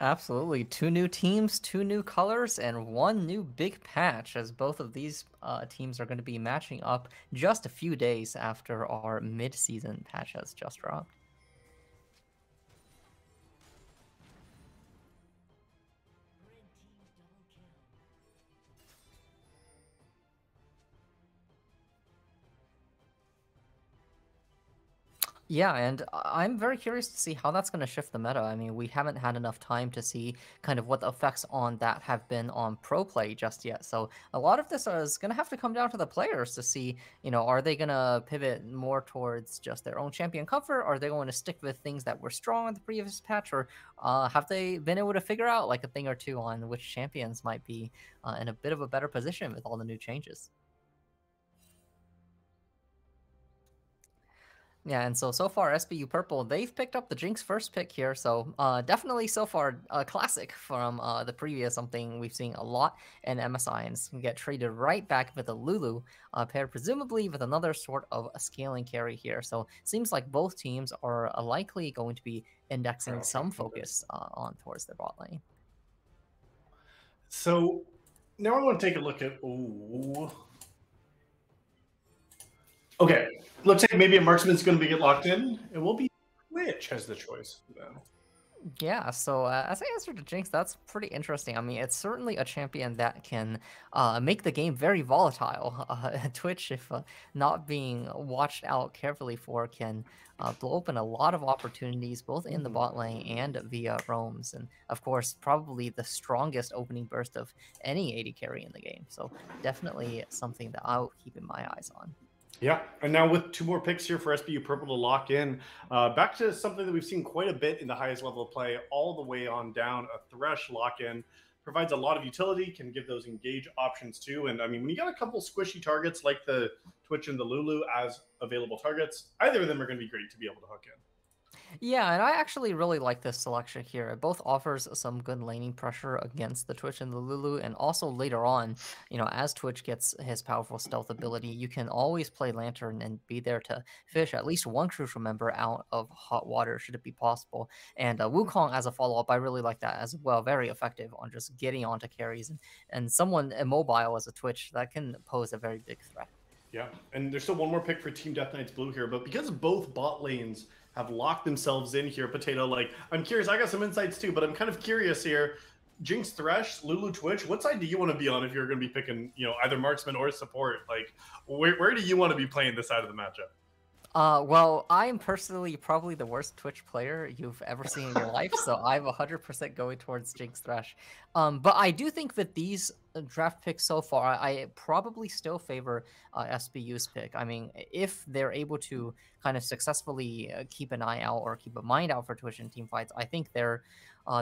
Absolutely. Two new teams, two new colors, and one new big patch, as both of these teams are going to be matching up just a few days after our mid-season patch has just dropped. Yeah, and I'm very curious to see how that's going to shift the meta. I mean, we haven't had enough time to see kind of what the effects on that have been on pro play just yet. So a lot of this is going to have to come down to the players to see, are they going to pivot more towards just their own champion comfort? Are they going to stick with things that were strong in the previous patch? Or have they been able to figure out like a thing or two on which champions might be in a bit of a better position with all the new changes? Yeah, and so far SBU Purple, they've picked up the Jinx first pick here, so definitely so far a classic from the previous, something we've seen a lot in MSI, and it's going to get traded right back with a Lulu, paired presumably with another sort of a scaling carry here. So seems like both teams are likely going to be indexing some focus on towards their bot lane. So now I want to take a look at. Ooh. Okay, looks like maybe a marksman's going to be get locked in. It will be Twitch has the choice. Yeah, so as I answered to Jinx, that's pretty interesting. I mean, it's certainly a champion that can make the game very volatile. Twitch, if not being watched out carefully for, can blow open a lot of opportunities, both in the bot lane and via roams. And of course, probably the strongest opening burst of any AD carry in the game. So definitely something that I'll keep in my eyes on. Yeah, and now with two more picks here for SBU Purple to lock in, back to something that we've seen quite a bit in the highest level of play, all the way on down. A Thresh lock-in provides a lot of utility, can give those engage options too. And I mean, when you got a couple squishy targets like the Twitch and the Lulu as available targets, either of them are going to be great to be able to hook in. Yeah, and I actually really like this selection here. It both offers some good laning pressure against the Twitch and the Lulu, and also later on, as Twitch gets his powerful stealth ability, you can always play Lantern and be there to fish at least one crucial member out of hot water, should it be possible. And Wukong as a follow-up, I really like that as well. Very effective on just getting onto carries, and someone immobile as a Twitch, that can pose a very big threat. Yeah, and there's still one more pick for Team Death Knights Blue here, but because both bot lanes have locked themselves in here, Potato, like, I'm curious, I got some insights too, but I'm kind of curious here. Jinx Thresh, Lulu Twitch, what side do you want to be on if you're going to be picking, either marksman or support? Like, where do you want to be playing this side of the matchup? Well, I'm personally probably the worst Twitch player you've ever seen in your life, so I'm 100% going towards Jinx Thresh. But I do think that these draft picks so far, I probably still favor SBU's pick. I mean, if they're able to kind of successfully keep an eye out or keep a mind out for Twitch and team fights, I think their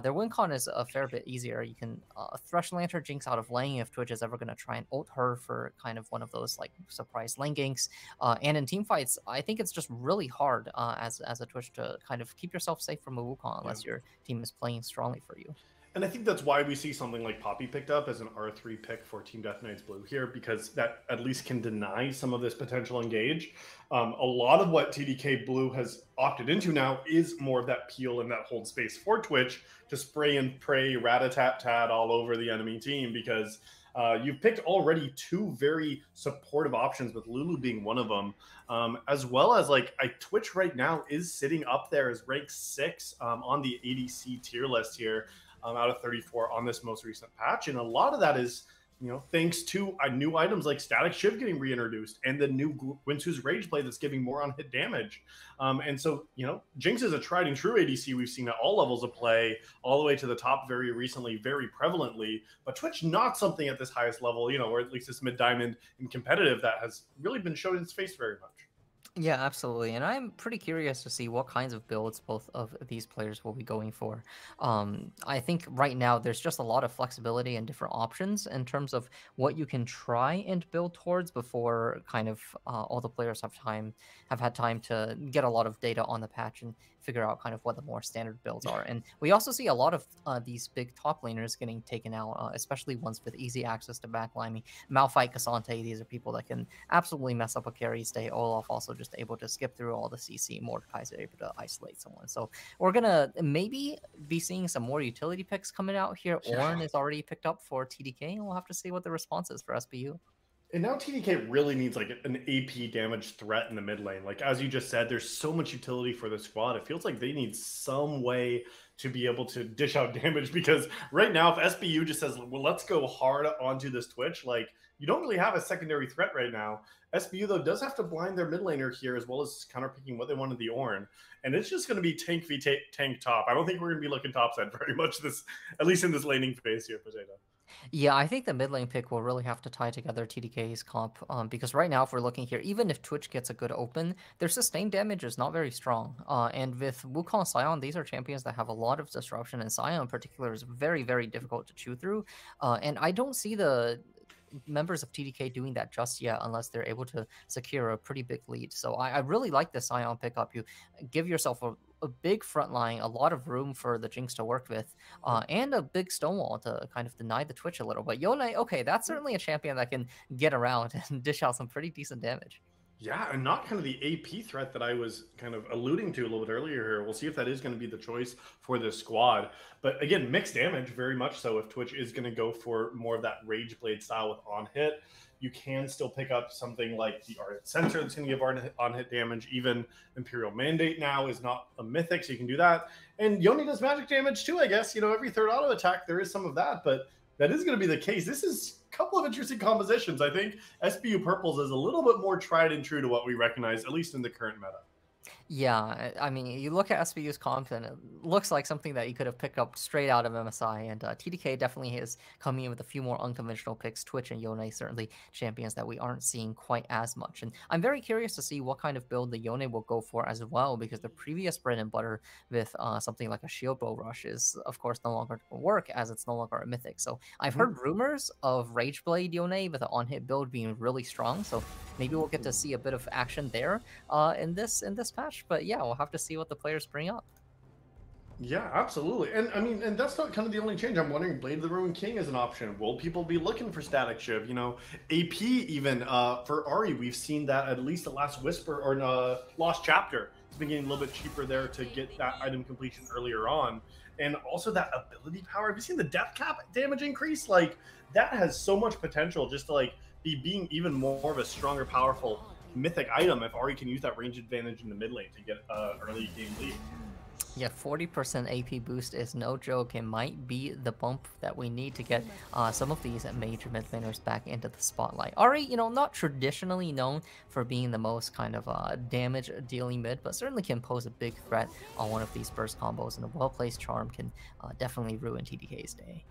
win con is a fair bit easier. You can Thresh Lantern Jinx out of lane if Twitch is ever going to try and ult her for kind of one of those like surprise lane ganks. And in team fights, I think it's just really hard as a Twitch to kind of keep yourself safe from a Wukong unless your team is playing strongly for you. And I think that's why we see something like Poppy picked up as an R3 pick for Team Death Knights Blue here, because that at least can deny some of this potential engage. A lot of what TDK Blue has opted into now is more of that peel and that hold space for Twitch to spray and pray, rat-a-tat-tat all over the enemy team, because you've picked already two very supportive options, with Lulu being one of them, as well as like Twitch right now is sitting up there as rank 6 on the ADC tier list here. Out of 34 on this most recent patch. And a lot of that is, thanks to new items like Static Shiv getting reintroduced and the new Winsu's Rage play that's giving more on hit damage. And so, Jinx is a tried and true ADC we've seen at all levels of play, all the way to the top very recently, very prevalently. But Twitch, not something at this highest level, or at least this mid-diamond and competitive that has really been shown its face very much. Yeah, absolutely. And I'm pretty curious to see what kinds of builds both of these players will be going for. I think right now there's just a lot of flexibility and different options in terms of what you can try and build towards before kind of all the players have had time to get a lot of data on the patch and figure out kind of what the more standard builds are. And we also see a lot of these big top laners getting taken out, especially ones with easy access to backlining. Malphite, Cassante, these are people that can absolutely mess up a carry. Stay Olaf also just just able to skip through all the CC. Mordekaiser able to isolate someone. So we're gonna maybe be seeing some more utility picks coming out here. Yeah. Ornn is already picked up for TDK, and we'll have to see what the response is for SBU. And now TDK really needs like an AP damage threat in the mid lane. Like as you just said, there's so much utility for the squad. It feels like they need some way to be able to dish out damage because right now, if SBU just says, "Well, let's go hard onto this Twitch," like you don't really have a secondary threat right now. SBU though does have to blind their mid laner here as well as counterpicking what they want in the Ornn, and it's just going to be tank v tank top. I don't think we're going to be looking topside very much this, at least in this laning phase here, Potato. Yeah, I think the mid lane pick will really have to tie together TDK's comp because right now, if we're looking here, even if Twitch gets a good open, their sustained damage is not very strong. And with Wukong and Sion, these are champions that have a lot of disruption, and Sion in particular is very, very difficult to chew through. And I don't see the members of TDK doing that just yet unless they're able to secure a pretty big lead. So I really like the Sion pickup. You give yourself a big front line, a lot of room for the Jinx to work with, and a big stonewall to kind of deny the Twitch a little. But Yone, okay, that's certainly a champion that can get around and dish out some pretty decent damage. Yeah, and not kind of the AP threat that I was kind of alluding to a little bit earlier here. We'll see if that is going to be the choice for this squad. But again, mixed damage, very much so. If Twitch is going to go for more of that Rage Blade style with on hit, you can still pick up something like the Ardent Center that's going to give on hit damage. Even Imperial Mandate now is not a mythic, so you can do that. And Yone does magic damage too, I guess. You know, every third auto attack, there is some of that, but that is going to be the case. This is a couple of interesting compositions. I think SBU Purples is a little bit more tried and true to what we recognize, at least in the current meta. Yeah, I mean, you look at SBU's comp and it looks like something that you could have picked up straight out of MSI, and TDK definitely is coming in with a few more unconventional picks. Twitch and Yone certainly champions that we aren't seeing quite as much, and I'm very curious to see what kind of build the Yone will go for as well, because the previous bread and butter with something like a Shield Bow Rush is, of course, no longer going to work as it's no longer a mythic. So I've heard rumors of Rage Blade Yone with an on-hit build being really strong, so maybe we'll get to see a bit of action there in this patch. But yeah, we'll have to see what the players bring up. Yeah, absolutely. And I mean, and that's not kind of the only change. I'm wondering, Blade of the Ruined King is an option. Will people be looking for Static Shiv? You know, AP even for Ari, we've seen that at least the last Whisper or Lost Chapter. It's been getting a little bit cheaper there to get that item completion earlier on. And also that ability power. Have you seen the death cap damage increase? Like, that has so much potential just to like be being even more of a stronger, powerful mythic item if Ari can use that range advantage in the mid lane to get early game lead. Yeah, 40% AP boost is no joke. It might be the bump that we need to get some of these major mid laners back into the spotlight. Ari, you know, not traditionally known for being the most kind of damage dealing mid, but certainly can pose a big threat on one of these burst combos, and a well-placed charm can definitely ruin TDK's day.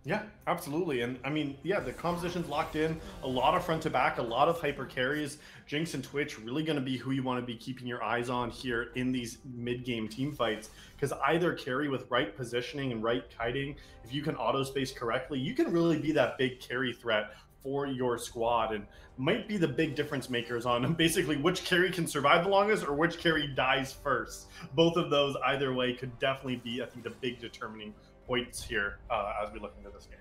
Yeah, absolutely. And I mean, yeah, the composition's locked in. A lot of front to back, a lot of hyper carries. Jinx and Twitch really going to be who you want to be keeping your eyes on here in these mid-game team fights. Because either carry with right positioning and right kiting, if you can auto space correctly, you can really be that big carry threat for your squad, and might be the big difference makers on basically which carry can survive the longest or which carry dies first. Both of those, either way, could definitely be, I think, the big determining points here as we look into this game.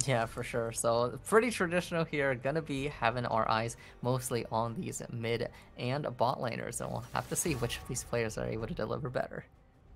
Yeah, for sure. So pretty traditional here. Gonna be having our eyes mostly on these mid and bot laners, and we'll have to see which of these players are able to deliver better.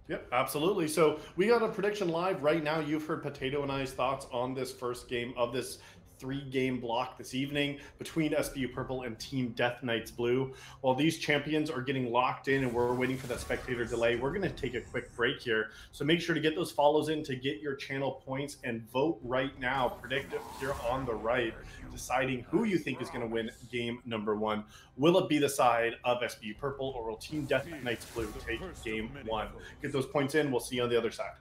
Yep, absolutely. So we got a prediction live right now. You've heard Potato and I's thoughts on this first game of this 3-game block this evening between SBU Purple and Team Death Knights Blue. While these champions are getting locked in and we're waiting for that spectator delay, we're going to take a quick break here. So make sure to get those follows in to get your channel points and vote right now. Predict it here on the right, deciding who you think is going to win game number 1. Will it be the side of SBU Purple, or will Team Death Knights Blue take game 1? Get those points in. We'll see you on the other side.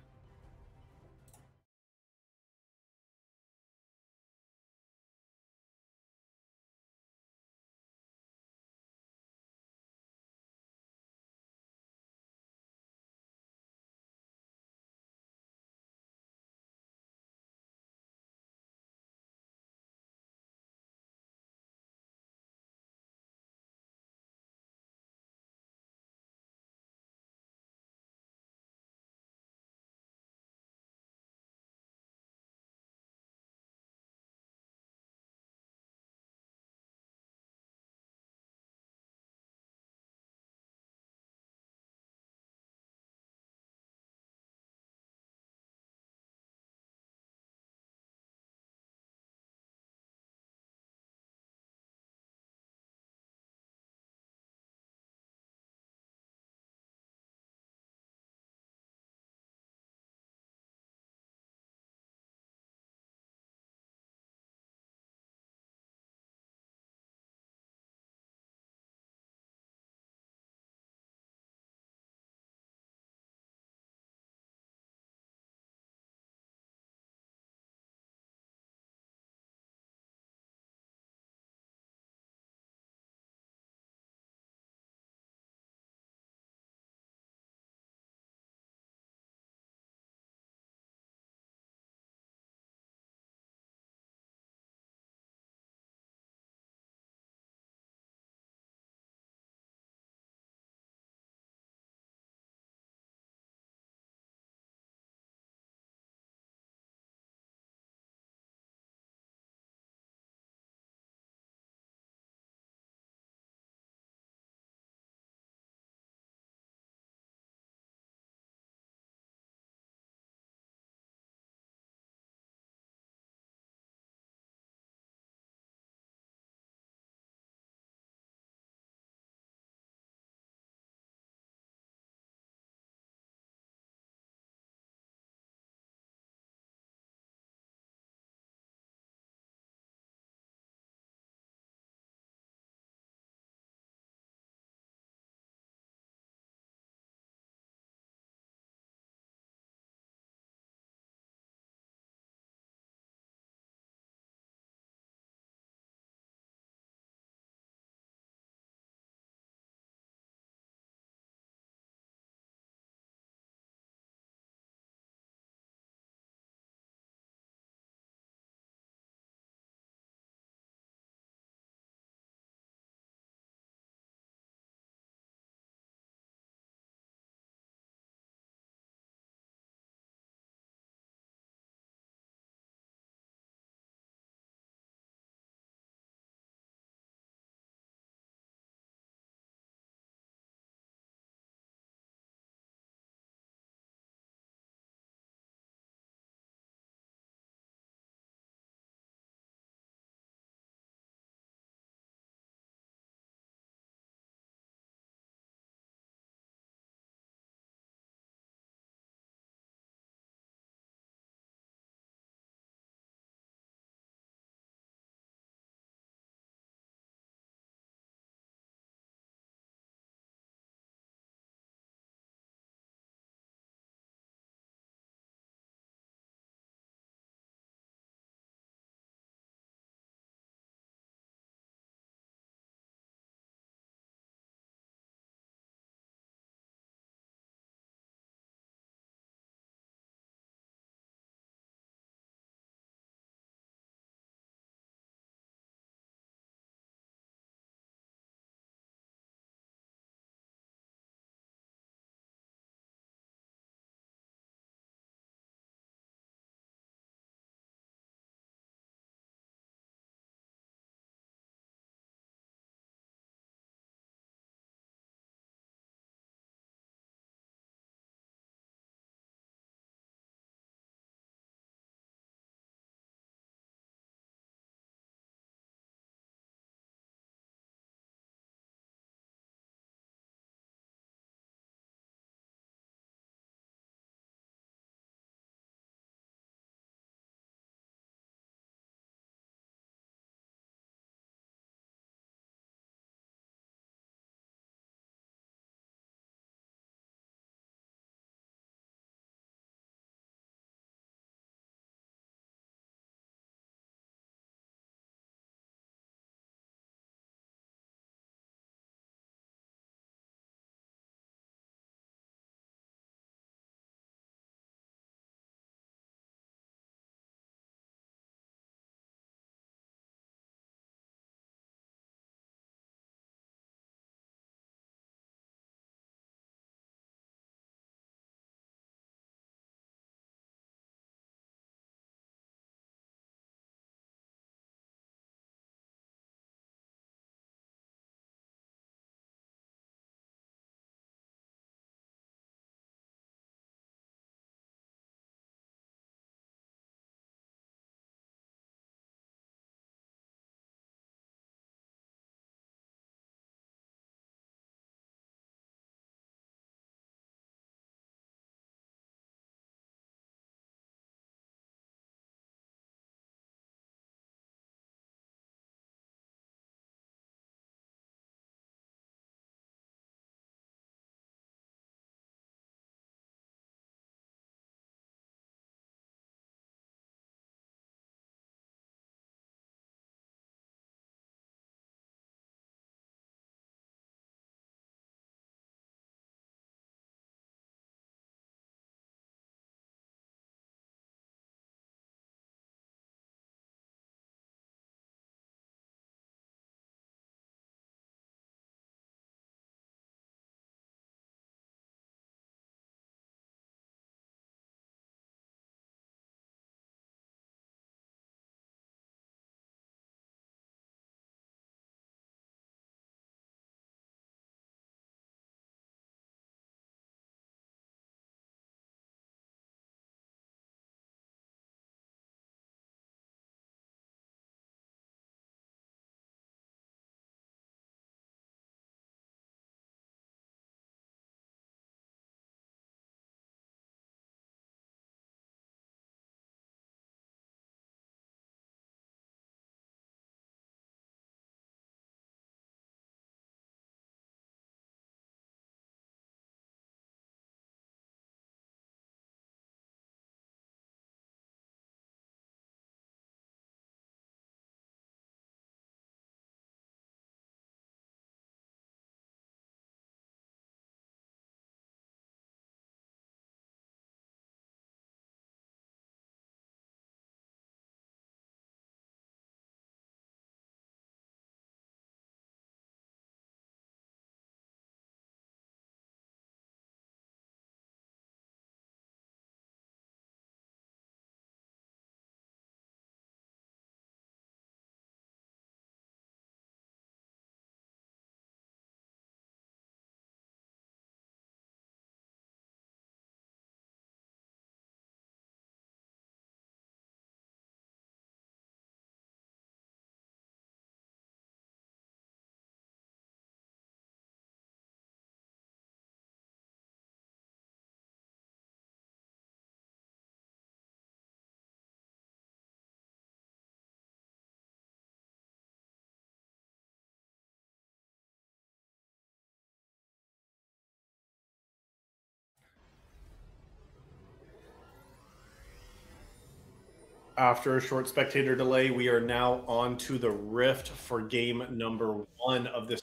After a short spectator delay, we are now on to the Rift for game number 1 of this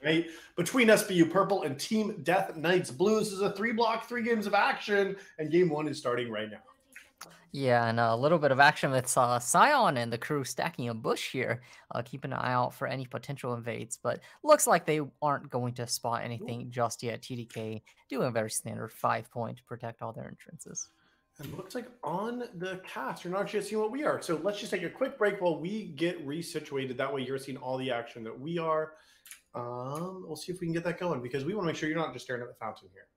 night between SBU Purple and Team Death Knights Blue. This is a 3-block, 3 games of action, and game 1 is starting right now. Yeah, and a little bit of action with Scion and the crew stacking a bush here. Keep an eye out for any potential invades, but looks like they aren't going to spot anything just yet. TDK doing a very standard 5-point to protect all their entrances. And it looks like on the cast, you're not just seeing what we are. So let's just take a quick break while we get resituated. That way you're seeing all the action that we are. We'll see if we can get that going because we want to make sure you're not just staring at the fountain here.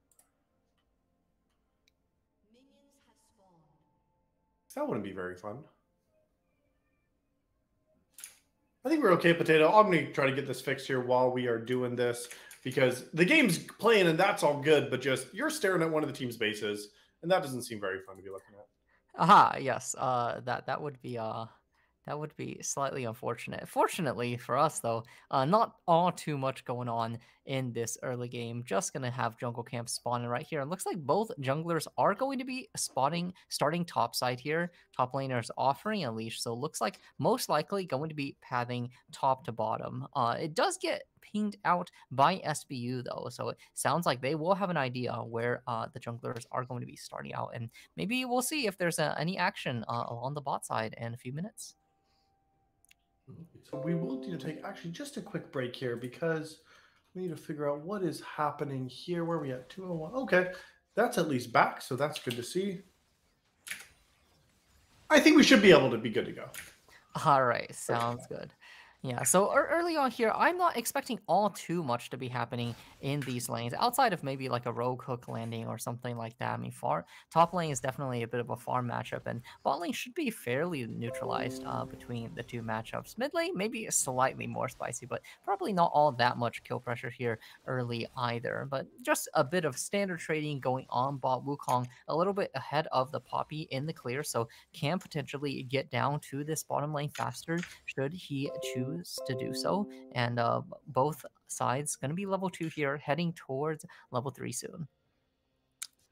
That wouldn't be very fun. I think we're okay, Potato. I'm going to try to get this fixed here while we are doing this because the game's playing and that's all good, but just you're staring at one of the team's bases and that doesn't seem very fun to be looking at. Aha, yes. That would be slightly unfortunate. Fortunately for us, though, not all too much going on in this early game. Just going to have jungle camp spawning right here. It looks like both junglers are going to be starting top side here. Top laners offering a leash, so it looks like most likely going to be pathing top to bottom. It does get pinged out by SBU, though, so it sounds like they will have an idea where the junglers are going to be starting out, and maybe we'll see if there's any action along the bot side in a few minutes. So we will need to take actually just a quick break here because we need to figure out what is happening here. Where are we at? 201. Okay, that's at least back, so that's good to see. I think we should be able to be good to go. All right, sounds good. Yeah, so early on here, I'm not expecting all too much to be happening in these lanes, outside of maybe like a rogue hook landing or something like that. I mean, top lane is definitely a bit of a farm matchup, and bot lane should be fairly neutralized between the two matchups. Mid lane, maybe slightly more spicy, but probably not all that much kill pressure here early either. But just a bit of standard trading going on. Bot Wukong a little bit ahead of the Poppy in the clear, so can potentially get down to this bottom lane faster should he choose to do so, and both sides going to be level 2 here, heading towards level 3 soon.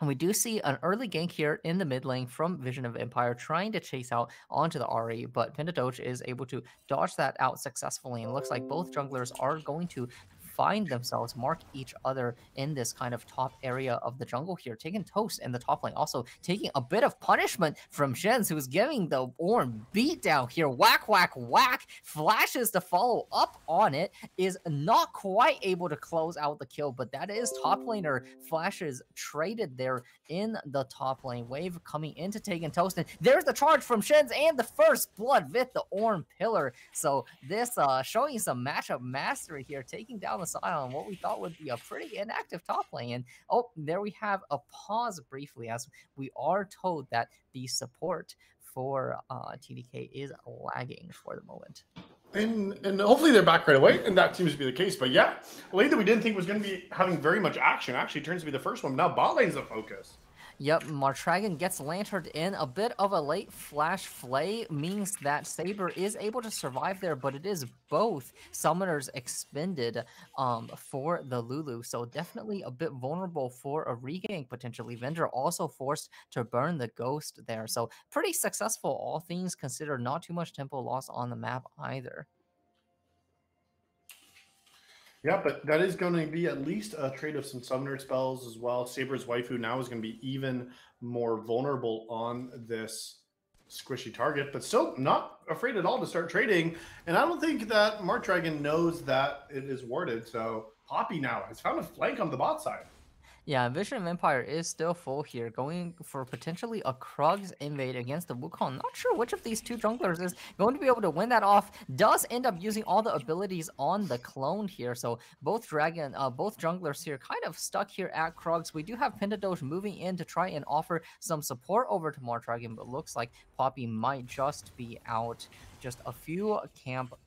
And we do see an early gank here in the mid lane from Vision of Empire trying to chase out onto the RE, but Pindadoge is able to dodge that out successfully, and looks like both junglers are going to find themselves, mark each other in this kind of top area of the jungle here, taking toast in the top lane, also taking a bit of punishment from Shens, who's giving the Ornn beat down here. Whack, whack, whack, flashes to follow up on it, is not quite able to close out the kill, but that is top laner flashes traded there in the top lane. Wave coming into taking toast, and there's the charge from Shens and the first blood with the Ornn pillar. So this showing some matchup mastery here, taking down the side on what we thought would be a pretty inactive top lane. And oh, there we have a pause briefly, as we are told that the support for TDK is lagging for the moment. And hopefully they're back right away, and that seems to be the case. But yeah, a lane that we didn't think was going to be having very much action actually turns to be the first one. Now bot lane's the focus. Yep, Martragon gets lanterned in. A bit of a late flash flay means that Saber is able to survive there, but it is both summoners expended for the Lulu, so definitely a bit vulnerable for a regank potentially. Vendor also forced to burn the ghost there, so pretty successful, all things considered. Not too much tempo loss on the map either. Yeah, but that is going to be at least a trade of some summoner spells as well. Saber's waifu now is going to be even more vulnerable on this squishy target, but still not afraid at all to start trading. And I don't think that Martragon knows that it is warded. So Poppy now has found a flank on the bot side. Yeah, Vision of Empire is still full here, going for potentially a Krug's invade against the Wukong. Not sure which of these two junglers is going to be able to win that off. Does end up using all the abilities on the clone here, so both junglers here kind of stuck here at Krug's. We do have Pindadoge moving in to try and offer some support over to Martragon, but looks like Poppy might just be out. Just a few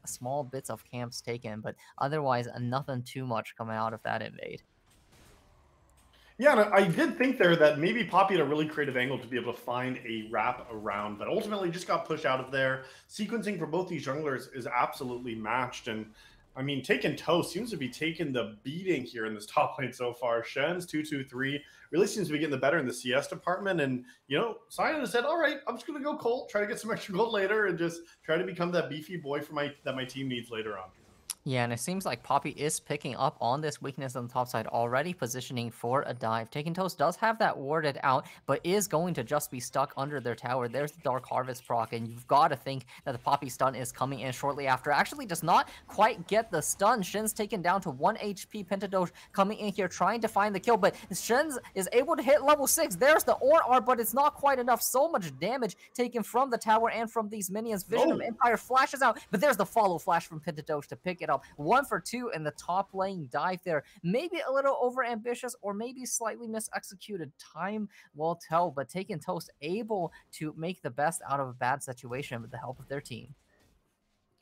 small bits of camps taken, but otherwise nothing too much coming out of that invade. Yeah, and I did think there that maybe Poppy had a really creative angle to be able to find a wrap around, but ultimately just got pushed out of there. Sequencing for both these junglers is absolutely matched, and I mean, taking Toast seems to be taking the beating here in this top lane so far. Shen's 2-2-3 really seems to be getting the better in the CS department. And, you know, Sion has said, all right, I'm just going to go Colt, try to get some extra gold later, and just try to become that beefy boy for that my team needs later on. Yeah, and it seems like Poppy is picking up on this weakness on the top side already, positioning for a dive. Taking Toast does have that warded out, but is going to just be stuck under their tower. There's the Dark Harvest proc, and you've got to think that the Poppy stun is coming in shortly after. Actually does not quite get the stun. Shin's taken down to 1 HP. Pentadosh coming in here trying to find the kill, but Shin's is able to hit level 6. There's the Or, but it's not quite enough. So much damage taken from the tower and from these minions. Vision of Empire flashes out, but there's the follow flash from Pentadosh to pick it up. 1 for 2 in the top lane dive there. Maybe a little over ambitious or maybe slightly misexecuted. Time will tell, but Taken Toast able to make the best out of a bad situation with the help of their team.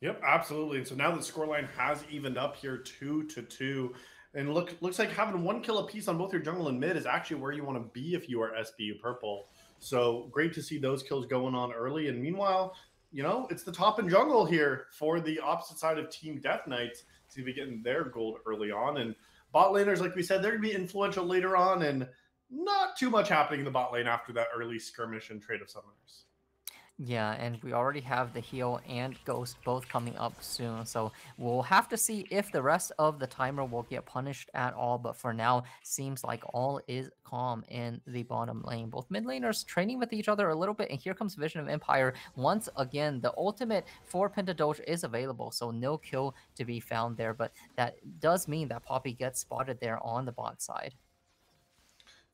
Yep, absolutely. And so now the scoreline has evened up here 2-2. And looks like having 1 kill apiece on both your jungle and mid is actually where you want to be if you are SBU purple. So great to see those kills going on early. And meanwhile, you know, it's the top and jungle here for the opposite side of Team Death Knights to be getting their gold early on. And bot laners, like we said, they're going to be influential later on, and not too much happening in the bot lane after that early skirmish and trade of summoners. Yeah, and we already have the heal and ghost both coming up soon, so we'll have to see if the rest of the timer will get punished at all, but for now, seems like all is calm in the bottom lane. Both mid laners training with each other a little bit, and here comes Vision of Empire. Once again, the ultimate for Pentadosh is available, so no kill to be found there, but that does mean that Poppy gets spotted there on the bot side.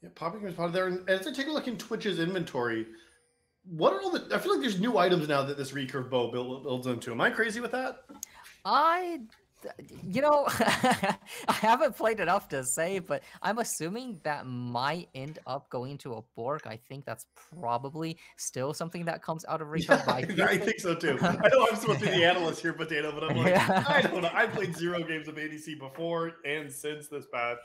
Yeah, Poppy gets spotted there, and as I take a look in Twitch's inventory, what are all the... I feel like there's new items now that this recurve bow builds into. Am I crazy with that? You know, I haven't played enough to say, but I'm assuming that might end up going to a Bork. I think that's probably still something that comes out of recurve. Yeah, I think so too. I know I'm supposed to be the analyst here, Potato, but I'm like, yeah. I don't know. I played 0 games of ADC before and since this patch.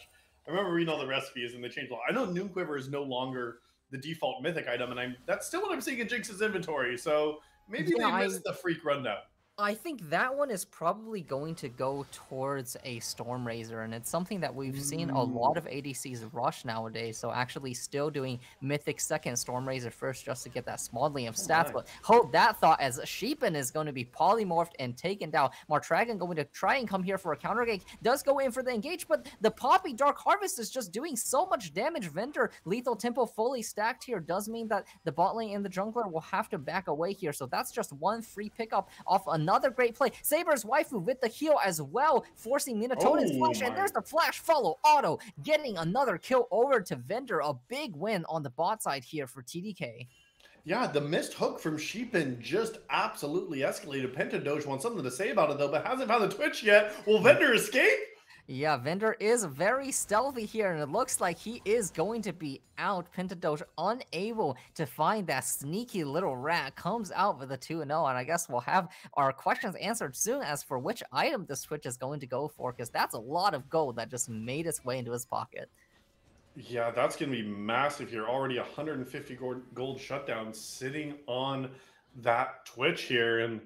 I remember reading all the recipes, and they changed a lot. I know Noon Quiver is no longer the default mythic item, and that's still what I'm seeing in Jinx's inventory, so maybe they missed the freak rundown. I think that one is probably going to go towards a Stormraiser, and it's something that we've seen a lot of ADCs rush nowadays, so actually still doing Mythic second, Stormraiser first, just to get that smallly of stats, but hold that thought as Sheepan is going to be polymorphed and taken down. Martragon going to try and come here for a counter gank, does go in for the engage, but the Poppy Dark Harvest is just doing so much damage. Vendor, Lethal Tempo fully stacked here, does mean that the bot lane and the jungler will have to back away here, so that's just one free pickup off another great play. Saber's waifu with the heal as well, forcing Minatona's flash, and there's the flash follow. AllO getting another kill over to Vendor. A big win on the bot side here for TDK. Yeah, the missed hook from Sheepan just absolutely escalated. Pentadosh wants something to say about it though, but hasn't found the Twitch yet. Will Vendor escape? Yeah, Vendor is very stealthy here, and it looks like he is going to be out. Pentadosh unable to find that sneaky little rat, comes out with a 2-0, and I guess we'll have our questions answered soon as for which item the Twitch is going to go for, because that's a lot of gold that just made its way into his pocket. Yeah, that's going to be massive here. Already 150 gold shutdown sitting on that Twitch here, and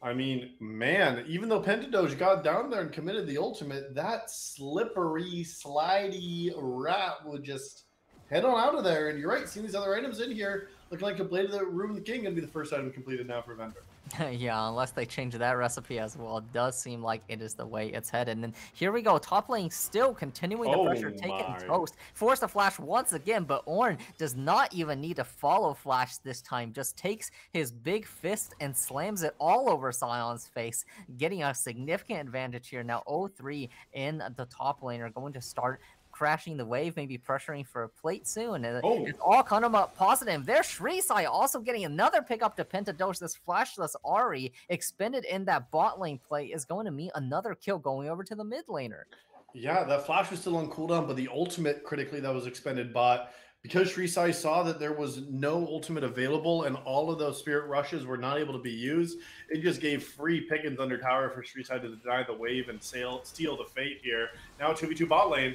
I mean, man, even though Pentadosh got down there and committed the ultimate, that slippery, slidey rat would just head on out of there. And you're right, seeing these other items in here, looking like completed the Room of the King, going to be the first item completed now for Vendor. Yeah, unless they change that recipe as well. It does seem like it is the way it's headed. And then here we go. Top lane still continuing the pressure, taking Toast. Force the flash once again, but Ornn does not even need to follow flash this time. Just takes his big fist and slams it all over Sion's face, getting a significant advantage here. Now 0-3 in the top lane are going to start crashing the wave, maybe pressuring for a plate soon. And it's all kind of positive. There's Shrisai also getting another pickup to Pentadosh. This flashless Ahri expended in that bot lane play is going to mean another kill going over to the mid laner. Yeah, that flash was still on cooldown, but the ultimate critically that was expended bot, because Shrisai saw that there was no ultimate available and all of those spirit rushes were not able to be used, it just gave free pickings under tower for Shrisai to deny the wave and steal the fate here. Now 2v2 bot lane.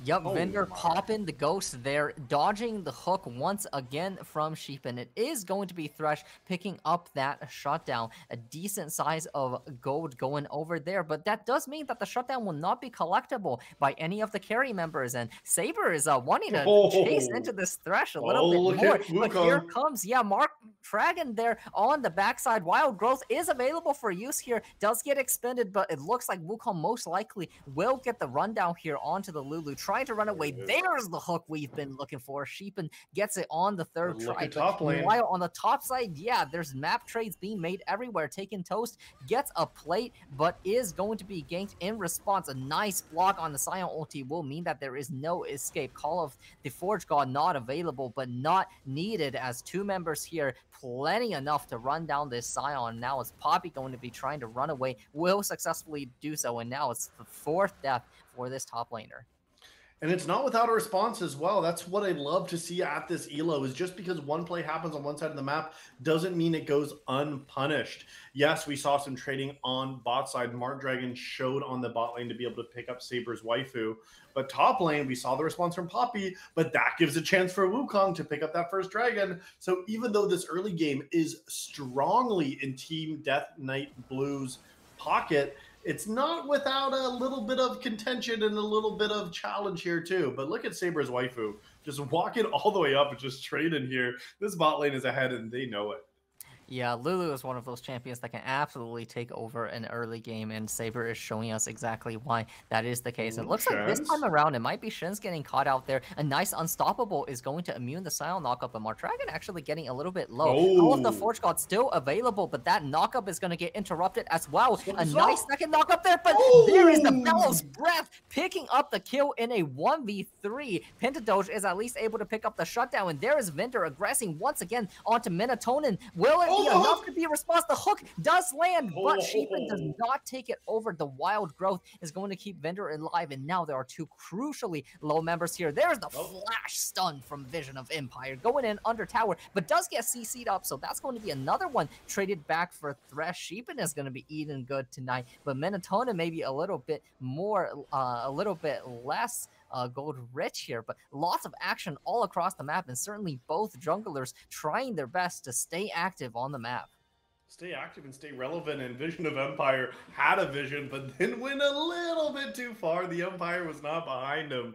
Yep, Oh Vendor my. popping the ghost there, dodging the hook once again from Sheepin. It is going to be Thresh picking up that shutdown. A decent size of gold going over there, but that does mean that the shutdown will not be collectible by any of the carry members, and Saber is wanting to chase into Oh, this Thresh a little oh, bit look more, at but here Wukong. comes, yeah, Mark Dragon there on the backside. Wild Growth is available for use here, does get expended, but it looks like Wukong most likely will get the rundown here onto the Lulu, trying to run away. There's the hook we've been looking for. Sheepin gets it on the But third look try, at but top lane. meanwhile on the top side, yeah, there's map trades being made everywhere. Taken Toast gets a plate, but is going to be ganked in response. A nice block on the Scion ulti will mean that there is no escape. Call of the Forge God not available, but not needed, as two members here, plenty enough to run down this Scion. Now it's Poppy going to be trying to run away, will successfully do so, and now it's the fourth death for this top laner. And it's not without a response as well. That's what I love to see at this ELO, is just because one play happens on one side of the map doesn't mean it goes unpunished. Yes, we saw some trading on bot side. Mark Dragon showed on the bot lane to be able to pick up Saber's waifu. But top lane, we saw the response from Poppy, but that gives a chance for Wukong to pick up that first dragon. So even though this early game is strongly in Team Death Knight Blue's pocket, it's not without a little bit of contention and a little bit of challenge here too. But look at Saber's waifu, just walking all the way up and just trading here. This bot lane is ahead and they know it. Yeah, Lulu is one of those champions that can absolutely take over an early game, and Saber is showing us exactly why that is the case. It looks like this time around, it might be Shin's getting caught out there. A nice Unstoppable is going to immune the Scion knockup, and Mark Dragon actually getting a little bit low. All of the Forge God still available, but that knockup is going to get interrupted as well. A nice second knockup there, but there is the Bellows Breath picking up the kill in a 1v3. Pentadoge is at least able to pick up the shutdown, and there is Vendor aggressing once again onto Minatonin. Will it be enough to be a response? The hook does land, but Sheepin does not take it over. The Wild Growth is going to keep Vendor alive, and now there are two crucially low members here. There's the flash stun from Vision of Empire going in under tower, but does get CC'd up, so that's going to be another one traded back for Thresh. Sheepin is going to be eating good tonight, but Minatonin maybe a little bit more, a little bit less gold rich here, but lots of action all across the map, and certainly both junglers trying their best to stay active on the map. Stay active and stay relevant, and Vision of Empire had a vision, but then went a little bit too far. The Empire was not behind him.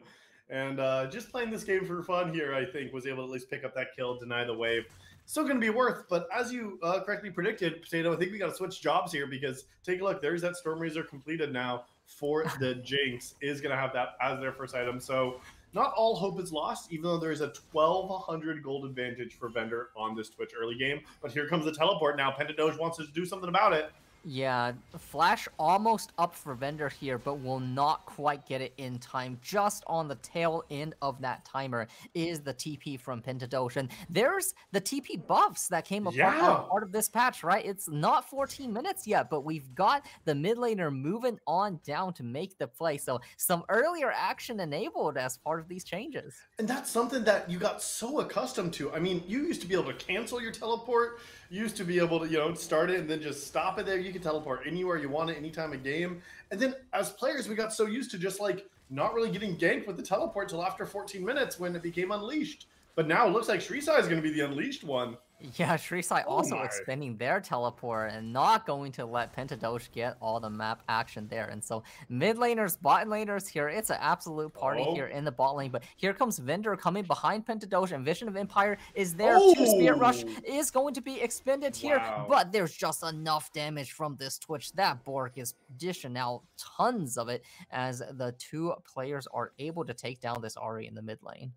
And just playing this game for fun here, I think, was able to at least pick up that kill, deny the wave. Still going to be worth, but as you correctly predicted, Potato, I think we got to switch jobs here, because take a look. There's that Storm Razor completed now for the Jinx. Is going to have that as their first item. So not all hope is lost, even though there's a 1,200 gold advantage for Vendor on this Twitch early game. But here comes the teleport now. Pentadoge wants to do something about it. Yeah, Flash almost up for Vendor here, but will not quite get it in time. Just on the tail end of that timer is the TP from Pentadoge. And there's the TP buffs that came apart part of this patch, right? It's not 14 minutes yet, but we've got the mid laner moving on down to make the play. So some earlier action enabled as part of these changes. And that's something that you got so accustomed to. I mean, you used to be able to cancel your teleport. You used to be able to, you know, start it and then just stop it there. You can teleport anywhere you want it, anytime of game. And then as players, we got so used to just like not really getting ganked with the teleport till after 14 minutes when it became unleashed. But now it looks like Shrisai is going to be the unleashed one. Yeah, Shrisai also expending their teleport and not going to let Pentadoge get all the map action there. And so mid laners, bot laners here, it's an absolute party here in the bot lane. But here comes Vendor coming behind Pentadoge, and Vision of Empire is there. Two Spirit Rush is going to be expended here, but there's just enough damage from this Twitch. That Bork is dishing out tons of it as the two players are able to take down this Ahri in the mid lane.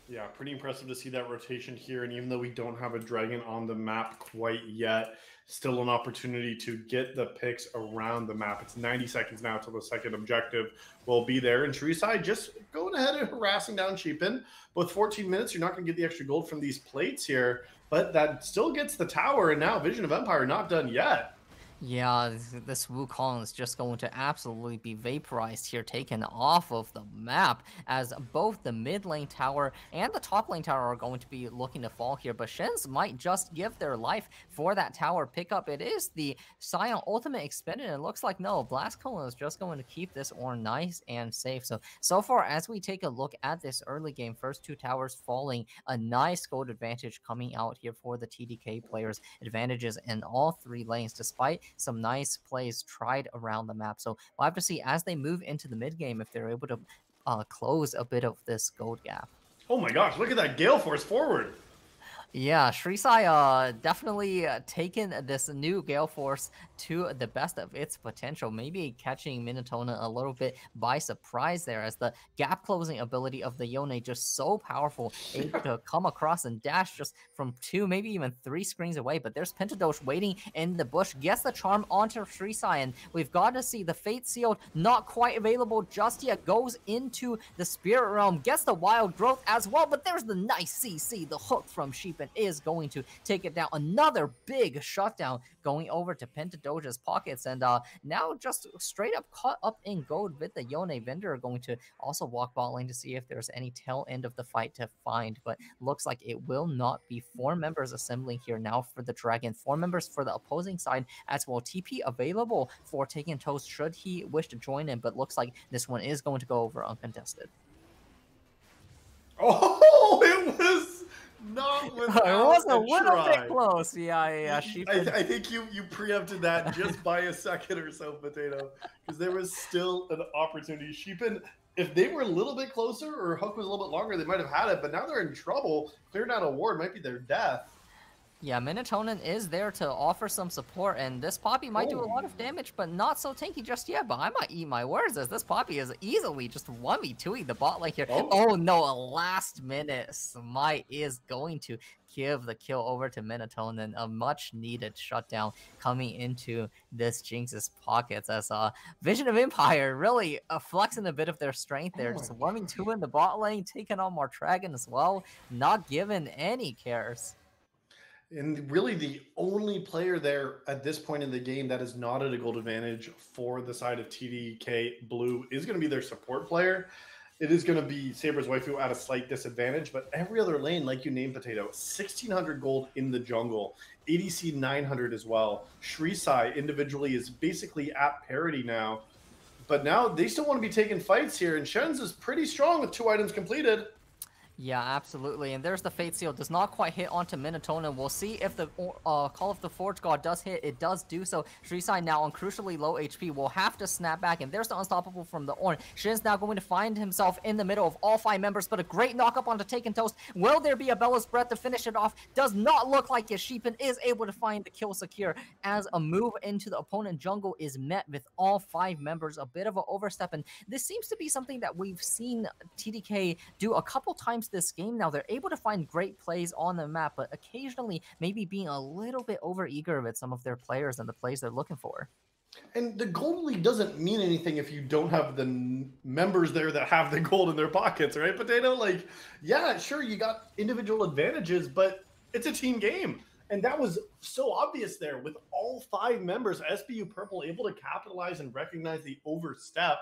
Yeah, pretty impressive to see that rotation here. And even though we don't have a dragon on the map quite yet, still an opportunity to get the picks around the map. It's 90 seconds now till the second objective will be there. And Shrisai just going ahead and harassing down Sheepin. But with 14 minutes, you're not going to get the extra gold from these plates here. But that still gets the tower. And now Vision of Empire not done yet. Yeah, this Wukong is just going to absolutely be vaporized here, taken off of the map, as both the mid lane tower and the top lane tower are going to be looking to fall here. But Shen's might just give their life for that tower pickup. It is the Scion ultimate expended, and it looks like no, Blast Cone is just going to keep this Ornn nice and safe. So far, as we take a look at this early game, first two towers falling, a nice gold advantage coming out here for the TDK players. Advantages in all three lanes, despite some nice plays tried around the map. So we'll have to see as they move into the mid game if they're able to close a bit of this gold gap. Oh my gosh, look at that Gale Force forward. Yeah, Shrisai definitely taken this new Gale Force to the best of its potential, maybe catching Minotona a little bit by surprise there, as the gap closing ability of the Yone just so powerful, able to come across and dash just from 2, maybe even 3 screens away. But there's Pentadosh waiting in the bush, gets the charm onto Shrisai, and we've got to see the Fate Sealed not quite available just yet, goes into the Spirit Realm, gets the Wild Growth as well, but there's the nice CC, the hook from Sheepin is going to take it down. Another big shutdown going over to Pentadoja's pockets, and now just straight up caught up in gold with the Yone vendor, going to also walk bot lane to see if there's any tail end of the fight to find, but looks like it will not be. 4 members assembling here now for the Dragon, 4 members for the opposing side as well. TP available for Taking Toast should he wish to join in, but looks like this one is going to go over uncontested. Oh, it was not without it was a little try. bit close. Yeah. I think you preempted that just by a second or so, Potato, because there was still an opportunity. Sheepin, if they were a little bit closer or Hook was a little bit longer, they might have had it, but now they're in trouble. Clearing out a ward might be their death. Yeah, Minatonen is there to offer some support, and this Poppy might do a lot of damage, but not so tanky just yet. But I might eat my words, as this Poppy is easily just 1v2ing the bot lane here. Oh no, a last minute smite is going to give the kill over to Minatonen. A much needed shutdown coming into this Jinx's pockets, as Vision of Empire really flexing a bit of their strength there. Just 1v2 in the bot lane, taking on Mortragon as well, not giving any cares. And really the only player there at this point in the game that is not at a gold advantage for the side of TDK Blue is going to be their support player. It is going to be Saber's Waifu at a slight disadvantage, but every other lane, like you named, Potato, 1,600 gold in the jungle, ADC 900 as well. Shrisai individually is basically at parity now, but now they still want to be taking fights here, and Shen's is pretty strong with 2 items completed. Yeah, absolutely. And there's the Fate Seal. Does not quite hit onto Minotona. We'll see if the Call of the Forge God does hit. It does do so. Shrisai now on crucially low HP will have to snap back. And there's the Unstoppable from the Ornn. Shin's now going to find himself in the middle of all 5 members. But a great knock-up onto Taken Toast. Will there be a Bella's Breath to finish it off? Does not look like it. Sheepin is able to find the kill secure, as a move into the opponent jungle is met with all 5 members. A bit of an overstep. And this seems to be something that we've seen TDK do a couple times this game now. They're able to find great plays on the map, but occasionally maybe being a little bit over eager with some of their players and the plays they're looking for. And the gold league doesn't mean anything if you don't have the members there that have the gold in their pockets, right, Potato? Like, yeah, sure, you got individual advantages, but it's a team game. And that was so obvious there with all 5 members, SBU Purple, able to capitalize and recognize the overstep.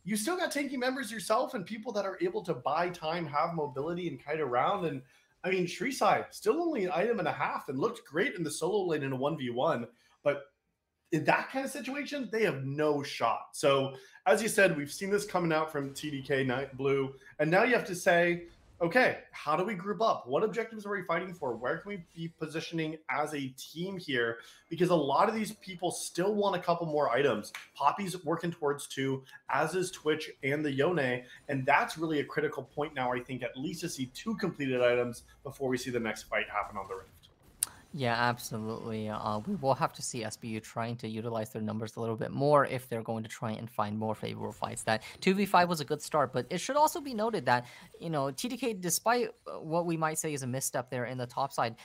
You still got tanky members yourself and people that are able to buy time, have mobility, and kite around. And I mean, Shrisai still only an item and a half and looked great in the solo lane in a 1v1. But in that kind of situation, they have no shot. So as you said, we've seen this coming out from TDK Blue. And now you have to say, okay, how do we group up? What objectives are we fighting for? Where can we be positioning as a team here? Because a lot of these people still want a couple more items. Poppy's working towards 2, as is Twitch and the Yone. And that's really a critical point now, I think, at least to see 2 completed items before we see the next fight happen on the Rift. Yeah, absolutely. We will have to see SBU trying to utilize their numbers a little bit more if they're going to try and find more favorable fights. That 2v5 was a good start, but it should also be noted that, you know, TDK, despite what we might say is a misstep there in the top side,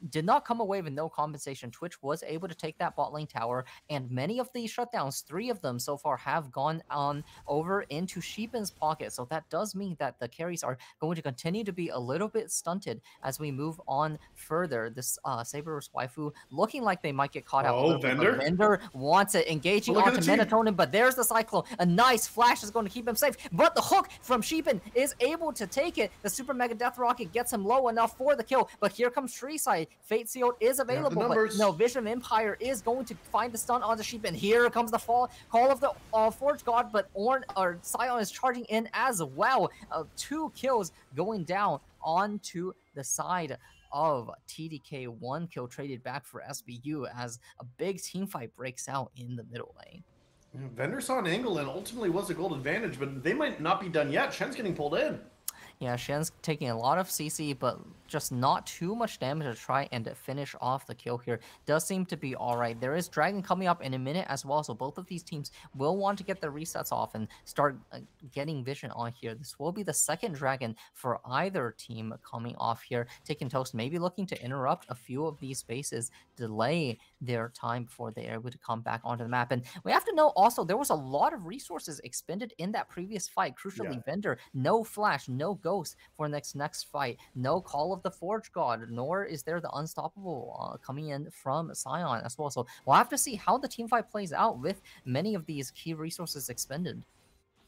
did not come away with no compensation. Twitch was able to take that bot lane tower, and many of these shutdowns, 3 of them so far, have gone on over into Sheepin's pocket. So that does mean that the carries are going to continue to be a little bit stunted as we move on further. This Saber's waifu, looking like they might get caught out a Oh, little bit, but Vendor? Vendor wants it, engaging But look at onto the team. Minatonin, but there's the Cyclone. A nice flash is going to keep him safe, but the hook from Sheepan is able to take it. The Super Mega Death Rocket gets him low enough for the kill, but here comes Shreeside. Fate Sealed is available, but no, Vision of Empire is going to find the stun onto Sheepan. Here comes the call of the Forge God, but Sion is charging in as well. 2 kills going down onto the side of TDK. 1 kill traded back for SBU as a big team fight breaks out in the middle lane. Vendor saw an angle and ultimately was a gold advantage, but they might not be done yet. Shen's getting pulled in. Yeah, Shen's taking a lot of CC, but just not too much damage to try and finish off the kill here. Does seem to be all right. There is Dragon coming up in a minute as well, so both of these teams will want to get their resets off and start getting vision on here. This will be the second Dragon for either team coming off here. Taking Toast maybe looking to interrupt a few of these spaces, delay their time before they're able to come back onto the map. And we have to know also, there was a lot of resources expended in that previous fight. Crucially, Vendor, no flash, no ghost for next fight, no Call of the Forge God, nor is there the Unstoppable coming in from Sion as well. So we'll have to see how the team fight plays out with many of these key resources expended.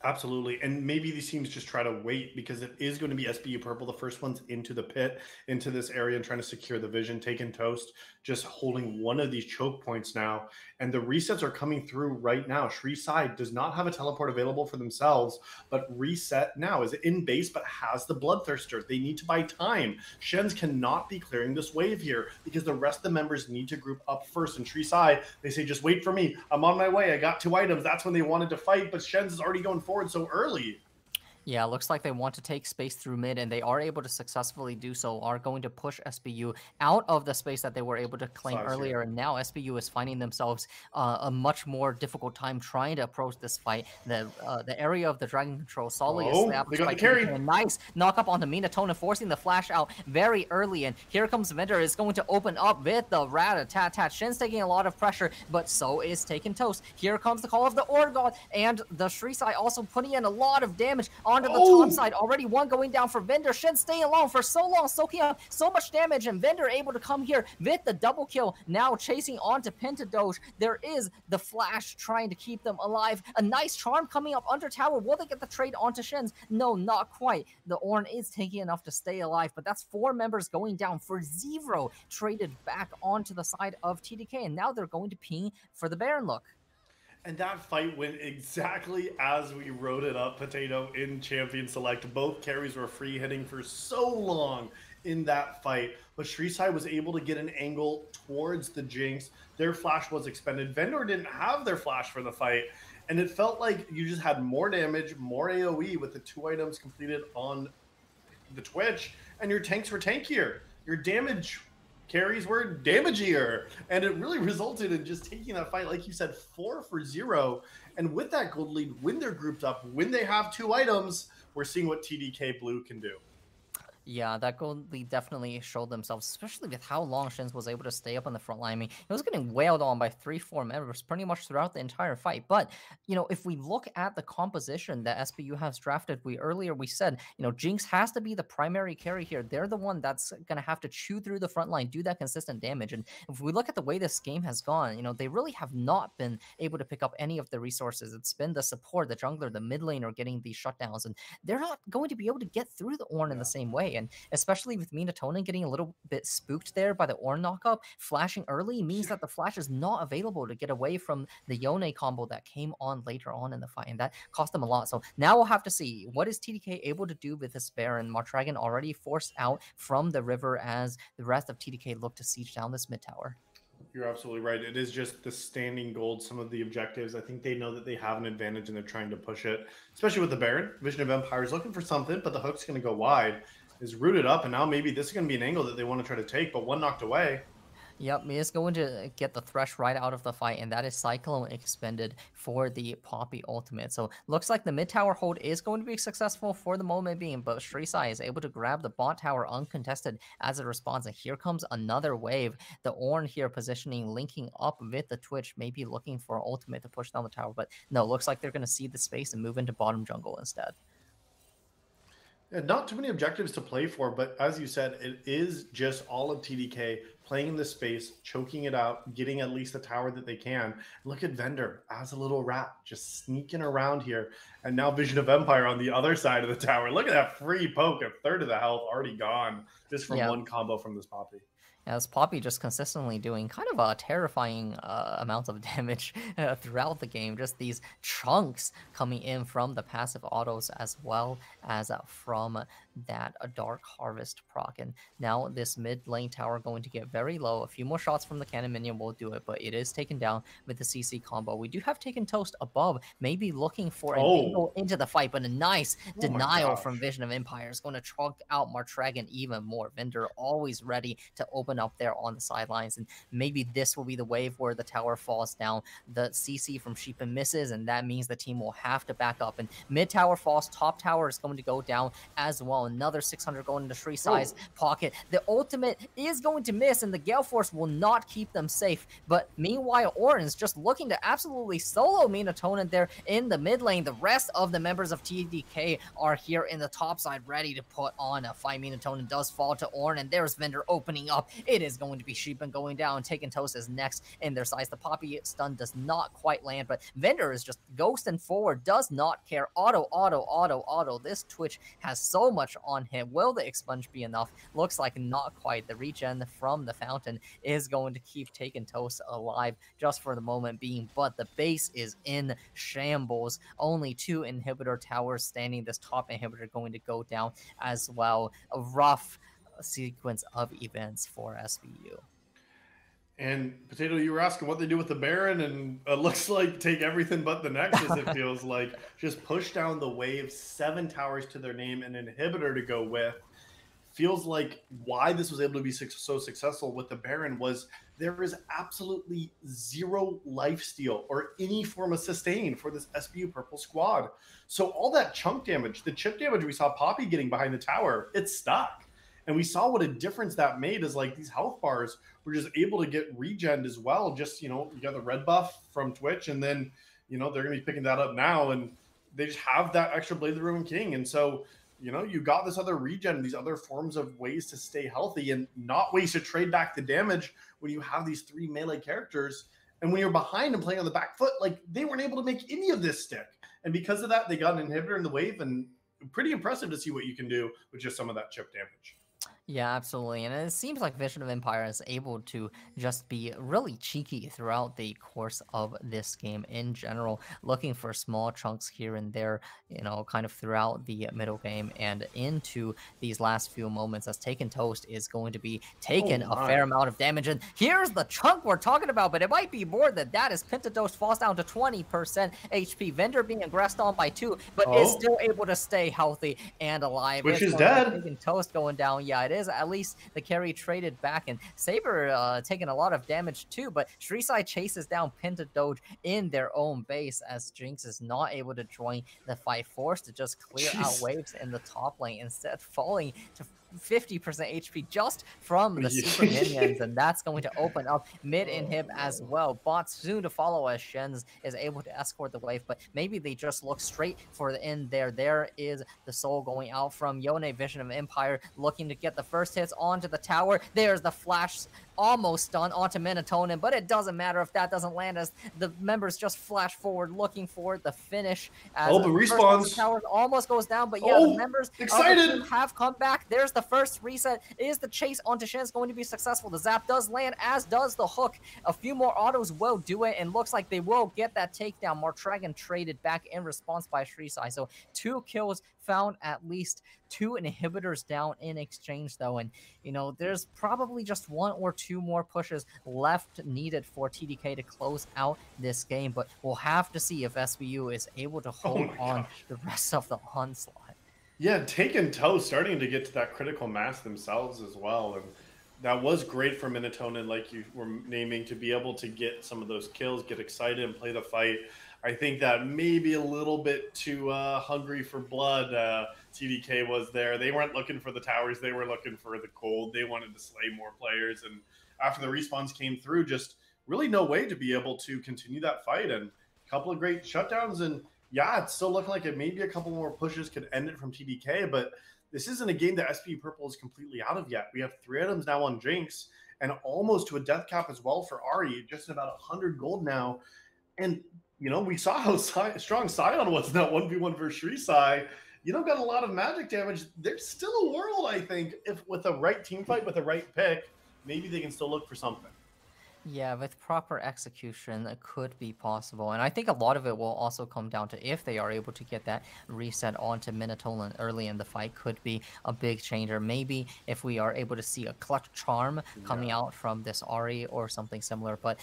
Absolutely. And maybe these teams just try to wait because it is going to be SBU Purple, the first ones into the pit, into this area and trying to secure the vision. Taking Toast, just holding one of these choke points now. And the resets are coming through right now. Shreeside does not have a teleport available for themselves, but Reset now is in base, but has the Bloodthirster. They need to buy time. Shens cannot be clearing this wave here because the rest of the members need to group up first. And Shreeside, they say, just wait for me. I'm on my way. I got 2 items. That's when they wanted to fight, but Shens is already going forward so early. Yeah, looks like they want to take space through mid, and they are able to successfully do so, are going to push SBU out of the space that they were able to claim earlier, and now SBU is finding themselves a much more difficult time trying to approach this fight. The area of the Dragon Control solidly established by carry. A nice knock up onto Minatonin, forcing the flash out very early, and here comes Vendor is going to open up with the rat-a-tat-tat. Shen's taking a lot of pressure, but so is Taken Toast. Here comes the Call of the Orgod, and the Shreeside also putting in a lot of damage onto the top side. Already 1 going down for Vendor. Shen staying alone for so long, soaking up so much damage, and Vendor able to come here with the double kill. Now chasing onto Pentadoge. There is the flash trying to keep them alive. A nice charm coming up under tower. Will they get the trade onto Shen's? No, not quite. The Ornn is taking enough to stay alive, but that's 4 members going down for 0 traded back onto the side of TDK, and now they're going to ping for the Baron look. And that fight went exactly as we wrote it up, Potato, in Champion Select. Both carries were free hitting for so long in that fight, but Shreeside was able to get an angle towards the Jinx. Their flash was expended. Vendor didn't have their flash for the fight, and it felt like you just had more damage, more AoE with the 2 items completed on the Twitch, and your tanks were tankier. Your damage carries were damagier, and it really resulted in just taking that fight, like you said, 4 for 0. And with that gold lead, when they're grouped up, when they have 2 items, we're seeing what TDK Blue can do. Yeah, that gold lead definitely showed themselves, especially with how long Shins was able to stay up on the front line. I mean, it was getting wailed on by 3-4 members pretty much throughout the entire fight. But, you know, if we look at the composition that SBU has drafted, earlier we said, you know, Jinx has to be the primary carry here. They're the one that's going to have to chew through the front line, do that consistent damage. And if we look at the way this game has gone, you know, they really have not been able to pick up any of the resources. It's been the support, the jungler, the mid laner getting these shutdowns, and they're not going to be able to get through the Ornn in the same way. And especially with Minatonin getting a little bit spooked there by the Ornn knockup, flashing early means that the flash is not available to get away from the Yone combo that came on later on in the fight, and that cost them a lot. So now we'll have to see, what is TDK able to do with this Baron? Martragon already forced out from the river as the rest of TDK look to siege down this mid tower. You're absolutely right. It is just the standing gold, some of the objectives. I think they know that they have an advantage and they're trying to push it, especially with the Baron. Vision of Empire is looking for something, but the hook's going to go wide. Is rooted up, and now maybe this is going to be an angle that they want to try to take, but 1 knocked away. Yep, he is going to get the Thresh right out of the fight, and that is Cyclone expended for the Poppy ultimate. So looks like the mid tower hold is going to be successful for the moment being, but Shreeside is able to grab the bot tower uncontested as it responds, and here comes another wave. The Ornn here positioning, linking up with the Twitch, maybe looking for ultimate to push down the tower, but no, looks like they're going to see the space and move into bottom jungle instead. And not too many objectives to play for, but as you said, it is just all of TDK playing in the space, choking it out, getting at least the tower that they can. Look at Vendor as a little rat, just sneaking around here. And now Vision of Empire on the other side of the tower. Look at that free poke, a third of the health already gone just from Yeah. one combo from this Poppy. As Poppy just consistently doing kind of a terrifying amount of damage throughout the game. Just these chunks coming in from the passive autos as well as from that Dark Harvest proc. And now this mid lane tower going to get very low. A few more shots from the cannon minion will do it, but it is taken down with the CC combo. We do have Taken Toast above, maybe looking for an angle into the fight, but a nice denial from Vision of Empire is going to chunk out Martragan even more. Vendor always ready to open up there on the sidelines, and maybe this will be the wave where the tower falls down. The CC from Sheepan misses, and that means the team will have to back up, and mid tower falls, top tower is going to go down as well. Another 600 going into Shri Sai's pocket. The ultimate is going to miss, and the Gale Force will not keep them safe, but meanwhile Orin's just looking to absolutely solo Minatonin there in the mid lane. The rest of the members of TDK are here in the top side ready to put on a fight. Minatonin does fall to Orin, and there's Vendor opening up. It is going to be Sheepan going down. Taken Toast is next in their size. The Poppy stun does not quite land, but Vendor is just ghosting forward, does not care. Auto. This Twitch has so much on him. Will the expunge be enough? Looks like not quite. The regen from the fountain is going to keep Taken Toast alive just for the moment being, but the base is in shambles. Only 2 inhibitor towers standing. This top inhibitor going to go down as well. A rough sequence of events for SBU. And Potato, you were asking what they do with the Baron, and it looks like take everything but the Nexus, it feels like. Just push down the wave, 7 towers to their name, an inhibitor to go with. Feels like why this was able to be so successful with the Baron was there is absolutely 0 lifesteal or any form of sustain for this SBU purple squad. So all that chunk damage, the chip damage we saw Poppy getting behind the tower, it's stuck. And we saw what a difference that made is like these health bars were just able to get regened as well. Just, you know, you got the red buff from Twitch, and then, you know, they're going to be picking that up now, and they just have that extra Blade of the Ruined King. And so, you know, you got this other regen, these other forms of ways to stay healthy and not ways to trade back the damage when you have these 3 melee characters. And when you're behind and playing on the back foot, like they weren't able to make any of this stick. And because of that, they got an inhibitor in the wave, and pretty impressive to see what you can do with just some of that chip damage. Yeah, absolutely. And it seems like Vision of Empire is able to just be really cheeky throughout the course of this game in general, looking for small chunks here and there, you know, kind of throughout the middle game and into these last few moments, as Taken Toast is going to be taking a fair amount of damage. And here's the chunk we're talking about, but it might be more than that, as Pentatoast falls down to 20% HP. Vendor being aggressed on by 2, but is still able to stay healthy and alive. Which is dead. Taken Toast going down. Yeah, it is at least the carry traded back, and Saber taking a lot of damage too, but Shri Sai chases down Pentadoge in their own base, as Jinx is not able to join the fight, forced to just clear out waves in the top lane, instead falling to 50% HP just from the super minions, and that's going to open up mid inhib as well. Bots soon to follow, as Shen's is able to escort the wave, but maybe they just look straight for the end there. There is the soul going out from Yone. Vision of Empire looking to get the first hits onto the tower. There's the flash almost done onto Minatonin, but it doesn't matter if that doesn't land, as the members just flash forward looking for the finish. As the respawns. Tower almost goes down, but yeah, the members excited have come back. There's the first reset. Is the chase onto Shen going to be successful? The zap does land, as does the hook. A few more autos will do it, and looks like they will get that takedown. Martragan traded back in response by Shri Sai. So 2 kills found, at least 2 inhibitors down in exchange though, and you know there's probably just 1 or 2 more pushes left needed for TDK to close out this game, but we'll have to see if SBU is able to hold on the rest of the onslaught. Yeah, Taken Toast starting to get to that critical mass themselves as well, and that was great for Minatonin, like you were naming, to be able to get some of those kills, get excited and play the fight. I think that maybe a little bit too hungry for blood TDK was there. They weren't looking for the towers. They were looking for the cold. They wanted to slay more players. And after the respawns came through, just really no way to be able to continue that fight. And a couple of great shutdowns. And yeah, it's still looking like it. Maybe a couple more pushes could end it from TDK, but this isn't a game that SBU Purple is completely out of yet. We have 3 items now on Jinx and almost to a death cap as well for Ari, just about 100 gold now. And, we saw how strong Sion was in that 1v1 versus Shrisai. Got a lot of magic damage. There's still a world, I think, if with a right team fight, with a right pick, maybe they can still look for something. Yeah, with proper execution, it could be possible. And I think a lot of it will also come down to if they are able to get that reset onto Minatolan early in the fight could be a big changer. Maybe if we are able to see a clutch charm coming out from this Ari or something similar. But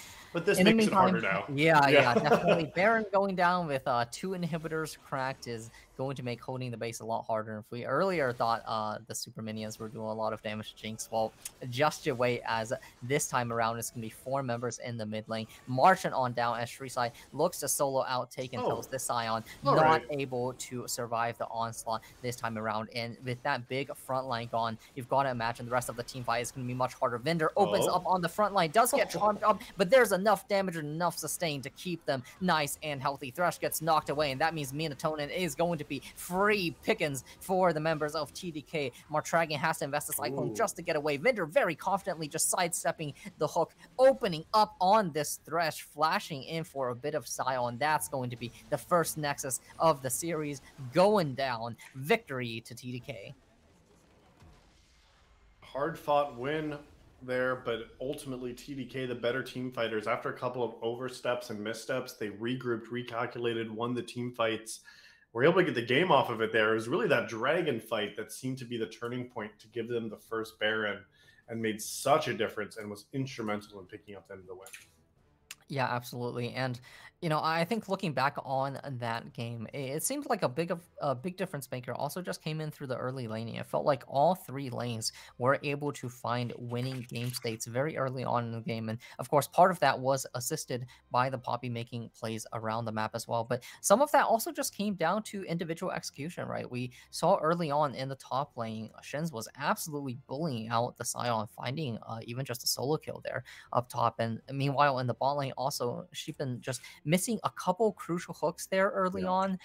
this in the makes it meantime, harder now. yeah, definitely. Baron going down with 2 inhibitors cracked is going to make holding the base a lot harder. If we earlier thought the super minions were doing a lot of damage to Jinx, well, just you wait, as this time around it's going to be 4 members in the mid lane marching on down as Shrisai looks to solo out Taken Toes. This Sion not able to survive the onslaught this time around. And with that big front line gone, you've got to imagine the rest of the team fight is going to be much harder. Vendor opens up on the front line, does get charmed up, but there's enough damage and enough sustain to keep them nice and healthy. Thresh gets knocked away, and that means Minatonin is going to be free pickings for the members of TDK. Martragian has to invest the Cyclone just to get away. Vendor very confidently just sidestepping the hook, opening up on this Thresh, flashing in for a bit of Sion. That's going to be the first Nexus of the series going down. Victory to TDK. Hard-fought win there, but ultimately TDK, the better team fighters, after a couple of oversteps and missteps, they regrouped, recalculated, won the team fights, were able to get the game off of it there. It was really that dragon fight that seemed to be the turning point to give them the first Baron and made such a difference and was instrumental in picking up them the win. Yeah, absolutely. And I think looking back on that game, it seemed like a big difference maker also just came in through the early laning. It felt like all 3 lanes were able to find winning game states very early on in the game. And of course, part of that was assisted by the Poppy making plays around the map as well. But some of that also just came down to individual execution, right? We saw early on in the top lane, Shenz was absolutely bullying out the Sion, finding even just a solo kill there up top. And meanwhile, in the bot lane, also, she's been just missing a couple crucial hooks there early on,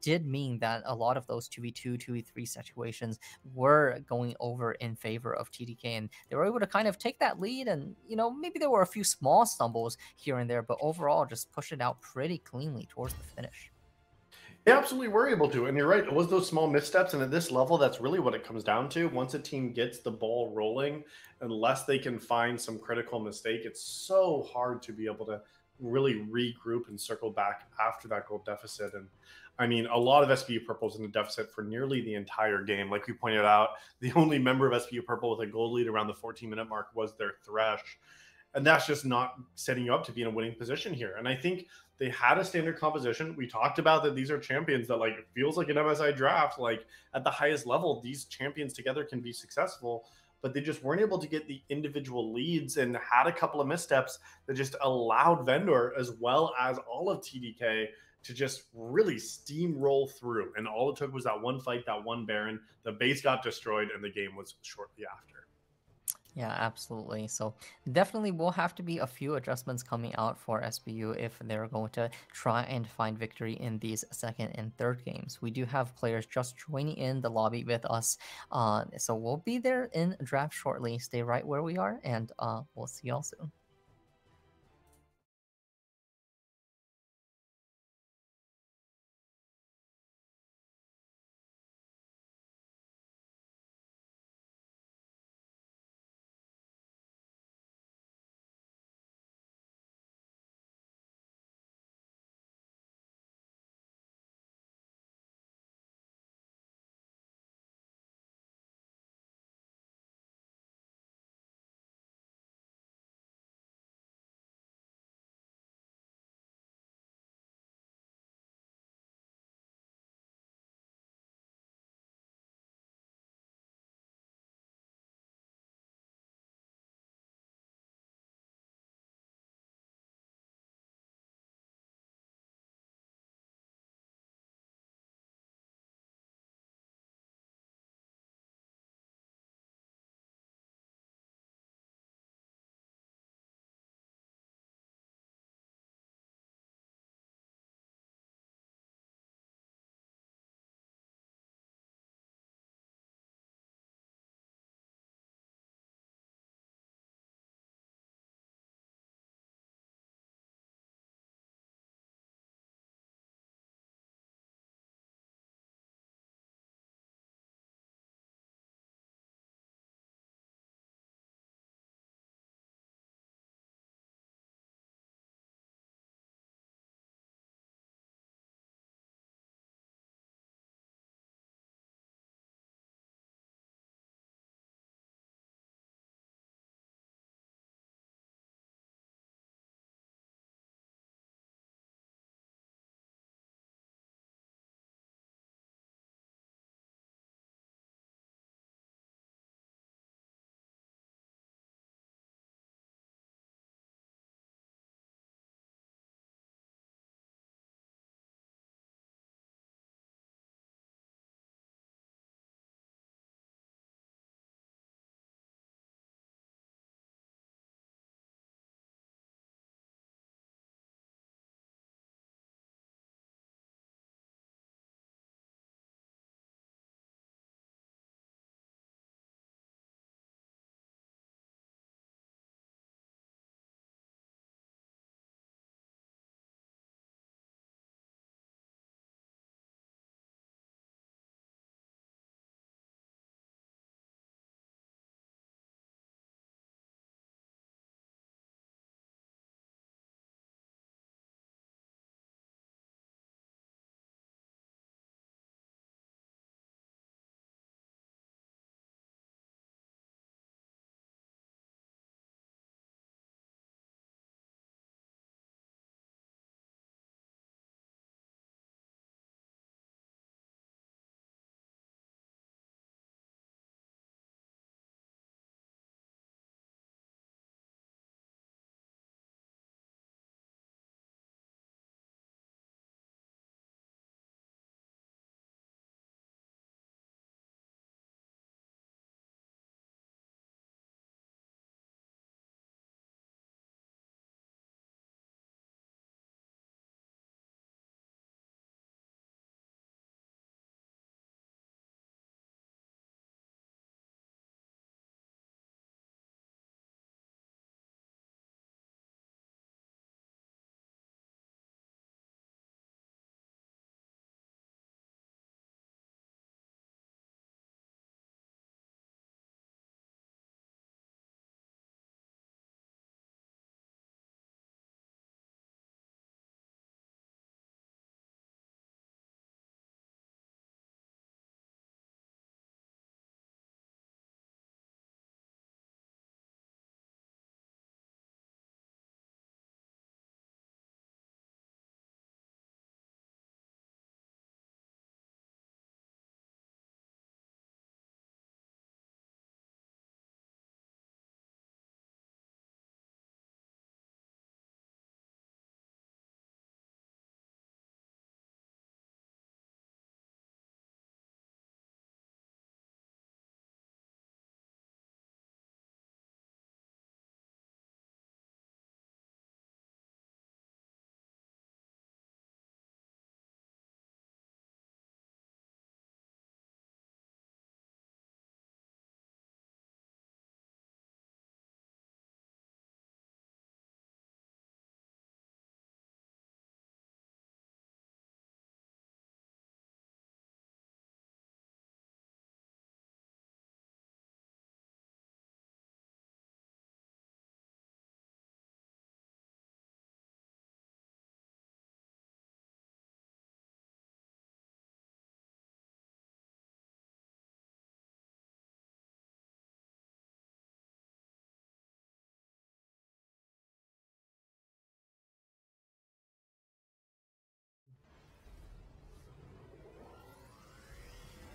did mean that a lot of those 2v2, 2v3 situations were going over in favor of TDK, and they were able to kind of take that lead, and, maybe there were a few small stumbles here and there, but overall just push it out pretty cleanly towards the finish. They absolutely were able to, and you're right, it was those small missteps, and at this level, that's really what it comes down to. Once a team gets the ball rolling, unless they can find some critical mistake, it's so hard to be able to really regroup and circle back after that goal deficit. And I mean, a lot of SBU Purple's in the deficit for nearly the entire game. Like we pointed out, the only member of SBU Purple with a goal lead around the 14-minute mark was their Thresh. And that's just not setting you up to be in a winning position here. And I think they had a standard composition. We talked about that these are champions that, like, it feels like an MSI draft. Like, at the highest level, these champions together can be successful, but they just weren't able to get the individual leads and had a couple of missteps that just allowed Vendor, as well as all of TDK, to just really steamroll through. And all it took was that one fight, that one Baron. The base got destroyed, and the game was shortly after. Yeah, absolutely. So definitely will have to be a few adjustments coming out for SBU if they're going to try and find victory in these second and third games. We do have players just joining in the lobby with us. So we'll be there in draft shortly. Stay right where we are, and we'll see y'all soon.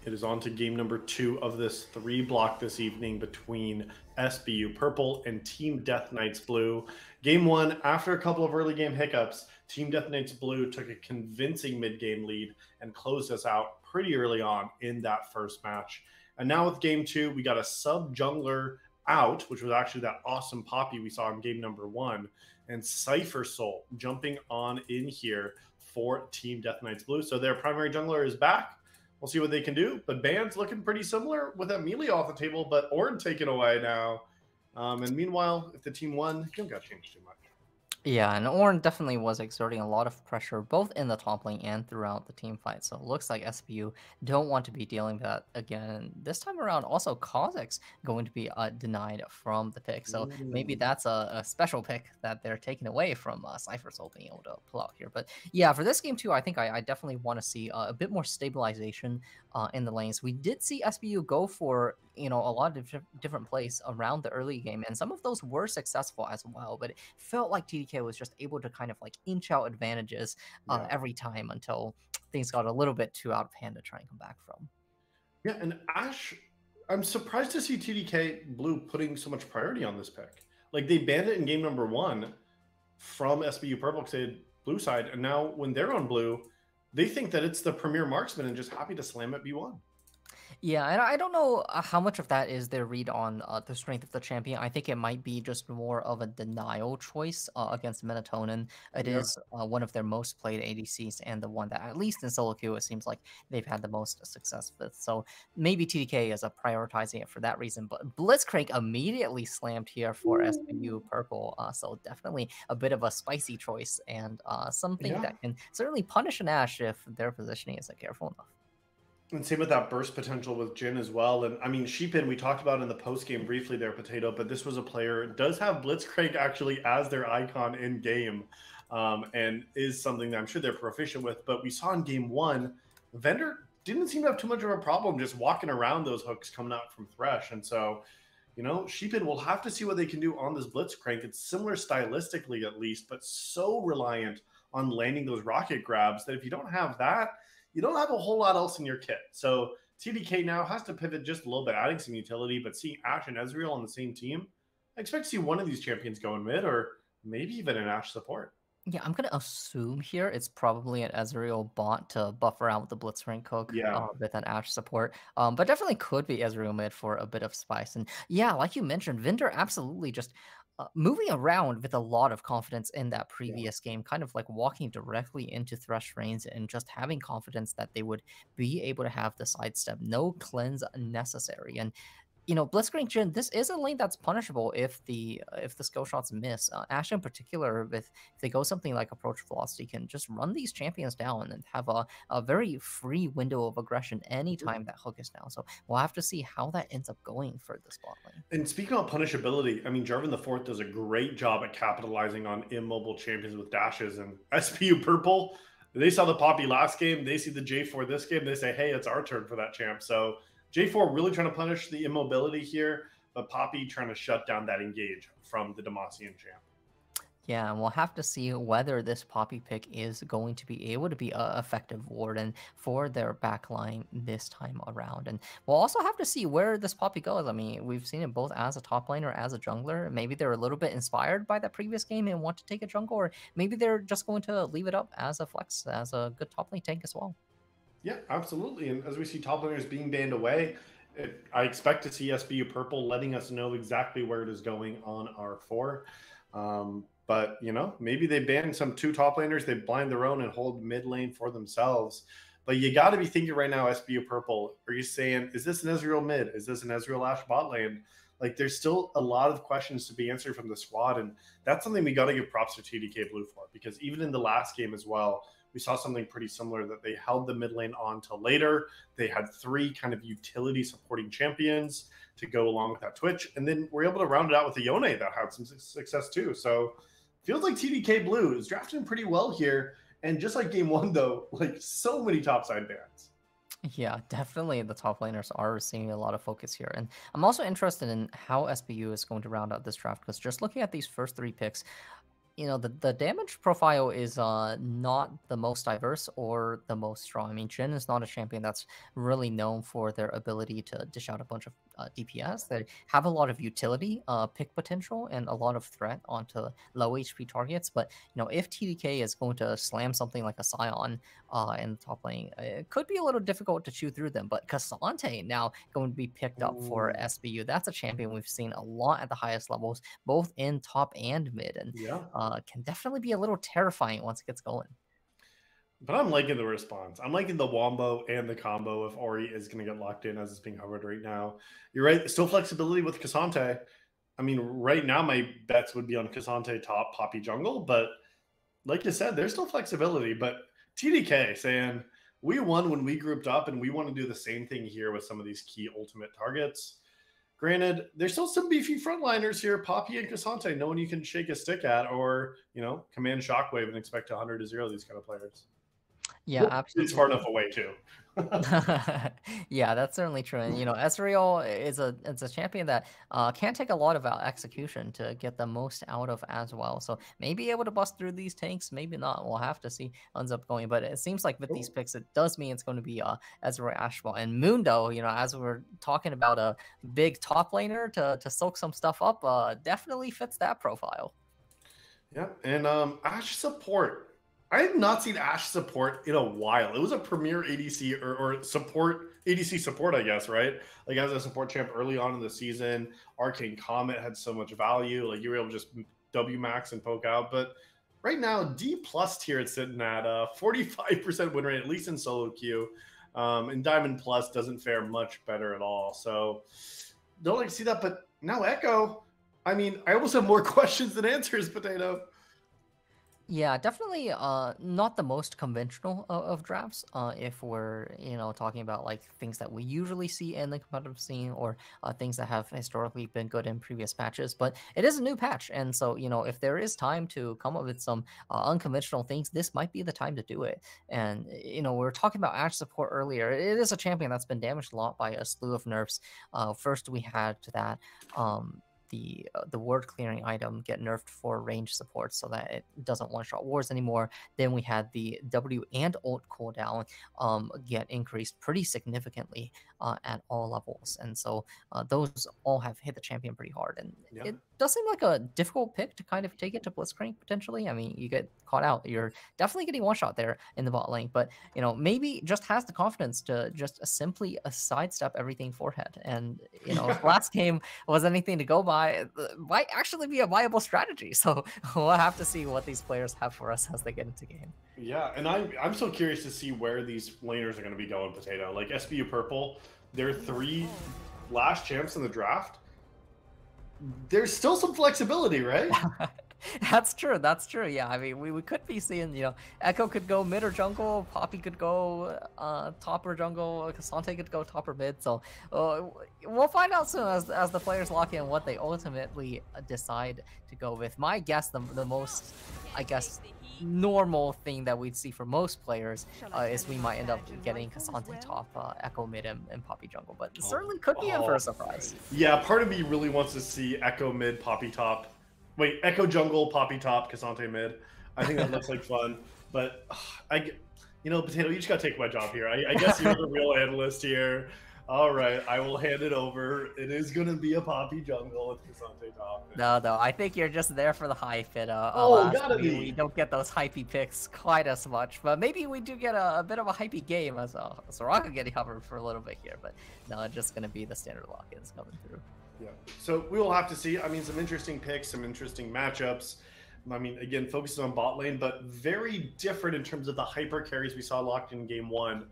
It is on to game number 2 of this 3 block this evening between SBU Purple and Team Death Knights Blue. Game 1, after a couple of early game hiccups, Team Death Knights Blue took a convincing mid-game lead and closed us out pretty early on in that first match. And now with game 2, we got a sub-jungler out, which was actually that awesome Poppy we saw in game number 1, and Cypher Soul jumping on in here for Team Death Knights Blue. So their primary jungler is back. We'll see what they can do. But Band's looking pretty similar with Amelia off the table, but Ord taken away now. And meanwhile, if the team won, you don't got to change too much. Yeah, and Ornn definitely was exerting a lot of pressure both in the top lane and throughout the team fight. So it looks like SBU don't want to be dealing with that again. This time around, also Kha'Zix going to be denied from the pick. So maybe that's a special pick that they're taking away from Cypher Soul being able to pull out here. But yeah, for this game too, I think I definitely want to see a bit more stabilization in the lanes. We did see SBU go for a lot of different plays around the early game, and some of those were successful as well, but it felt like TDK was just able to kind of like inch out advantages every time until things got a little bit too out of hand to try and come back from. Yeah, and Ash, I'm surprised to see TDK Blue putting so much priority on this pick. Like, they banned it in game number 1 from SBU Purple because they had blue side, and now when they're on blue, they think that it's the premier marksman and just happy to slam it B1. Yeah, and I don't know how much of that is their read on the strength of the champion. I think it might be just more of a denial choice against Melatonin. It is one of their most played ADCs and the one that, at least in solo queue, it seems like they've had the most success with. So maybe TDK is prioritizing it for that reason. But Blitzcrank immediately slammed here for SBU Purple. So definitely a bit of a spicy choice and something that can certainly punish an Ashe if their positioning isn't careful enough. And same with that burst potential with Jhin as well. And I mean, Sheepin, we talked about in the post game briefly there, Potato, but this was a player does have Blitzcrank actually as their icon in game, and is something that I'm sure they're proficient with. But we saw in game 1, Vendor didn't seem to have too much of a problem just walking around those hooks coming out from Thresh. And so, Sheepin will have to see what they can do on this Blitzcrank. It's similar stylistically at least, but so reliant on landing those rocket grabs that if you don't have that, you don't have a whole lot else in your kit. So TDK now has to pivot just a little bit, adding some utility, but seeing Ashe and Ezreal on the same team, I expect to see one of these champions go in mid or maybe even an Ashe support. Yeah, I'm going to assume here it's probably an Ezreal bot to buff around with the Blitzcrank hook with an Ashe support. But definitely could be Ezreal mid for a bit of spice. And yeah, like you mentioned, Vinder absolutely just moving around with a lot of confidence in that previous game, kind of like walking directly into Thresh range and just having confidence that they would be able to have the sidestep, no cleanse necessary. And Blitzcrank Jhin, this is a lane that's punishable if the skill shots miss. Ashe in particular, if they go something like approach velocity, can just run these champions down and have a very free window of aggression anytime that hook is down. So we'll have to see how that ends up going for the spot lane. And speaking of punishability, I mean, Jarvan IV does a great job at capitalizing on immobile champions with dashes. And SPU Purple, they saw the Poppy last game, they see the J4 this game, they say, hey, it's our turn for that champ. So J4 really trying to punish the immobility here, but Poppy trying to shut down that engage from the Demacian champ. Yeah, and we'll have to see whether this Poppy pick is going to be able to be an effective warden for their backline this time around. And we'll also have to see where this Poppy goes. I mean, we've seen it both as a top laner, as a jungler. Maybe they're a little bit inspired by that previous game and want to take a jungle, or maybe they're just going to leave it up as a flex, as a good top lane tank as well. Yeah, absolutely. And as we see top laners being banned away, I expect to see SBU Purple letting us know exactly where it is going on R4. But, maybe they ban some 2 top laners, they blind their own and hold mid lane for themselves. But you got to be thinking right now, SBU Purple, are you saying, is this an Ezreal mid? Is this an Ezreal Ashe bot lane? Like, there's still a lot of questions to be answered from the squad. And that's something we got to give props to TDK Blue for, because even in the last game as well, we saw something pretty similar, that they held the mid lane on till later. They had 3 kind of utility supporting champions to go along with that Twitch. And then we're able to round it out with the Yone that had some success too. So feels like TDK Blue is drafting pretty well here. And just like game 1, though, like so many topside bans. Yeah, definitely the top laners are receiving a lot of focus here. And I'm also interested in how SBU is going to round out this draft, because just looking at these first 3 picks, the damage profile is not the most diverse or the most strong. I mean, Jhin is not a champion that's really known for their ability to dish out a bunch of DPS. They have a lot of utility, pick potential, and a lot of threat onto low HP targets. But if TDK is going to slam something like a Scion in the top lane, it could be a little difficult to chew through them. But Cassante now going to be picked up for Ooh, SBU. That's a champion we've seen a lot at the highest levels, both in top and mid, and yeah. can definitely be a little terrifying once it gets going. But I'm liking the response. I'm liking the wombo and the combo if Ori is going to get locked in as it's being covered right now. You're right. Still flexibility with Cassante. I mean, right now my bets would be on Cassante top, Poppy jungle. But like you said, there's still flexibility. But TDK saying, we won when we grouped up and we want to do the same thing here with some of these key ultimate targets. Granted, there's still some beefy frontliners here, Poppy and Cassante, no one you can shake a stick at or, command Shockwave and expect 100 to 0 these kind of players. Yeah, It's far absolutely. enough away too. Yeah, that's certainly true. And Ezreal is a champion that can take a lot of execution to get the most out of as well. So maybe able to bust through these tanks, maybe not. We'll have to see how it ends up going. But it seems like with these Oh, picks, it does mean it's going to be Ezreal Ashball and Mundo. As we're talking about a big top laner to soak some stuff up, definitely fits that profile. yeah, and Ash support. I have not seen Ash support in a while. It was a premier ADC or support ADC support, I guess, right? Like as a support champ early on in the season, Arcane Comet had so much value. Like you were able to just W max and poke out. But right now, D plus tier it's sitting at 45% win rate, at least in solo queue. And Diamond Plus doesn't fare much better at all. So don't like to see that. But now Echo, I mean, I almost have more questions than answers, Potato. Yeah, definitely not the most conventional of drafts. If we're talking about like things that we usually see in the competitive scene or things that have historically been good in previous patches, but it is a new patch, and so if there is time to come up with some unconventional things, this might be the time to do it. And we were talking about Ashe support earlier. It is a champion that's been damaged a lot by a slew of nerfs. First we had that. The word clearing item get nerfed for range support so that it doesn't one-shot wars anymore. Then we had the W and ult cooldown get increased pretty significantly at all levels, and so those all have hit the champion pretty hard, and Yeah. it does seem like a difficult pick to kind of take it to Blitzcrank potentially. I mean, you get caught out, you're definitely getting one shot there in the bot lane, but maybe just has the confidence to just simply sidestep everything forehead. And if last game was anything to go by, it might actually be a viable strategy. So we'll have to see what these players have for us as they get into game. Yeah, and I'm so curious to see where these laners are going to be going, Potato. Like SBU Purple, their 3 last champs in the draft. There's still some flexibility, right? That's true. That's true. Yeah, I mean, we could be seeing, Echo could go mid or jungle, Poppy could go top or jungle, Cassante could go top or mid. So we'll find out soon as the players lock in what they ultimately decide to go with. My guess, the most, I guess, normal thing that we'd see for most players is we might end up getting Cassante top, Echo mid, and Poppy jungle. But certainly could be in for a surprise. Yeah, part of me really wants to see Echo mid, Poppy top. Wait, Echo jungle, Poppy top, Cassante mid. I think that looks like fun. But Potato, you just got to take my job here. I guess you're the real analyst here. All right, I will hand it over. It is going to be a Poppy jungle with Cassante top. No, I think you're just there for the hype. And Gotta be. we don't get those hypey picks quite as much, but maybe we do get a bit of a hypey game as Soraka getting covered for a little bit here. But no, it's just gonna be the standard lock-ins coming through. Yeah. So we will have to see. I mean, some interesting picks, some interesting matchups. I mean, again, focusing on bot lane, but very different in terms of the hyper carries we saw locked in game 1.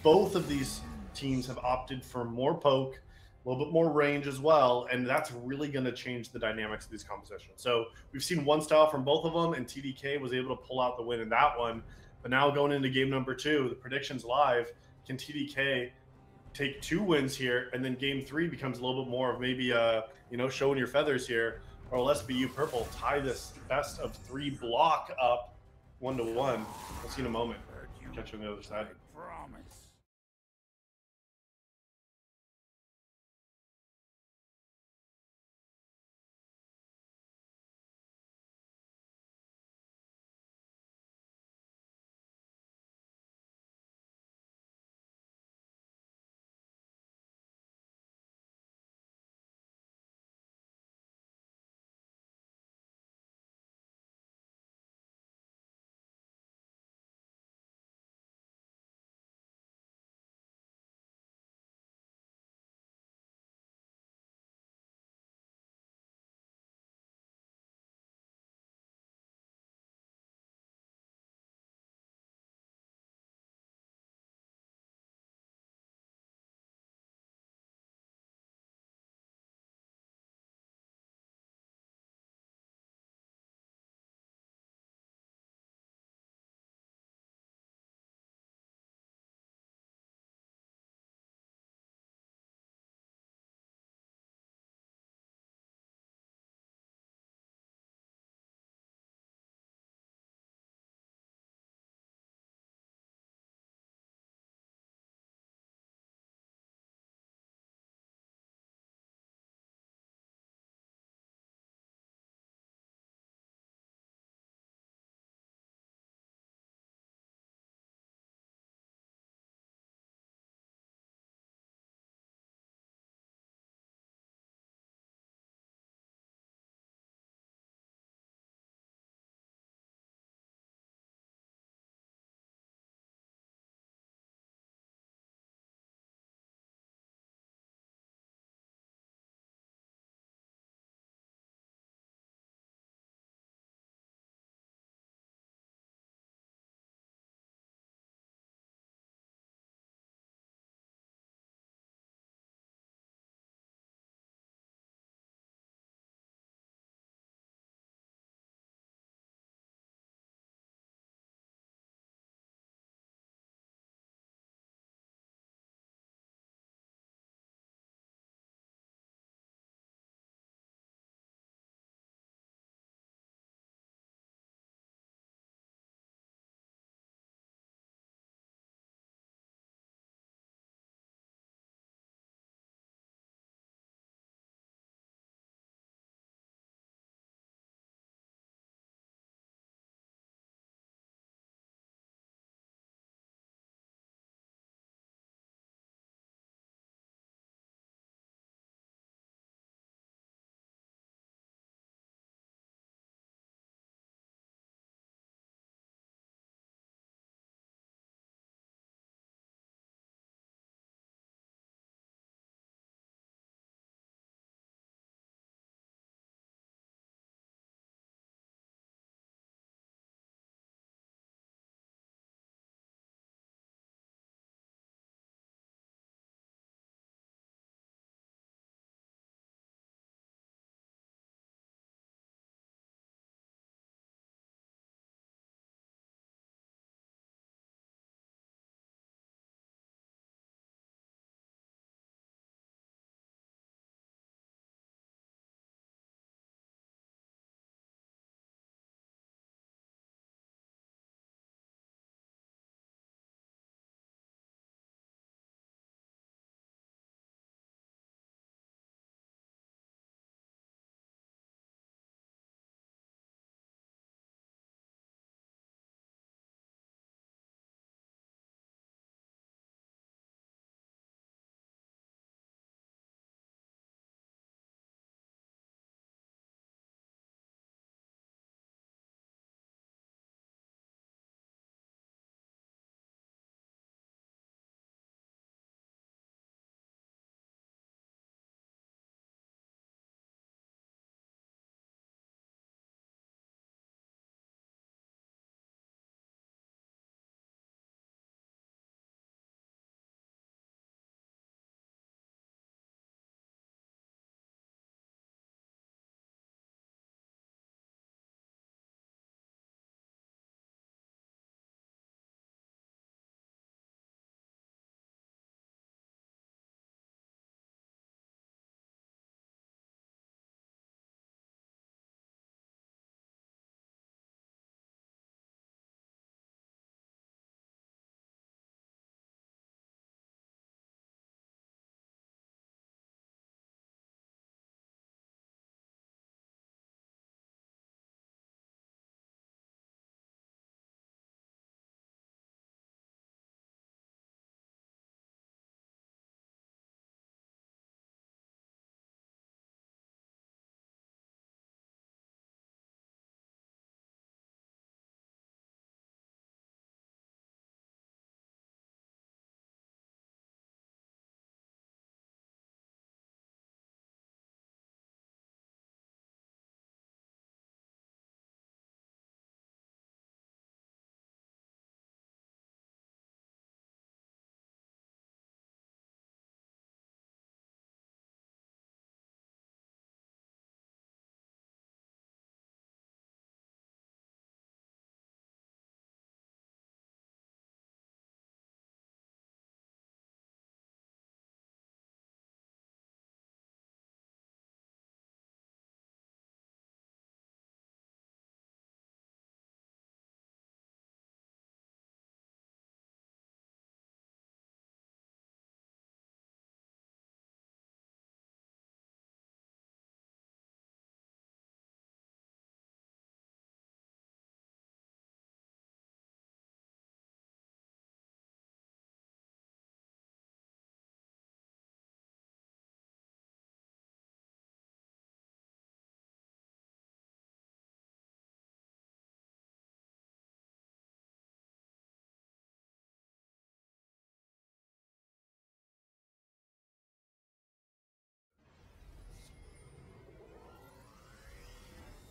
Both of these teams have opted for more poke, a little bit more range as well, and that's really going to change the dynamics of these competitions. So we've seen one style from both of them, and TDK was able to pull out the win in that one. But now going into game number 2, the predictions live, can TDK take 2 wins here, and then game 3 becomes a little bit more of maybe showing your feathers here, or will SBU Purple tie this best of 3 block up 1-1? We'll see in a moment. Catch you on the other side.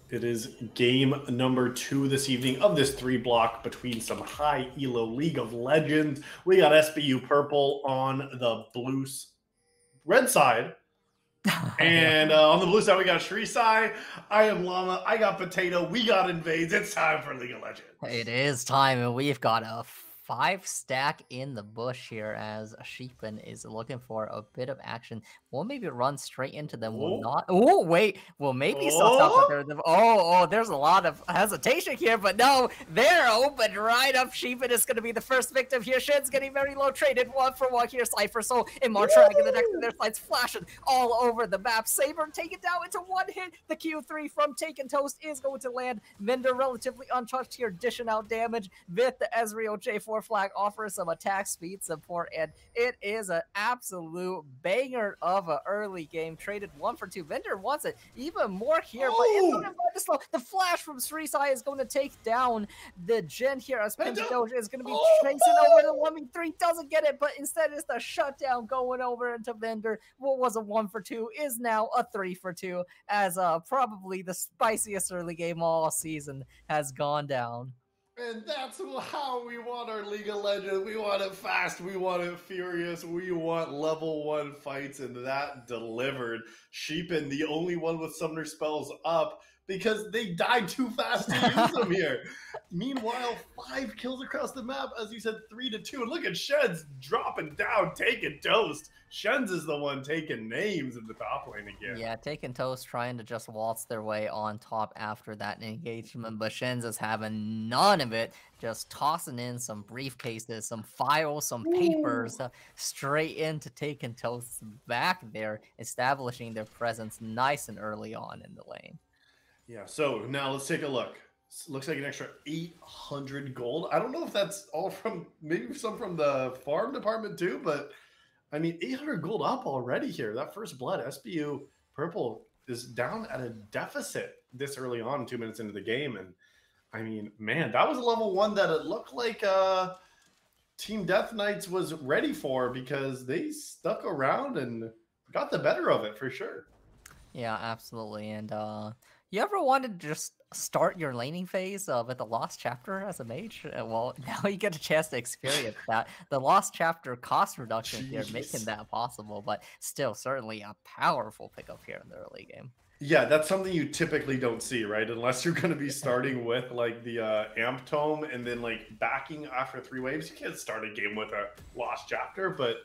It is game number 2 this evening of this 3 block between some high elo League of Legends. We got SBU Purple on the red side. And on the blue side, we got Shrisai. I am Llama. I got Potato. We got Invades. It's time for League of Legends. It is time, and we've got a 5-stack in the bush here as Sheepin is looking for a bit of action. We'll maybe run straight into them. We'll not. Oh, wait. We'll maybe suss out that they're. Oh, there's a lot of hesitation here, but no, they're open right up. Sheepin is going to be the first victim here. Shin's getting very low traded 1-for-1 here. Cypher Soul and Martrag in the next of their sights flashing all over the map. Saber taken down into 1 hit. The Q3 from Taken Toast is going to land. Vendor relatively untouched here, dishing out damage. With the Ezreal J4 flag offers some attack speed support, and it is an absolute banger of an early game. Traded 1-for-2. Vendor wants it even more here, but it's going to slow. The flash from Shrisai is going to take down the Jhin here as Pentadoja is going to be chasing over the 1v3. Doesn't get it, but instead it's the shutdown going over into Vendor. What was a 1-for-2 is now a 3-for-2 as probably the spiciest early game all season has gone down. And that's how we want our League of Legends. We want it fast. We want it furious. We want level 1 fights, and that delivered. Sheepin, the only one with Summoner spells up because they died too fast to use them here. Meanwhile, 5 kills across the map. As you said, 3-2. And look at Sheds dropping down, taking Toast. Shens is the one taking names in the top lane again. Yeah, Taken Toast trying to just waltz their way on top after that engagement, but Shens is having none of it, just tossing in some briefcases, some files, some papers, straight into Taken Toast's back there, establishing their presence nice and early on in the lane. Yeah, so now let's take a look. Looks like an extra 800 gold. I don't know if that's all from, maybe some from the farm department too, but I mean, 800 gold up already here. That first blood, SBU Purple is down at a deficit this early on, 2 minutes into the game. And I mean, man, that was a level 1 that it looked like Team Death Knights was ready for because they stuck around and got the better of it for sure. Yeah, absolutely. And you ever wanted to just start your laning phase with the Lost Chapter as a mage? Well, now you get a chance to experience that. The Lost Chapter cost reduction here, making that possible, but still certainly a powerful pickup here in the early game. Yeah, that's something you typically don't see, right? Unless you're going to be starting with like the Amp Tome and then like backing after 3 waves. You can't start a game with a Lost Chapter, but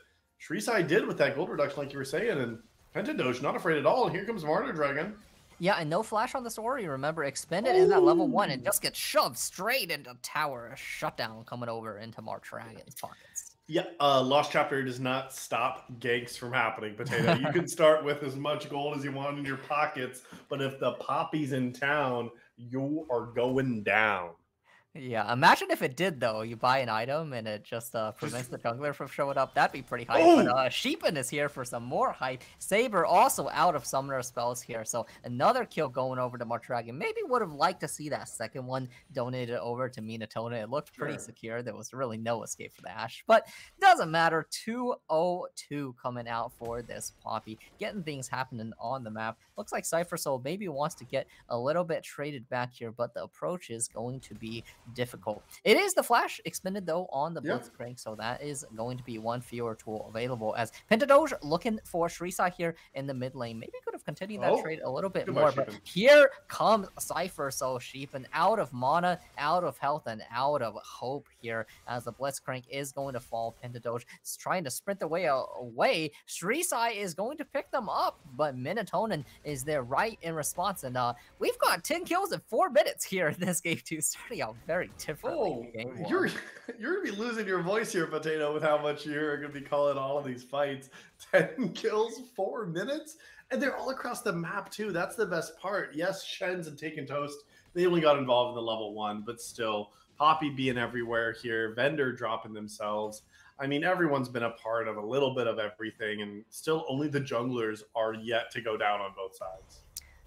Shrisai did with that gold reduction, like you were saying, and Pentadoja not afraid at all. And here comes Martyr Dragon. Yeah, and no flash on the story. Remember, expended in that level 1 and just gets shoved straight into tower. A shutdown coming over into Martragon's pockets. Yeah, Lost Chapter does not stop ganks from happening, Potato. You can start with as much gold as you want in your pockets, but if the Poppy's in town, you are going down. Yeah, imagine if it did, though. You buy an item and it just prevents the jungler from showing up. That'd be pretty hype. But Sheepin is here for some more hype. Saber also out of summoner spells here. So another kill going over to Martragon. Maybe would have liked to see that second one donated over to Minatona. It looked pretty secure. There was really no escape for the Ashe. But doesn't matter. 2-0-2 coming out for this Poppy. Getting things happening on the map. Looks like Cypher Soul maybe wants to get a little bit traded back here. But the approach is going to be difficult. It is the flash expended though on the Blitzcrank, so that is going to be one fewer tool available as Pentadoja looking for Shrisai here in the mid lane. Maybe could have continued that trade a little bit more, but here comes Cypher Soul Sheepin out of mana, out of health, and out of hope here as the Blitzcrank is going to fall. Pentadoja is trying to sprint the way away. Shrisai is going to pick them up, but Minatonin is there right in response, and we've got 10 kills in 4 minutes here in this game too, starting out very differently. You're gonna be losing your voice here, Potato, with how much you're gonna be calling all of these fights. 10 kills, 4 minutes, and they're all across the map too. That's the best part. Yes, Shens and Taken Toast, they only got involved in the level 1, but still, Poppy being everywhere here, Vendor dropping themselves. I mean, everyone's been a part of a little bit of everything, and still only the junglers are yet to go down on both sides.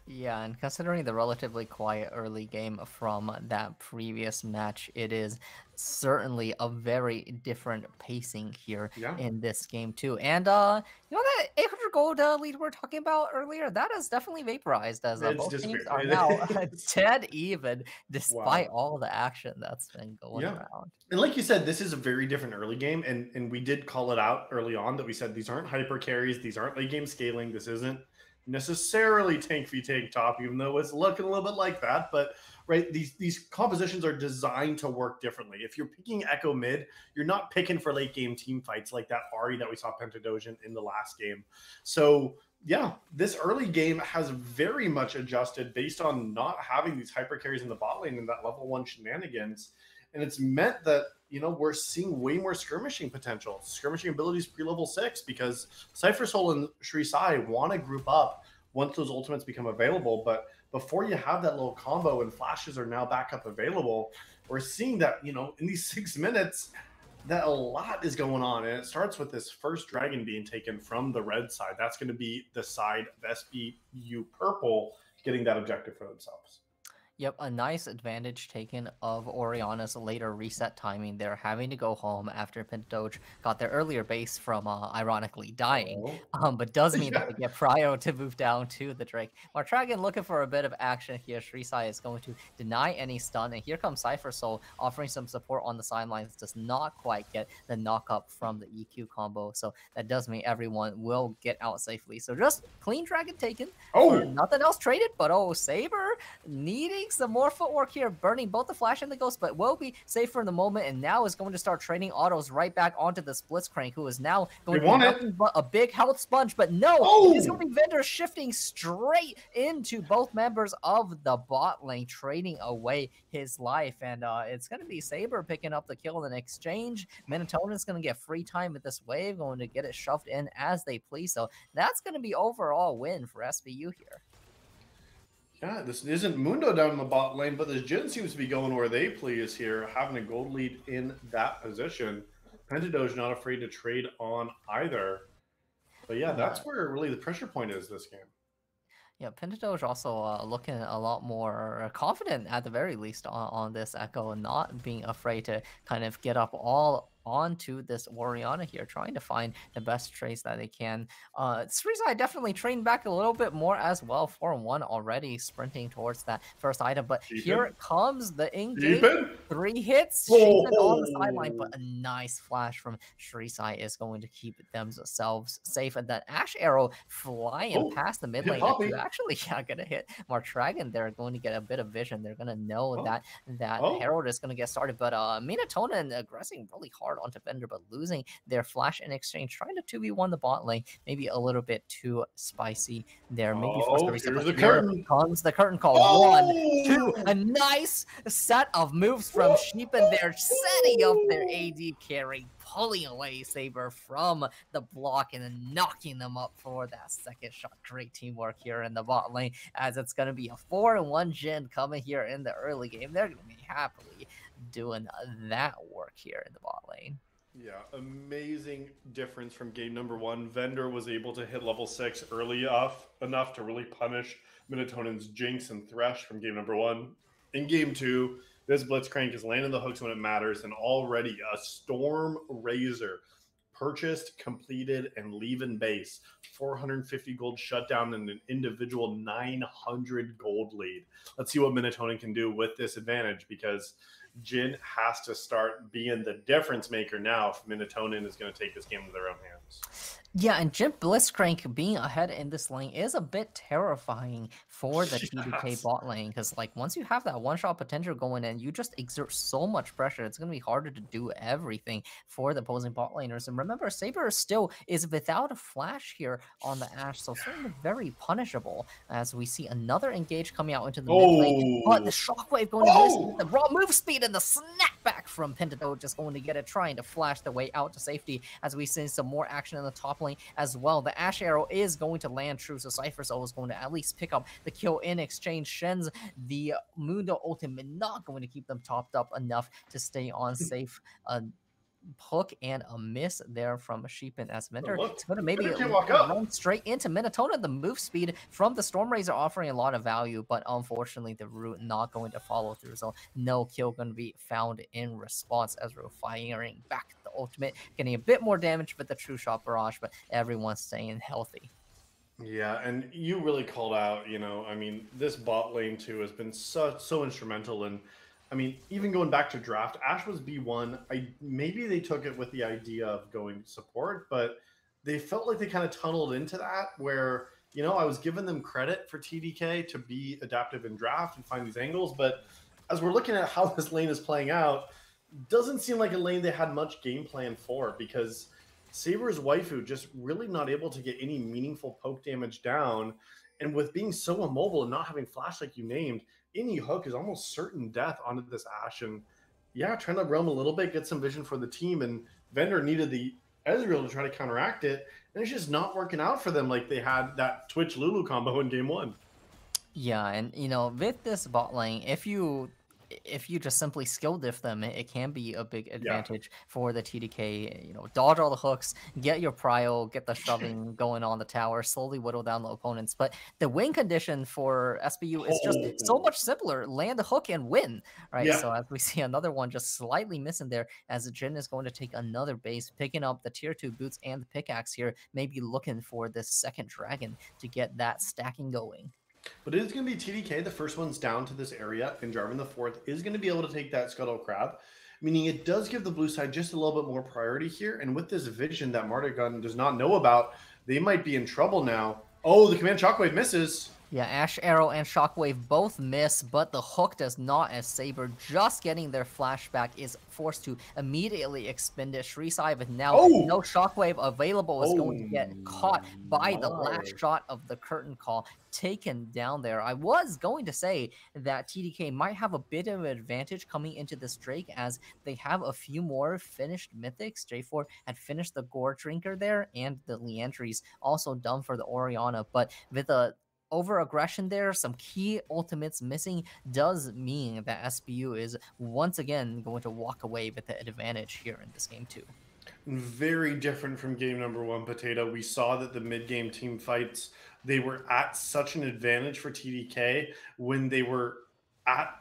Yeah, and considering the relatively quiet early game from that previous match, it is certainly a very different pacing here Yeah, in this game too. And you know that 800 gold lead we are talking about earlier, that is definitely vaporized as it's both teams disappeared. are It now is. dead even, despite Wow. all the action that's been going Yeah. around. And like you said, this is a very different early game, and we did call it out early on that we said these aren't hyper carries, these aren't late game scaling, this isn't necessarily tank v tank top, even though it's looking a little bit like that. But right, these compositions are designed to work differently. If you're picking Echo mid, you're not picking for late game team fights like that Ari that we saw Pentadojian in the last game. So yeah, this early game has very much adjusted based on not having these hyper carries in the bot lane and that level 1 shenanigans. And it's meant that, you know, we're seeing way more skirmishing potential, skirmishing abilities pre-level 6, because Cypher Soul and Shri Sai want to group up once those ultimates become available. But before you have that little combo and flashes are now back up available, we're seeing that, you know, in these 6 minutes, that a lot is going on. And it starts with this first dragon being taken from the red side. That's going to be the side of SBU purple getting that objective for themselves. Yep, a nice advantage taken of Oriana's later reset timing. They're having to go home after Pintoge got their earlier base from ironically dying, Oh, but does mean that yeah. they get Prio to move down to the Drake. Martragan looking for a bit of action here. Shrisai is going to deny any stun, and here comes Cypher Soul offering some support on the sidelines. Does not quite get the knock up from the EQ combo, so that does mean everyone will get out safely. So just clean dragon taken for nothing else traded, but oh, Saber needing some more footwork here, burning both the flash and the ghost, but will be safe for the moment, and now is going to start trading autos right back onto the Blitzcrank, who is now going to be nothing but a big health sponge. But no, it is going to be Vendor shifting straight into both members of the bot lane, trading away his life, and it's going to be Saber picking up the kill in exchange. Minotone is going to get free time with this wave, going to get it shoved in as they please, so that's going to be overall win for SBU here. Yeah, this isn't Mundo down in the bot lane, but this Jin seems to be going where they please here, having a gold lead in that position. Pentadoge not afraid to trade on either. But yeah, that's where really the pressure point is this game. Yeah, Pentadoge also looking a lot more confident at the very least on this Echo, and not being afraid to kind of get up all onto this Oriana here, trying to find the best trades that they can. Srizai definitely trained back a little bit more as well, 4-1 already, sprinting towards that first item. But here it comes, the engage. 3 hits, Sheepin on the sideline, but a nice flash from Srizai is going to keep themselves safe. And that Ash Arrow flying past the mid lane to actually gonna hit Martragan. They're going to get a bit of vision. They're gonna know that Herald is gonna get started. But Minatonen aggressing really hard onto Vendor, but losing their flash in exchange, trying to 2v1 the bot lane, maybe a little bit too spicy there. Maybe force the reset. Here's the curtain. Comes the curtain call. 1, 2, a nice set of moves from Sheepin there, setting up their AD carry, pulling away Saber from the block and then knocking them up for that second shot. Great teamwork here in the bot lane, as it's going to be a 4-1 Jin coming here in the early game. They're going to be happily doing that work here in the bot lane. Yeah, amazing difference from game number 1. Vendor was able to hit level 6 early enough to really punish Minotonen's Jinx and Thresh from game number 1. In game 2, this Blitzcrank is landing the hooks when it matters, and already a Storm Razor purchased, completed, and leaving base. 450 gold shutdown and an individual 900 gold lead. Let's see what Minotonen can do with this advantage, because Jin has to start being the difference maker now if Minatonen is going to take this game into their own hands. Yeah, and Jim Blitzcrank being ahead in this lane is a bit terrifying for the TDK bot lane, because like once you have that one-shot potential going in, you just exert so much pressure. It's going to be harder to do everything for the opposing bot laners. And remember, Saber still is without a flash here on the Ashe, so certainly very punishable, as we see another engage coming out into the mid lane. But the shockwave going to miss, the raw move speed and the snapback from Pentadoge just going to get it, trying to flash the way out to safety, as we see some more action in the top lane as well. The Ash Arrow is going to land true, so Cypher Soul is going to at least pick up the kill in exchange. Shen's the Mundo ultimate not going to keep them topped up enough to stay on safe hook and a miss there from Sheepin as But Vendor. look, It's going to maybe Vendor can't walk up. run straight into Minotona. The move speed from the Storm Razor offering a lot of value, but unfortunately the root not going to follow through. So no kill going to be found in response. Ezreal firing back the ultimate, getting a bit more damage with the True Shot Barrage, but everyone's staying healthy. Yeah, and you really called out, I mean, this bot lane too has been so instrumental. And I mean, even going back to draft, Ashe was B1. Maybe they took it with the idea of going support, but they felt like they kind of tunneled into that where, I was giving them credit for TDK to be adaptive in draft and find these angles. But as we're looking at how this lane is playing out, doesn't seem like a lane they had much game plan for, because Saber's waifu just really not able to get any meaningful poke damage down. And with being so immobile and not having flash like you named, any hook is almost certain death onto this Ashe. And yeah, trying to roam a little bit, get some vision for the team. And Vendor needed the Ezreal to try to counteract it. And it's just not working out for them like they had that Twitch Lulu combo in game 1. Yeah, and with this bot lane, if you just simply skill diff them, it can be a big advantage for the TDK. Dodge all the hooks, get your prio, get the shoving going on the tower, slowly whittle down the opponents. But the win condition for SBU is just so much simpler. Land a hook and win, right? Yeah. So as we see another one just slightly missing there, as Jin is going to take another base, picking up the tier 2 boots and the pickaxe here, maybe looking for this second dragon to get that stacking going. But it is going to be TDK, the first one's down to this area, and Jarvan the fourth is going to be able to take that Scuttle Crab, meaning it does give the blue side just a little bit more priority here. And with this vision that Mardigan does not know about, they might be in trouble now. Oh, the Command Shockwave misses. Yeah, Ashe Arrow and Shockwave both miss, but the hook does not, as Saber just getting their flashback is forced to immediately expend it. Shrisai with now no Shockwave available is going to get caught by the last shot of the curtain call, taken down there. I was going to say that TDK might have a bit of an advantage coming into this Drake, as they have a few more finished mythics. J4 had finished the Gore Drinker there, and the Leandry's also done for the Orianna, but with a over aggression there, some key ultimates missing, does mean that SBU is once again going to walk away with the advantage here in this game too. Very different from game number 1, Potato. We saw that the mid-game team fights, they were at such an advantage for TDK when they were at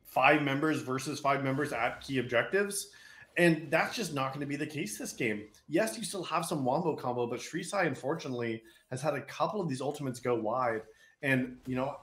5 members versus 5 members at key objectives. And that's just not going to be the case this game. Yes, you still have some wombo combo, but Shrisai, unfortunately, has had a couple of these ultimates go wide. And,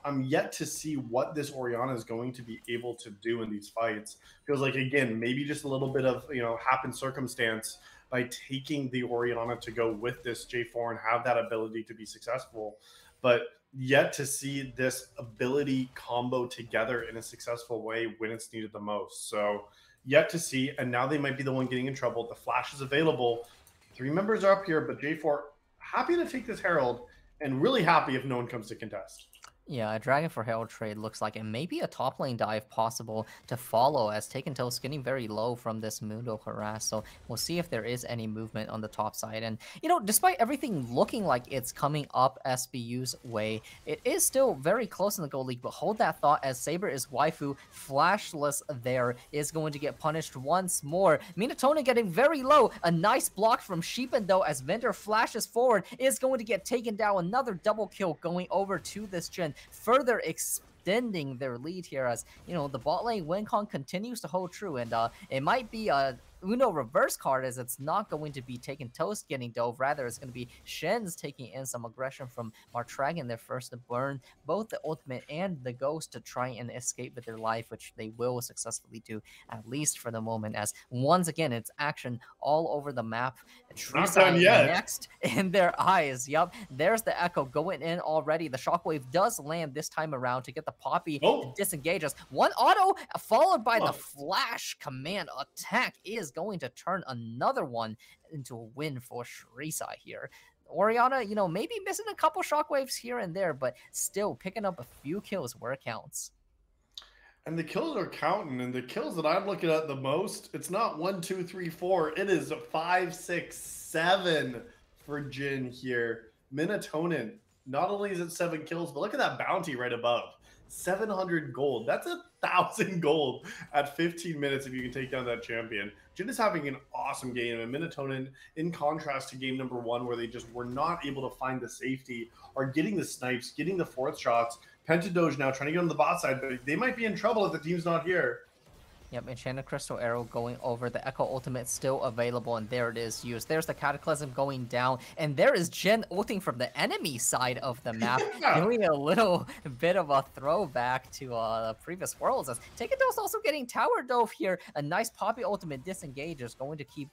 I'm yet to see what this Orianna is going to be able to do in these fights. Feels like, again, maybe just a little bit of, happen circumstance by taking the Orianna to go with this J4 and have that ability to be successful. But yet to see this ability combo together in a successful way when it's needed the most. So yet to see. And now they might be the one getting in trouble. The flash is available. 3 members are up here, but J4 happy to take this Herald, and really happy if no one comes to contest. Yeah, a Dragon for Herald trade looks like, and maybe a top lane dive possible to follow, as Taken Toast getting very low from this Mundo harass. So we'll see if there is any movement on the top side. And, despite everything looking like it's coming up SBU's way, it is still very close in the Gold League. But hold that thought, as Saber is waifu, flashless there, is going to get punished once more. Minotona getting very low. A nice block from Sheepin, though, as Vendor flashes forward, is going to get taken down. Another double kill going over to this Jhin, further extending their lead here, as the bot lane win con continues to hold true. And it might be a Uno reverse card, as it's not going to be Taken Toast getting dove, rather it's going to be Shen's taking in some aggression from Martragan, their first to burn both the ultimate and the ghost to try and escape with their life, which they will successfully do, at least for the moment, as once again it's action all over the map. Not done yet. Next in their eyes. Yup, there's the Echo going in already. The Shockwave does land this time around to get the Poppy to disengage us. One auto followed by the flash command attack is going to turn another one into a win for Shrisai here. Orianna, maybe missing a couple Shockwaves here and there, but still picking up a few kills where it counts. And the kills are counting, and the kills that I'm looking at the most, it's not 1, 2, 3, 4. It is 5, 6, 7 for Jhin here. Minotonin, not only is it 7 kills, but look at that bounty right above. 700 gold. That's 1,000 gold at 15 minutes if you can take down that champion. Jin is having an awesome game, and Minatonin, in contrast to game number 1, where they just were not able to find the safety, are getting the snipes, getting the fourth shots. Pentadoge now trying to get on the bot side, but they might be in trouble if the team's not here. Yep, Enchanted Crystal Arrow going over. The Echo Ultimate still available, and there it is used. There's the Cataclysm going down, and there is Jin ulting from the enemy side of the map, doing a little bit of a throwback to the previous worlds. As Takedo's also getting Tower Dove here. A nice Poppy Ultimate disengage is going to keep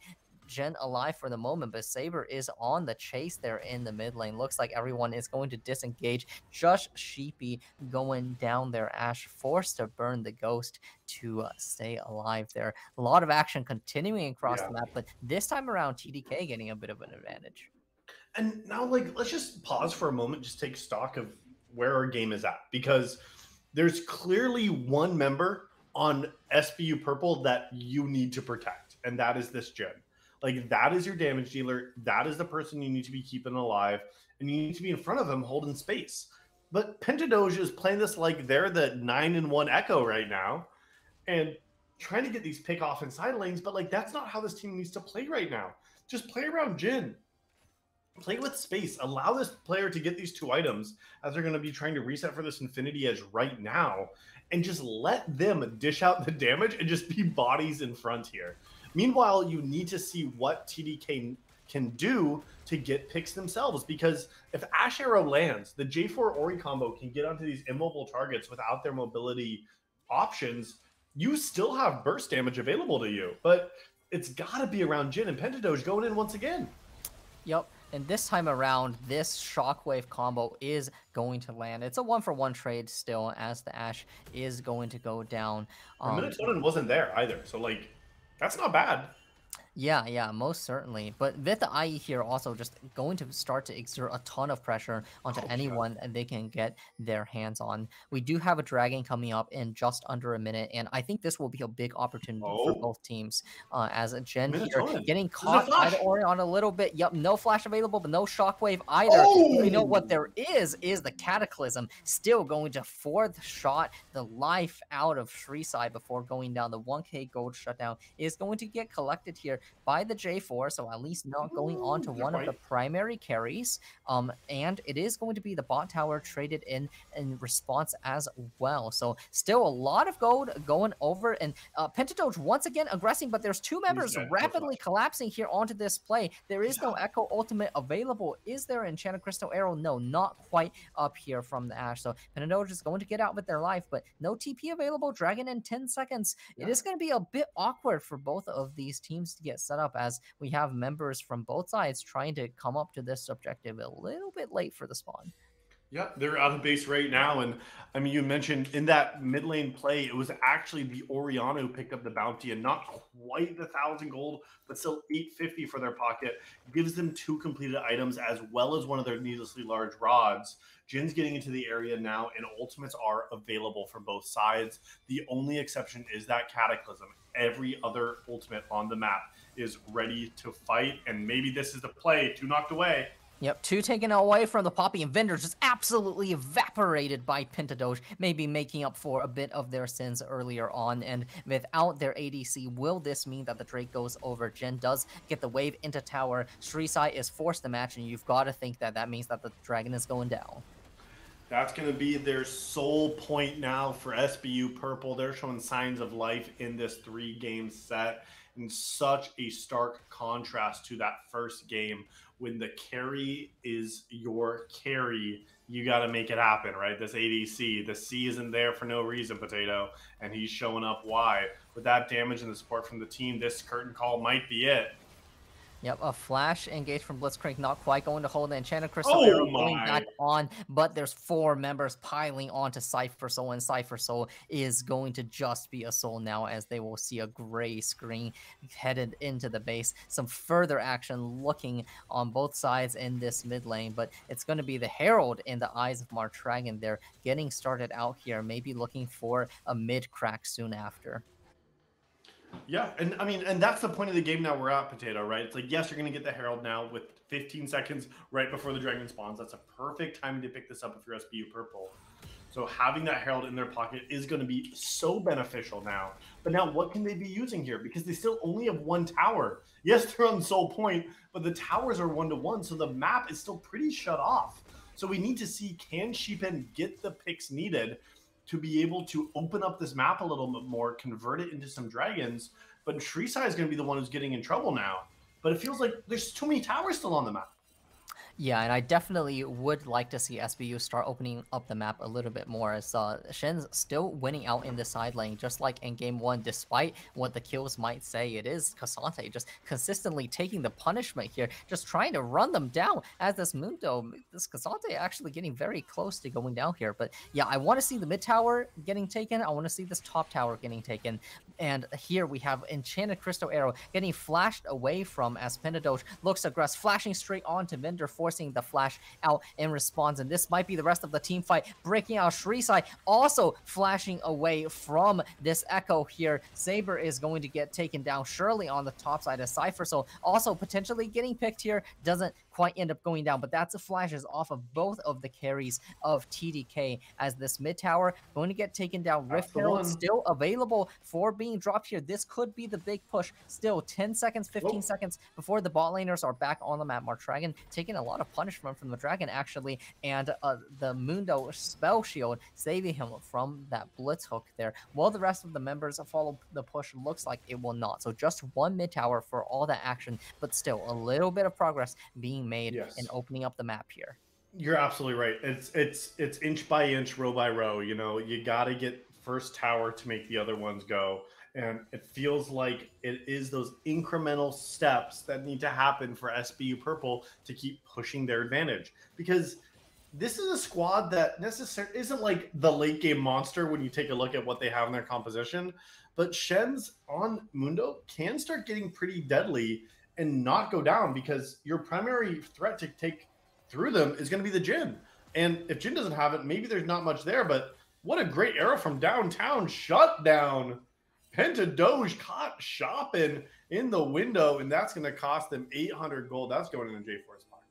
Jin alive for the moment, but Saber is on the chase there in the mid lane. Looks like everyone is going to disengage. Just Sheepy going down there. Ashe forced to burn the Ghost to stay alive there. A lot of action continuing across the map, but this time around, TDK getting a bit of an advantage. And now, like, let's just pause for a moment, just take stock of where our game is at, because there's clearly one member on SBU Purple that you need to protect, and that is this Jin. Like, that is your damage dealer. That is the person you need to be keeping alive, and you need to be in front of him holding space. But Pentadoge is playing this like they're the 9-1 Echo right now and trying to get these pick off in side lanes, but like that's not how this team needs to play right now. Just play around Jin. Play with space. Allow this player to get these 2 items as they're going to be trying to reset for this Infinity Edge right now, and just let them dish out the damage and just be bodies in front here. Meanwhile, you need to see what TDK can do to get picks themselves, because if Ashe Arrow lands, the J4 Ori combo can get onto these immobile targets without their mobility options. You still have burst damage available to you, but it's got to be around Jin and Pentadoge going in once again. Yep. And this time around, this Shockwave combo is going to land. It's a 1-for-1 trade still, as the Ashe is going to go down. Minatonin wasn't there either, so like, that's not bad. Yeah, most certainly. But with the IE here also just going to start to exert a ton of pressure onto anyone they can get their hands on. We do have a Dragon coming up in just under a minute, and I think this will be a big opportunity for both teams. As Jin here getting caught by the Orion a little bit. Yep, no flash available, but no Shockwave either. You know what there is the Cataclysm still going to fourth shot the life out of Shreeside before going down. The 1k gold shutdown is going to get collected here by the J4, so at least not going on to one of the primary carries. And it is going to be the bot tower traded in response as well. So still a lot of gold going over, and Pentadoge once again aggressing, but there's 2 members rapidly collapsing here onto this play. There is no Echo Ultimate available. Is there Enchanted Crystal Arrow? No, not quite up here from the Ashe. So Pentadoge is going to get out with their life, but no TP available. Dragon in 10 seconds. It is going to be a bit awkward for both of these teams to get set up, as we have members from both sides trying to come up to this objective a little bit late for the spawn. Yeah, they're out of base right now. And I mean, you mentioned in that mid lane play, it was actually the Orion who picked up the bounty, and not quite the 1,000 gold, but still 850 for their pocket. Gives them 2 completed items as well as one of their needlessly large rods. Jin's getting into the area now, and ultimates are available for both sides. The only exception is that Cataclysm. Every other ultimate on the map is ready to fight, and maybe this is the play. 2 knocked away. Yep, 2 taken away from the Poppy, and Vendors just absolutely evaporated by Pentadoge, maybe making up for a bit of their sins earlier on. And without their ADC, will this mean that the Drake goes over? Jin does get the wave into tower. Shreeside is forced to match, and you've got to think that that means that the Dragon is going down. That's going to be their sole point now for SBU Purple. They're showing signs of life in this 3-game set, in such a stark contrast to that first game. When the carry is your carry, you got to make it happen, right? This ADC, the C isn't there for no reason, Potato, and he's showing up why. With that damage and the support from the team, this curtain call might be it. Yep, a flash engage from Blitzcrank, not quite going to hold the Enchanted Crystal Arrow going back on, but there's 4 members piling onto Cypher Soul, and Cypher Soul is going to just be a soul now, as they will see a gray screen headed into the base. Some further action looking on both sides in this mid lane, but it's going to be the Herald in the eyes of Martragon. They're getting started out here, maybe looking for a mid crack soon after. Yeah, and I mean, and that's the point of the game now we're at, Potato, right? It's like, yes, you're going to get the Herald now with 15 seconds right before the Dragon spawns. That's a perfect time to pick this up if you're SBU Purple. So having that Herald in their pocket is going to be so beneficial now. But now what can they be using here? Because they still only have one tower. Yes, they're on Soul Point, but the towers are 1-to-1, so the map is still pretty shut off. So we need to see, can Sheepan get the picks needed to be able to open up this map a little bit more, convert it into some dragons. But Shrisai is going to be the one who's getting in trouble now. But it feels like there's too many towers still on the map. Yeah, and I definitely would like to see SBU start opening up the map a little bit more, as Shen's still winning out in the side lane, just like in game 1, despite what the kills might say. It is Cassante just consistently taking the punishment here, just trying to run them down, as this Cassante actually getting very close to going down here. But yeah, I want to see the mid tower getting taken, I want to see this top tower getting taken, and here we have Enchanted Crystal Arrow getting flashed away from, as Pendadoge looks aggressive, flashing straight onto Vendor, forcing the flash out in response. And this might be the rest of the team fight, breaking out. Shrisai also flashing away from this Echo here. Saber is going to get taken down surely on the top side of Cypher, so also potentially getting picked here. Doesn't quite end up going down, but that's a flashes off of both of the carries of TDK, as this mid tower going to get taken down. Rift Herald still available for being dropped here. This could be the big push. Still 10 seconds, 15 seconds before the bot laners are back on the map. Martragon taking a lot of punishment from the dragon actually, and the Mundo spell shield saving him from that blitz hook there. While the rest of the members follow the push, looks like it will not. So just one mid tower for all that action, but still a little bit of progress being made in opening up the map here. You're absolutely right. It's inch by inch, row by row. You know, you got to get first tower to make the other ones go. And it feels like it is those incremental steps that need to happen for SBU Purple to keep pushing their advantage. Because this is a squad that necessarily isn't like the late game monster when you take a look at what they have in their composition. But Shen's on Mundo can start getting pretty deadly and not go down, because your primary threat to take through them is going to be the Jhin. And if Jhin doesn't have it, maybe there's not much there. But what a great arrow from downtown. Shut down. Pentadoge caught shopping in the window, and that's going to cost them 800 gold. That's going in J4's pocket.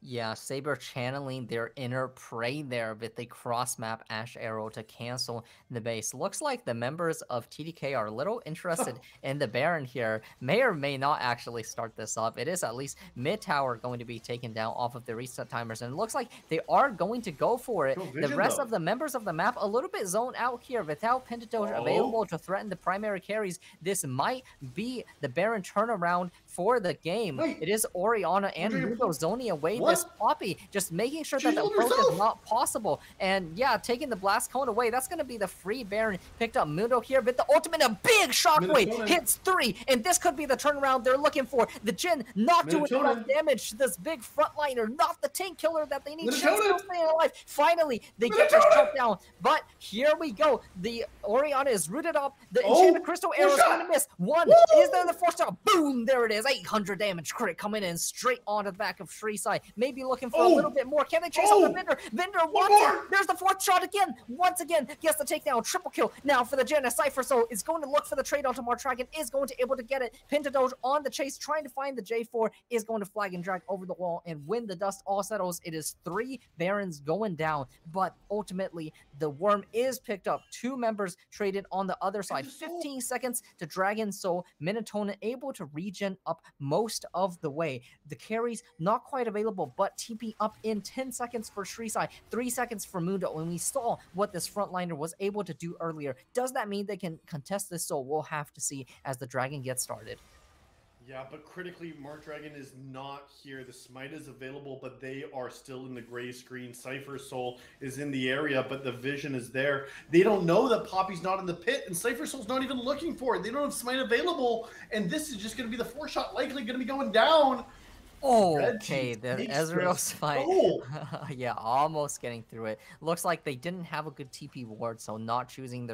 Yeah, Saber channeling their inner prey there with the cross map Ash Arrow to cancel the base. Looks like the members of TDK are a little interested in the Baron here. May or may not actually start this up. It is at least mid tower going to be taken down off of the reset timers, and it looks like they are going to go for it. The rest of the members of the map a little bit zoned out here without Pentadoge available to threaten the primary carries. This might be the Baron turnaround for the game. It is Orianna and Mundo zoning away this Poppy, just making sure that the approach is not possible. And yeah, taking the blast cone away, that's going to be the free Baron picked up. Mundo here with the ultimate, a big shockwave, hits 3, and this could be the turnaround they're looking for. The Jhin not doing enough damage to this big frontliner, not the tank killer that they need. Still staying alive. Finally, they get their shut down, but here we go. The Orianna is rooted up. The Enchanted Crystal Arrow is going to miss. One is there, the 4-star, boom, there it is. 800 damage crit coming in straight onto the back of Shrisai. Maybe looking for a little bit more. Can they chase on the Vendor? Vendor wants it. There's the 4th shot again. Once again, gets the takedown. Triple kill now for the Jhin. Cypher so is going to look for the trade onto Martragon, is going to able to get it. Pentadoge on the chase, trying to find the J4, is going to flag and drag over the wall. And when the dust all settles, it is 3 Barons going down. But ultimately, the Worm is picked up. 2 members traded on the other side. 15 seconds to Dragon Soul. Minotona able to regen up most of the way. The carries not quite available, but TP up in 10 seconds for Shrisai, 3 seconds for Mundo. When we saw what this frontliner was able to do earlier, does that mean they can contest this soul? We'll have to see as the Dragon gets started. Yeah, but critically, Martragon is not here. The smite is available, but they are still in the gray screen. Cypher Soul is in the area, but the vision is there. They don't know that Poppy's not in the pit, and Cypher Soul's not even looking for it. They don't have smite available, and this is just going to be the 4-shot likely going to be going down. Okay, the Ezreal's fight. Yeah, almost getting through it. Looks like they didn't have a good TP ward, so not choosing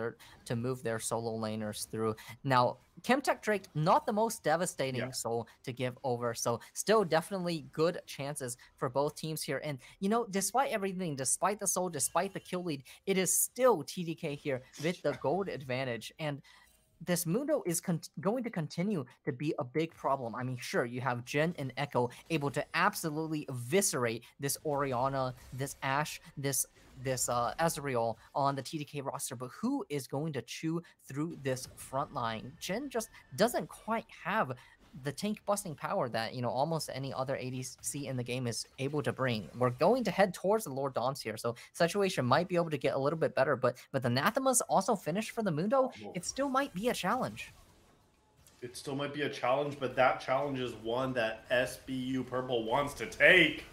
to move their solo laners through. Now, Chemtech Drake, not the most devastating soul to give over, so still definitely good chances for both teams here. And, you know, despite everything, despite the soul, despite the kill lead, it is still TDK here with the gold advantage. And this Mundo is going to continue to be a big problem. I mean, sure, you have Jin and Echo able to absolutely eviscerate this Orianna, this Ashe, this Ezreal on the TDK roster, but who is going to chew through this front line? Jin just doesn't quite have the tank busting power that, you know, almost any other ADC in the game is able to bring. We're going to head towards the Lord Dons here, so situation might be able to get a little bit better, but the Anathema's also finished for the Mundo. It still might be a challenge. It still might be a challenge, but that challenge is one that SBU Purple wants to take.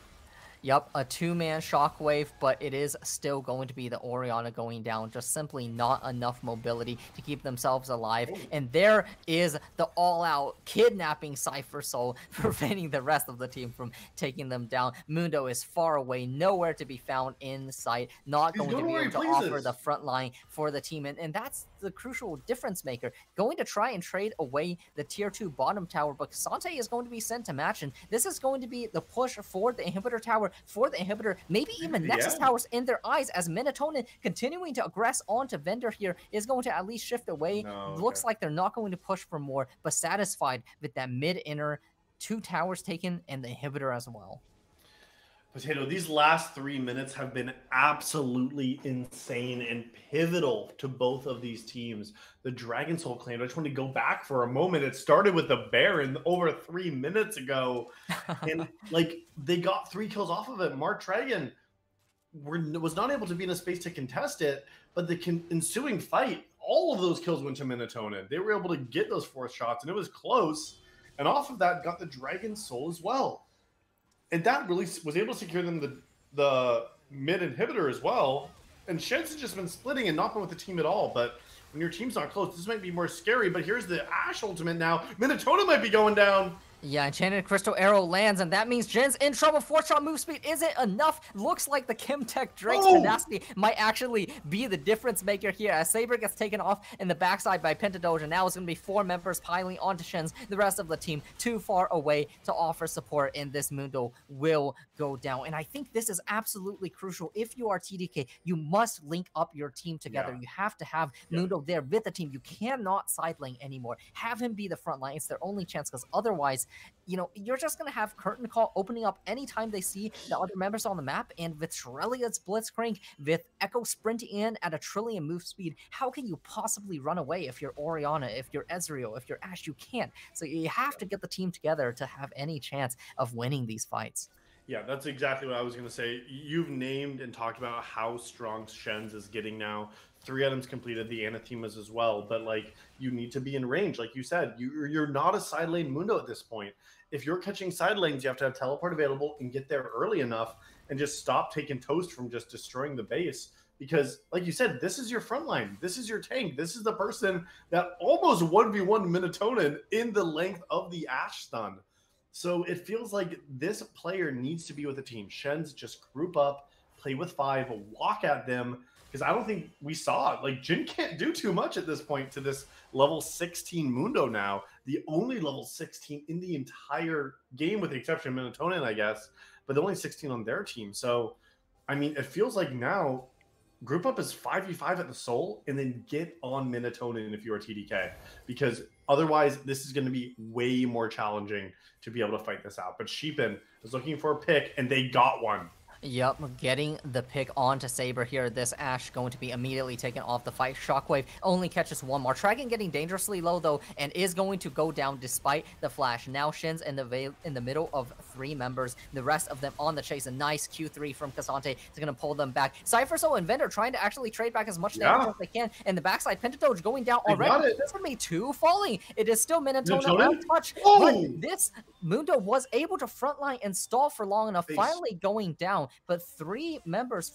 Yep, a two-man shockwave, but it is still going to be the Orianna going down. Just simply not enough mobility to keep themselves alive. Ooh. And there is the all-out kidnapping Cypher Soul, preventing the rest of the team from taking them down. Mundo is far away, nowhere to be found in sight. Not going to be able to offer the front line for the team. And that's the crucial difference maker. Going to try and trade away the tier 2 bottom tower, but Kasante is going to be sent to match. And this is going to be the push for the inhibitor tower, for the inhibitor, maybe even Nexus towers in their eyes, as Minatonin continuing to aggress onto Vendor here is going to at least shift away. Looks like they're not going to push for more, but satisfied with that mid-inner, 2 towers taken and the inhibitor as well. Potato, these last 3 minutes have been absolutely insane and pivotal to both of these teams. The Dragon Soul clan, I just want to go back for a moment. It started with the Baron over 3 minutes ago. And like they got 3 kills off of it. Mark Dragon was not able to be in a space to contest it, but the ensuing fight, all of those kills went to Minatonin. They were able to get those 4th shots, and it was close. And off of that, got the Dragon Soul as well. And that really was able to secure them the mid inhibitor as well. And Sheds has just been splitting and not been with the team at all. But when your team's not close, this might be more scary. But here's the Ashe ultimate now. Minnesota might be going down. Yeah, Enchanted Crystal Arrow lands, and that means Jin's in trouble. 4-shot move speed isn't enough. Looks like the Kimtech Drake's tenacity might actually be the difference maker here, as Saber gets taken off in the backside by Pentadoge, and now it's going to be 4 members piling onto Shen's. The rest of the team too far away to offer support, and this Mundo will go down. And I think this is absolutely crucial. If you are TDK, you must link up your team together. You have to have Mundo there with the team. You cannot side lane anymore. Have him be the front line. It's their only chance, because otherwise, you know, you're just going to have Curtain Call opening up anytime they see the other members on the map. And with Shurelia's Blitzcrank, with Echo sprinting in at a trillion move speed, how can you possibly run away if you're Orianna, if you're Ezreal, if you're Ashe? You can't. So you have to get the team together to have any chance of winning these fights. Yeah, that's exactly what I was going to say. You've named and talked about how strong Shen's is getting now. 3 items completed, the Anathemas as well. But, like, you need to be in range. Like you said, you're not a side lane Mundo at this point. If you're catching side lanes, you have to have teleport available and get there early enough and just stop taking toast from just destroying the base. Because, like you said, this is your front line. This is your tank. This is the person that almost 1v1 Minatonin in the length of the Ashe stun. So it feels like this player needs to be with a team. Shen's just group up, play with 5, walk at them. Because I don't think we saw it. Like, Jin can't do too much at this point to this level 16 Mundo now. The only level 16 in the entire game, with the exception of Minatonin, I guess. But the only 16 on their team. So, I mean, it feels like now group up is 5v5 at the Soul, and then get on Minatonin if you're a TDK. Because otherwise, this is going to be way more challenging to be able to fight this out. But Sheepin is looking for a pick, and they got one. Yep, getting the pick onto Saber here. This Ashe going to be immediately taken off the fight. Shockwave only catches 1 more. Dragon getting dangerously low, though, and is going to go down despite the flash. Now Shin's in the middle of 3 members. The rest of them on the chase. A nice Q3 from Kasante is going to pull them back. Cypher Soul and Vendor trying to actually trade back as much damage as they can. And the backside, Pentadoge going down already. This is going to be 2 falling. It is still Minatonin untouched. But this Mundo was able to frontline and stall for long enough, finally going down. But 3 members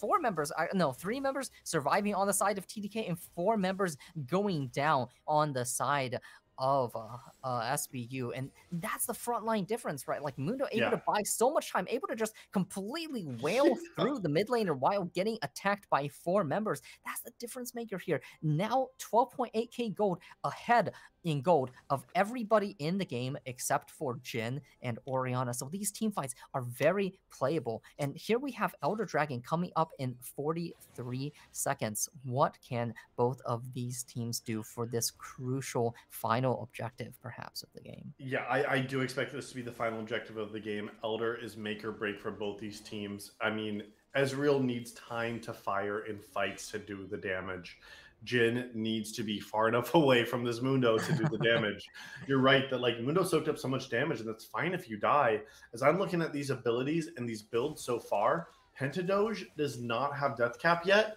surviving on the side of TDK, and 4 members going down on the side of SBU. And that's the frontline difference, right? Like, Mundo able to buy so much time, able to just completely wail through the mid laner while getting attacked by 4 members. That's the difference maker here. Now 12.8k gold ahead in gold of everybody in the game except for Jin and Orianna. So these team fights are very playable. And here we have Elder Dragon coming up in 43 seconds. What can both of these teams do for this crucial final objective, perhaps, of the game? Yeah, I do expect this to be the final objective of the game. Elder is make or break for both these teams. I mean, Ezreal needs time to fire in fights to do the damage. Jin needs to be far enough away from this Mundo to do the damage. You're right that like Mundo soaked up so much damage, and that's fine if you die. As I'm looking at these abilities and these builds so far, Pentadoge does not have death cap yet.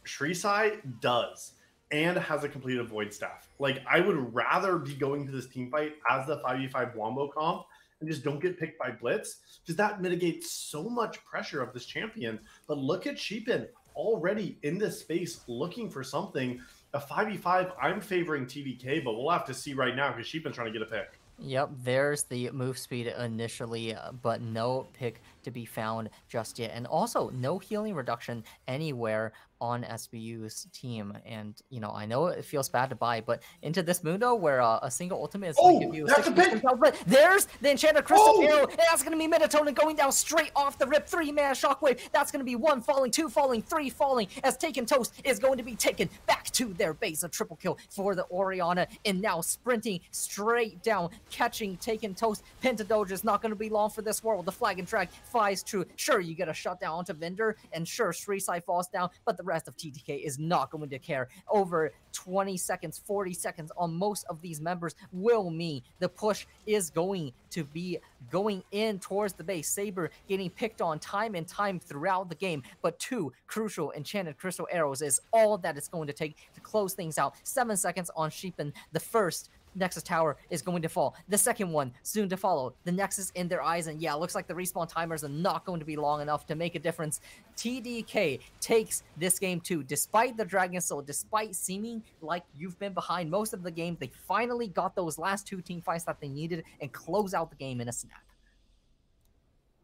Shrisai does and has a completed Void Staff. Like, I would rather be going to this team fight as the 5v5 Wombo comp and just don't get picked by Blitz, because that mitigates so much pressure of this champion. But look at Sheepin already in this space looking for something. A 5v5, I'm favoring TDK, but we'll have to see right now because Sheepin's trying to get a pick. Yep, there's the move speed initially, but no pick to be found just yet. And also, no healing reduction anywhere on SBU's team. And, you know, I know it feels bad to buy, but into this Mundo where a single ultimate is going to give you that's a pick! health, but there's the Enchanted Crystal Arrow, and that's going to be Metatonin going down straight off the rip. 3-man Shockwave. That's going to be 1 falling, 2 falling, 3 falling, as Taken Toast is going to be taken back to their base. A triple kill for the Orianna, and now sprinting straight down, catching Taken Toast. Pentadoge is not going to be long for this world. The flag and drag flies true. Sure, you get a shutdown onto Vendor, and sure, Shrisai falls down, but the rest of TTK is not going to care. Over 20 seconds, 40 seconds on most of these members will mean the push is going to be going in towards the base. Saber getting picked on time and time throughout the game, but 2 crucial Enchanted Crystal Arrows is all that it's going to take to close things out. 7 seconds on Sheepin. The first Nexus Tower is going to fall. The second one soon to follow. The Nexus in their eyes, and yeah, looks like the respawn timers are not going to be long enough to make a difference. TDK takes this game too. Despite the Dragon Soul, despite seeming like you've been behind most of the game, they finally got those last 2 team fights that they needed and close out the game in a snap.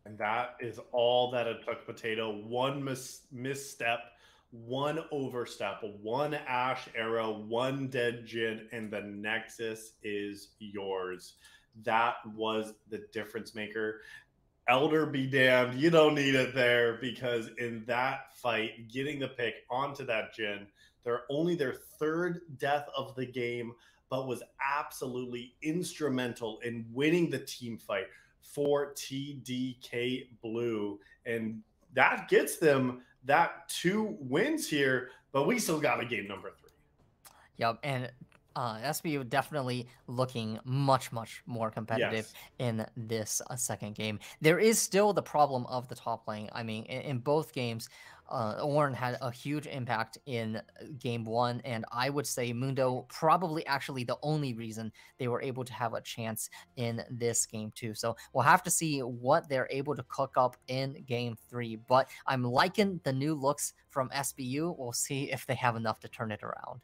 And that is all that it took, Potato. One misstep, one overstep, 1 Ash arrow, 1 dead Jin, and the Nexus is yours. That was the difference maker. Elder be damned, you don't need it there, because in that fight, getting the pick onto that Jin, they're only their 3rd death of the game, but was absolutely instrumental in winning the team fight for TDK Blue. And that gets them that 2 wins here, but we still got a game number 3. Yep, and SBU definitely looking much, much more competitive in this second game. There is still the problem of the top lane. I mean, in both games, Ornn had a huge impact in game 1, and I would say Mundo probably actually the only reason they were able to have a chance in this game 2. So we'll have to see what they're able to cook up in game 3, but I'm liking the new looks from SBU. We'll see if they have enough to turn it around.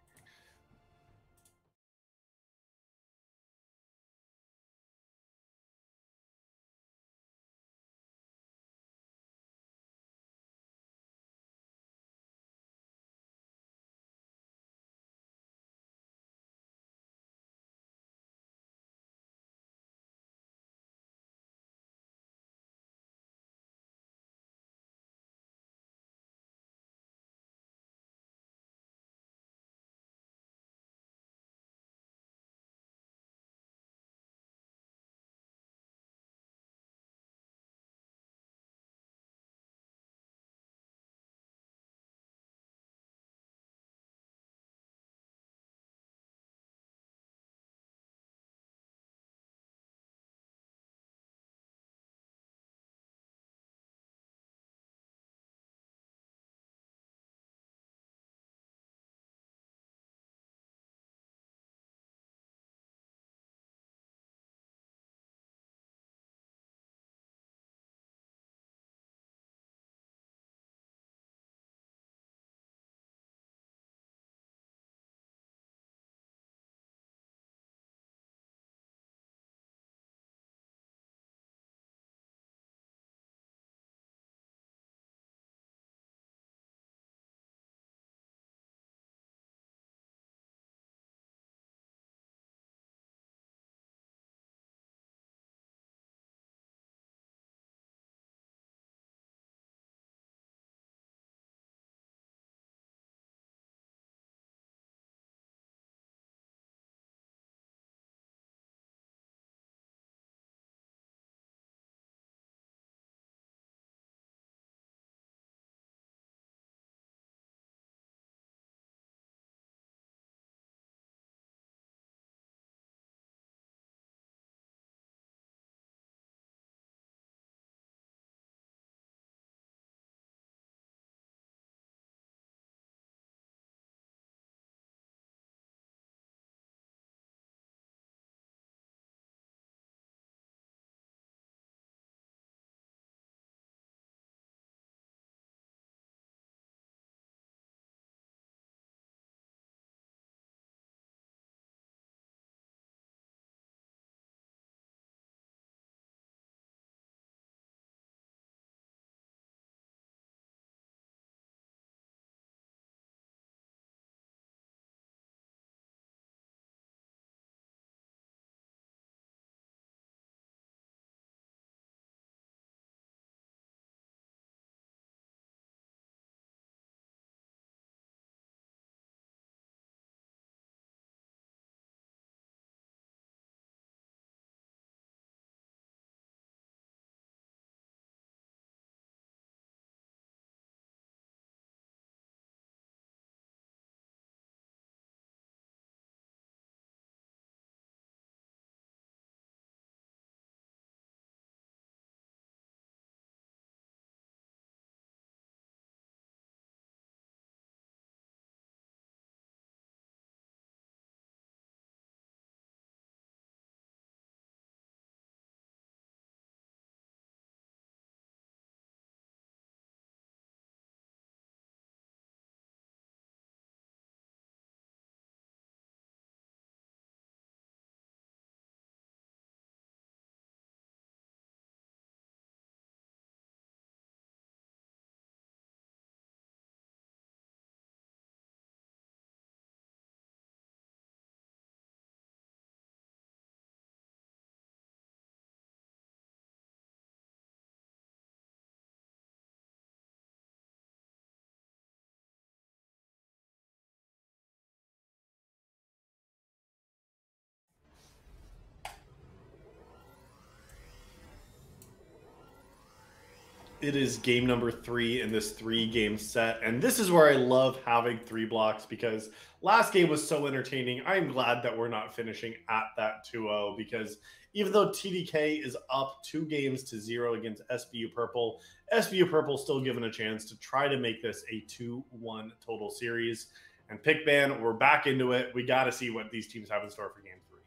It is game number 3 in this 3-game set. And this is where I love having 3 blocks because last game was so entertaining. I'm glad that we're not finishing at that 2-0 because even though TDK is up 2-0 against SBU Purple still given a chance to try to make this a 2-1 total series. And Pickman, we're back into it. We got to see what these teams have in store for game 3.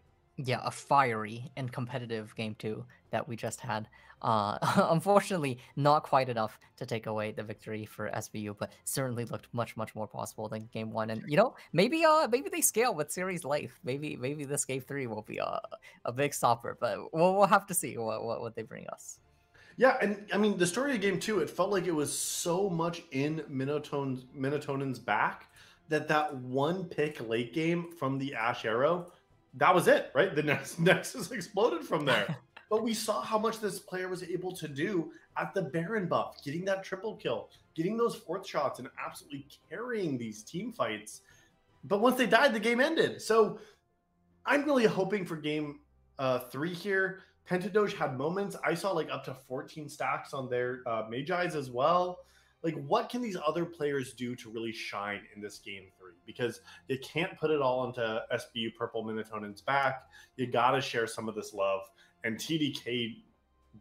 Yeah, a fiery and competitive game 2 that we just had. Unfortunately, not quite enough to take away the victory for SBU, but certainly looked much more possible than game 1. And maybe they scale with series life. Maybe this game 3 will be a big stopper, but we'll have to see what they bring us. Yeah, and I mean the story of game 2, it felt like it was so much in Minotonan's back that one pick late game from the Ash Arrow, that was it, right? The Nexus exploded from there. But we saw how much this player was able to do at the Baron buff, getting that triple kill, getting those 4th shots, and absolutely carrying these team fights. But once they died, the game ended. So I'm really hoping for game 3 here. Pentadoge had moments. I saw like up to 14 stacks on their Magi's as well. Like, what can these other players do to really shine in this game 3? Because you can't put it all into SBU Purple Minotonan's back. You got to share some of this love. And TDK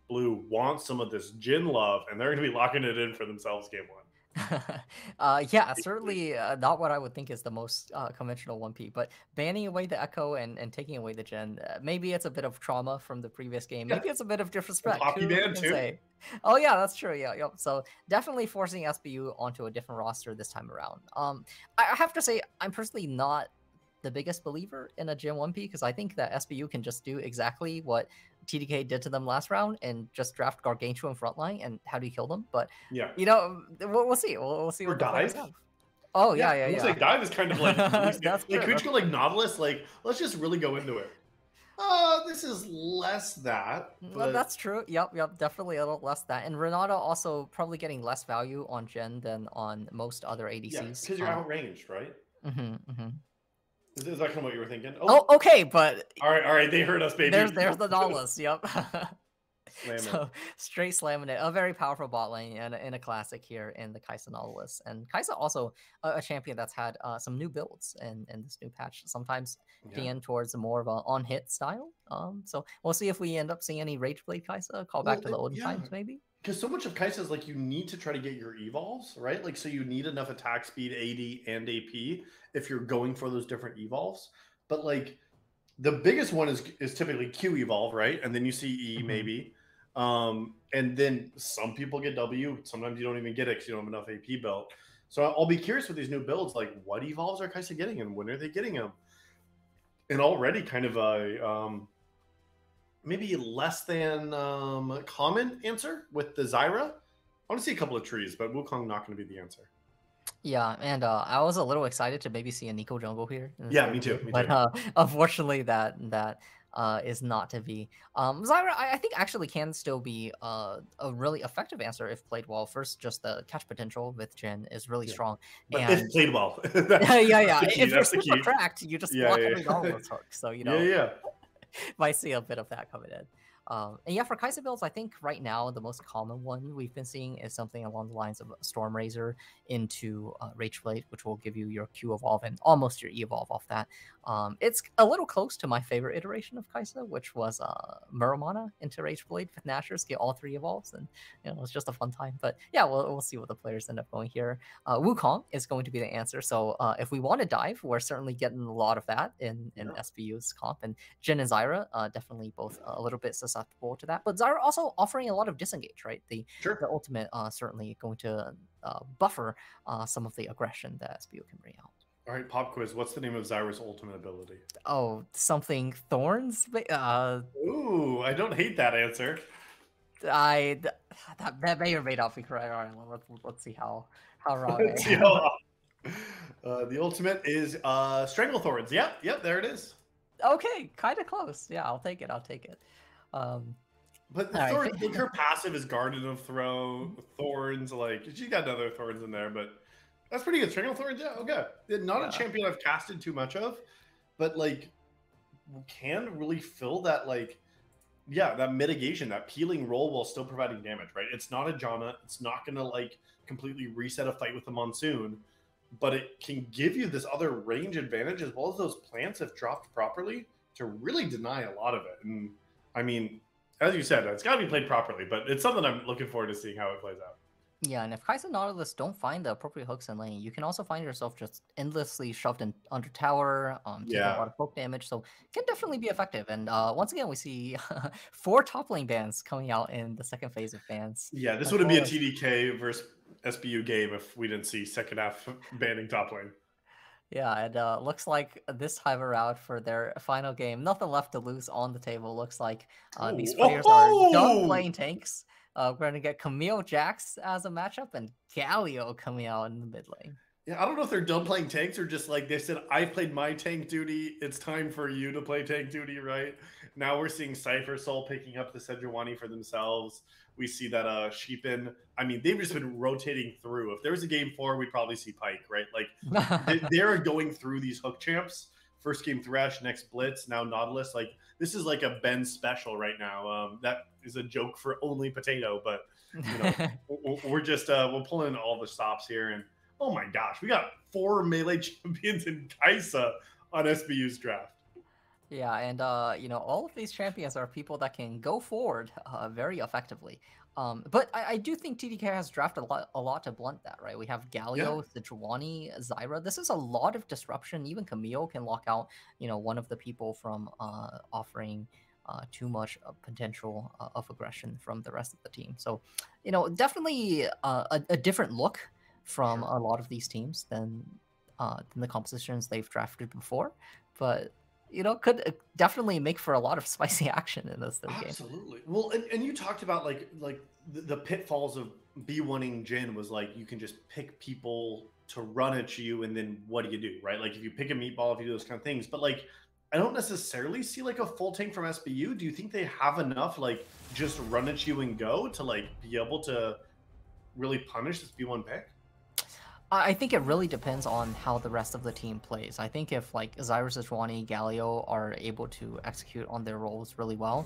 Blue wants some of this Jhin love, and they're going to be locking it in for themselves game 1. Yeah, certainly not what I would think is the most conventional 1P, but banning away the Echo and taking away the Jhin, maybe it's a bit of trauma from the previous game. Maybe it's a bit of disrespect. Poppy ban too. Say? Oh yeah, that's true. Yeah, yep. So definitely forcing SBU onto a different roster this time around. I have to say, I'm personally not the biggest believer in a Jhin 1P because I think that SBU can just do exactly what TDK did to them last round and just draft Gargantua in frontline. And how do you kill them? But yeah, we'll see. We'll see what the players have. Oh yeah. It looks like dive is kind of like that's like could you go like Nautilus? Like let's just really go into it. This is less that. But... That's true. Yep. Definitely a little less that. And Renata also probably getting less value on Jhin than on most other ADCs. Yeah, because you're outranged, right? Is that kind of what you were thinking? Oh, okay, but all right, they heard us, baby. There's the Nautilus. Yep. So straight slamming it. A very powerful bot lane and a classic here in the Kai'Sa Nautilus. And Kai'Sa also a champion that's had some new builds in this new patch. Sometimes DN towards more of a on-hit style. So we'll see if we end up seeing any Rageblade Kai'Sa. Call back to the olden times, maybe. Because so much of Kai'Sa is like you need to try to get your evolves, right? Like, so you need enough attack speed, AD, and AP if you're going for those different evolves. But like the biggest one is typically Q evolve, right? And then you see E maybe. And then some people get W. Sometimes you don't even get it because you don't have enough AP built. So I'll be curious with these new builds, like what evolves are Kai'Sa getting and when are they getting them? And already kind of a maybe less than common answer with the Zyra. I want to see a couple of trees, but Wukong not going to be the answer. Yeah, and I was a little excited to maybe see a Nico jungle here. Yeah, me too. But unfortunately, that is not to be. Zyra, I think actually can still be a really effective answer if played well. First, just the catch potential with Jhin is really strong. But and if played well. yeah. If you're super cracked, you just block every Nautilus hook. So, might see a bit of that coming in. And yeah, for Kai'Sa builds, I think right now the most common one we've been seeing is something along the lines of Storm Razor into Rageblade, which will give you your Q evolve and almost your E evolve off that. It's a little close to my favorite iteration of Kai'Sa, which was Muramana into Rageblade with Nashers, get all 3 evolves, and it was just a fun time. But yeah, we'll see what the players end up going here. Wukong is going to be the answer. So if we want to dive, we're certainly getting a lot of that in SBU's comp, and Jhin and Zyra definitely both a little bit susceptible to that, but Zyra also offering a lot of disengage, right? The ultimate certainly going to buffer some of the aggression that SBU can bring out. All right, pop quiz. What's the name of Zyra's ultimate ability? Oh, something thorns. Ooh, I don't hate that answer. That may or may not be correct. All right, let's see how wrong. Let's see the ultimate is Strangle Thorns. Yep, there it is. Okay, kind of close. Yeah, I'll take it. But the Thorns, like her passive is Garden of Thorns. Like she got other thorns in there, but that's pretty good. Strangle Thorns, yeah, okay. Not a champion I've casted too much of, but like can really fill that like yeah, that mitigation, that peeling roll while still providing damage, right? It's not a Janna. It's not going to like completely reset a fight with the Monsoon, but it can give you this other range advantage as well as those plants, if dropped properly, to really deny a lot of it. And I mean, as you said, it's got to be played properly, but it's something I'm looking forward to seeing how it plays out. Yeah, and if Kai'Sa Nautilus don't find the appropriate hooks in lane, you can also find yourself just endlessly shoved in under tower, taking a lot Yeah. of poke damage. So it can definitely be effective. And once again, we see 4 top lane bans coming out in the second phase of bans, Yeah, this as wouldn't be a well as TDK versus SBU game if we didn't see second half banning top lane. yeah, and looks like this time around for their final game, nothing left to lose on the table. Looks like these Ooh. players are done Oh! playing tanks. We're gonna get Camille Jax as a matchup and Galio coming out in the mid lane. Yeah, I don't know if they're done playing tanks or just like they said, I've played my tank duty. It's time for you to play tank duty, right? Now we're seeing Cypher Soul picking up the Sejuani for themselves. We see that Sheepin, I mean, they've just been rotating through. If there was a game 4, we'd probably see Pike, right? Like they're going through these hook champs. First game Thresh, next Blitz, now Nautilus. Like this is like a Ben special right now. That is a joke for only Potato, but you know, we're just we're pulling all the stops here. And oh my gosh, we got 4 melee champions in Kai'Sa on SBU's draft. Yeah, and all of these champions are people that can go forward very effectively. But I do think TDK has drafted a lot to blunt that, right? We have Yeah. Galio, Sejuani, Zyra. This is a lot of disruption. Even Camille can lock out, one of the people from offering too much potential of aggression from the rest of the team. So, definitely a different look from Sure. a lot of these teams than the compositions they've drafted before. But could definitely make for a lot of spicy action in this third game. Absolutely. Well, and you talked about like the pitfalls of B1ing Jin was like you can just pick people to run at you, and then what do, right? Like if you pick a meatball, if you do those kind of things. But like I don't necessarily see like a full tank from SBU. Do you think they have enough like just run at you and go to like be able to really punish this B1 pick? I think it really depends on how the rest of the team plays. I think if like Zyrus, Sejuani, Galio are able to execute on their roles really well,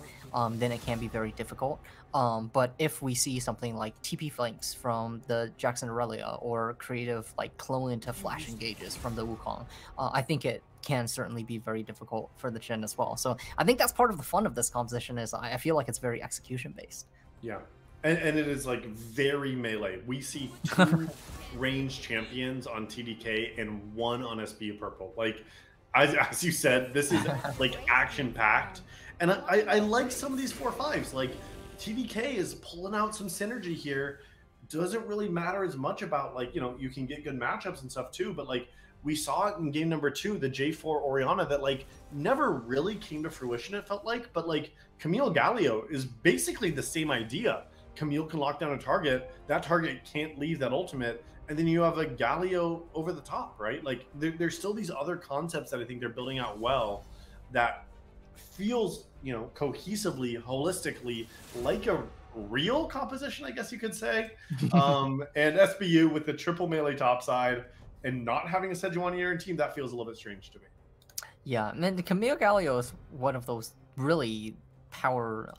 then it can be very difficult. But if we see something like TP flanks from the Jackson Aurelia or creative like clone into flash engages from the Wukong, I think it can certainly be very difficult for the Chen as well. So I think that's part of the fun of this composition is I feel like it's very execution based. Yeah. And it is like very melee. We see 2 range champions on TDK and 1 on SBU Purple. Like, as you said, this is like action packed. And I like some of these 4-5s. Like, TDK is pulling out some synergy here. Doesn't really matter as much about, like, you can get good matchups and stuff too. But, like, we saw it in game number 2, the J4 Oriana, that, like, never really came to fruition, it felt like. But, like, Camille Galio is basically the same idea. Camille can lock down a target. That target can't leave that ultimate. And then you have a Galio over the top, right? Like there's still these other concepts that I think they're building out well that feels, cohesively, holistically like a real composition, I guess you could say. And SBU with the triple melee top side and not having a Sejuani team, that feels a little bit strange to me. Yeah, and then the Camille Galio is one of those really power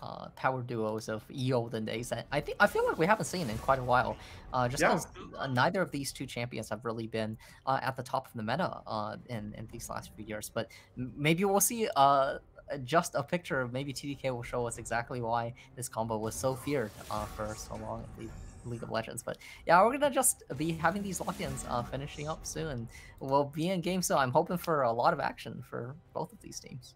duos of ye olden days that I feel like we haven't seen in quite a while. Just Yeah. because neither of these two champions have really been at the top of the meta in these last few years. But maybe we'll see just a picture of maybe TDK will show us exactly why this combo was so feared for so long in League of Legends. But yeah, we're gonna just be having these lock-ins finishing up soon. We'll be in game, so I'm hoping for a lot of action for both of these teams.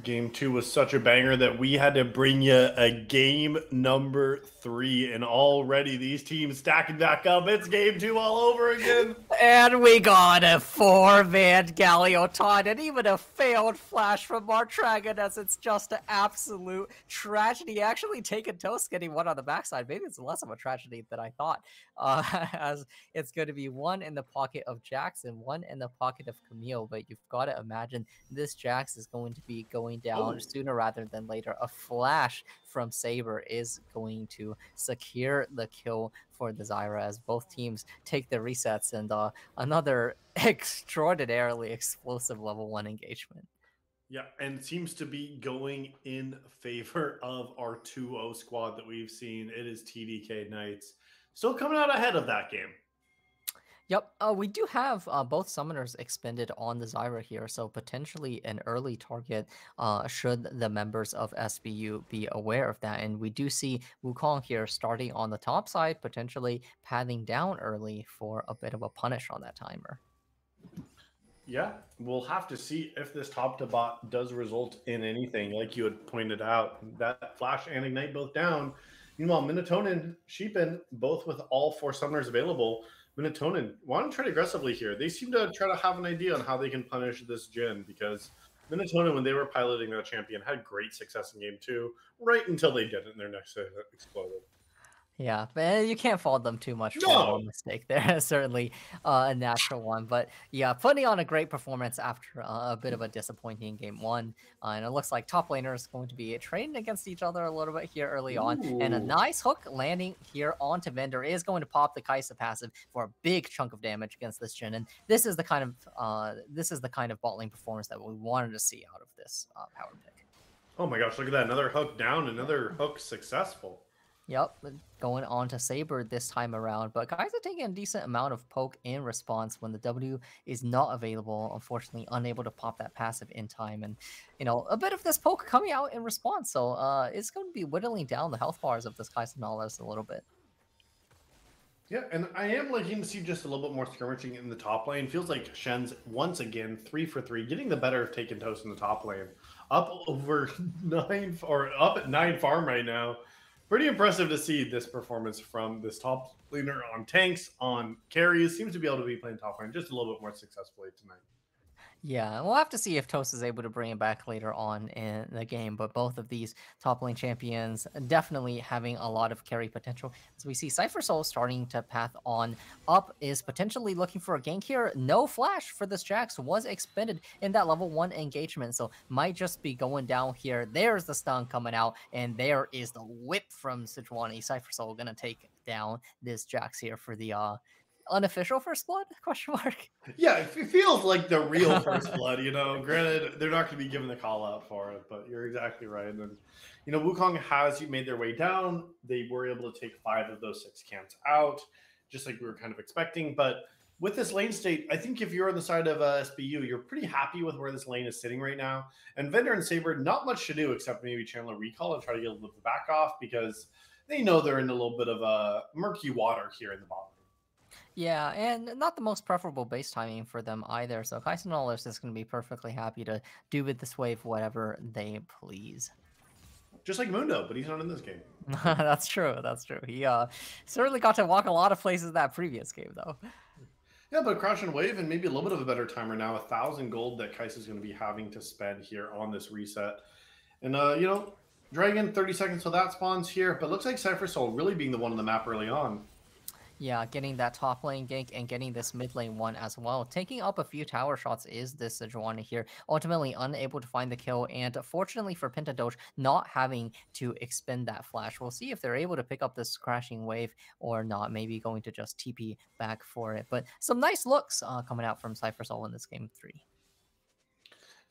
Game 2 was such a banger that we had to bring you a game number 3, and already these teams stacking back up. It's game 2 all over again. And we got a 4-man Galioton and even a failed flash from Martragon, as it's just an absolute tragedy. Actually taking Toast getting one on the backside. Maybe it's less of a tragedy than I thought, as it's going to be one in the pocket of Jackson, one in the pocket of Camille. But you've got to imagine this Jax is going to be going down sooner rather than later. A flash from Saber is going to secure the kill for the Zyra, as both teams take the resets, and another extraordinarily explosive level 1 engagement. Yeah, and seems to be going in favor of our 2-0 squad that we've seen. It is TDK Knights still coming out ahead of that game. Yep, we do have both summoners expended on the Zyra here, so potentially an early target should the members of SBU be aware of that. And we do see Wukong here starting on the top side, potentially padding down early for a bit of a punish on that timer. Yeah, we'll have to see if this top to bot does result in anything. Like you had pointed out, that Flash and Ignite both down. Meanwhile, Minatonin, Sheepin, both with all 4 summoners available. Minatonin want to trade aggressively here. They seem to try to have an idea on how they can punish this Jhin, because Minatonin, when they were piloting that champion, had great success in game 2, right until they didn't and their next exploded. Yeah, but you can't fault them too much for one mistake there. Certainly a natural one. But yeah, putting on a great performance after a bit of a disappointing game 1. And it looks like top laner is going to be trading against each other a little bit here early on. And a nice hook landing here onto Vendor is going to pop the Kai'Sa passive for a big chunk of damage against this Jhin. And this is the kind of bot lane performance that we wanted to see out of this power pick. Oh my gosh, look at that. Another hook down, another hook successful. Yep, going on to Saber this time around, but guys are taking a decent amount of poke in response when the W is not available, unfortunately unable to pop that passive in time, and a bit of this poke coming out in response, so it's going to be whittling down the health bars of this Kai'Sa a little bit. Yeah, and I am liking to see just a little bit more skirmishing in the top lane. Feels like Shen's once again 3 for 3, getting the better of Taken Toast in the top lane. Up over 9, or up at 9 farm right now. Pretty impressive to see this performance from this top laner on tanks, on carries. Seems to be able to be playing top lane just a little bit more successfully tonight. Yeah, we'll have to see if Toast is able to bring it back later on in the game, but both of these top lane champions definitely having a lot of carry potential. As we see Cypher Soul starting to path on up, is potentially looking for a gank here. No flash for this Jax was expended in that level 1 engagement, so might just be going down here. There's the stun coming out, and there is the whip from Sejuani. Cypher Soul gonna take down this Jax here for the unofficial first blood? Question mark. Yeah, it feels like the real first blood. Granted, they're not going to be given the call out for it, but you're exactly right. And then, Wukong has made their way down. They were able to take 5 of those 6 camps out, just like we were kind of expecting. But with this lane state, I think if you're on the side of SBU, you're pretty happy with where this lane is sitting right now. And Vendor and Saber, not much to do except maybe channel a recall and try to get a little bit of the back off, because they know they're in a little bit of murky water here in the bottom. Yeah, and not the most preferable base timing for them either. So Kai'Sa is just going to be perfectly happy to do with this wave whatever they please. Just like Mundo, but he's not in this game. That's true. That's true. He certainly got to walk a lot of places that previous game, though. Yeah, but Crash and Wave and maybe a little bit of a better timer now. 1,000 gold that Kai'Sa is going to be having to spend here on this reset. And, Dragon, 30 seconds till that spawns here. But looks like Cypher Soul really being the one on the map early on. Yeah, getting that top lane gank and getting this mid lane one as well. Taking up a few tower shots is this Sejuani here. Ultimately unable to find the kill, and fortunately for Pentadoge, not having to expend that flash. We'll see if they're able to pick up this crashing wave or not. Maybe going to just TP back for it. But some nice looks coming out from Cypher Soul in this game 3.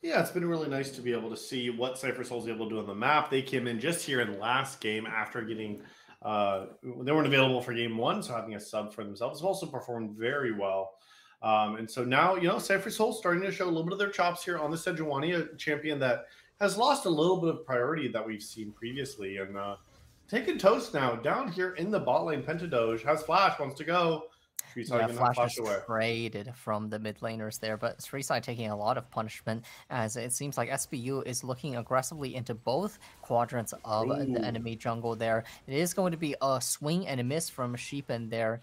Yeah, it's been really nice to be able to see what Cypher Soul is able to do on the map. They came in just here in the last game after getting... they weren't available for game 1, so having a sub for themselves have also performed very well. And so now, Cypher Soul starting to show a little bit of their chops here on the Sejuani, a champion that has lost a little bit of priority that we've seen previously. And taking Toast now down here in the bot lane. Pentadoge has flash, wants to go. Shrisai Yeah, getting that Flash flash is away. traded from the mid laners there, but Srisai taking a lot of punishment as it seems like SBU is looking aggressively into both quadrants of the Ooh. enemy jungle there. It is going to be a swing and a miss from Sheepan there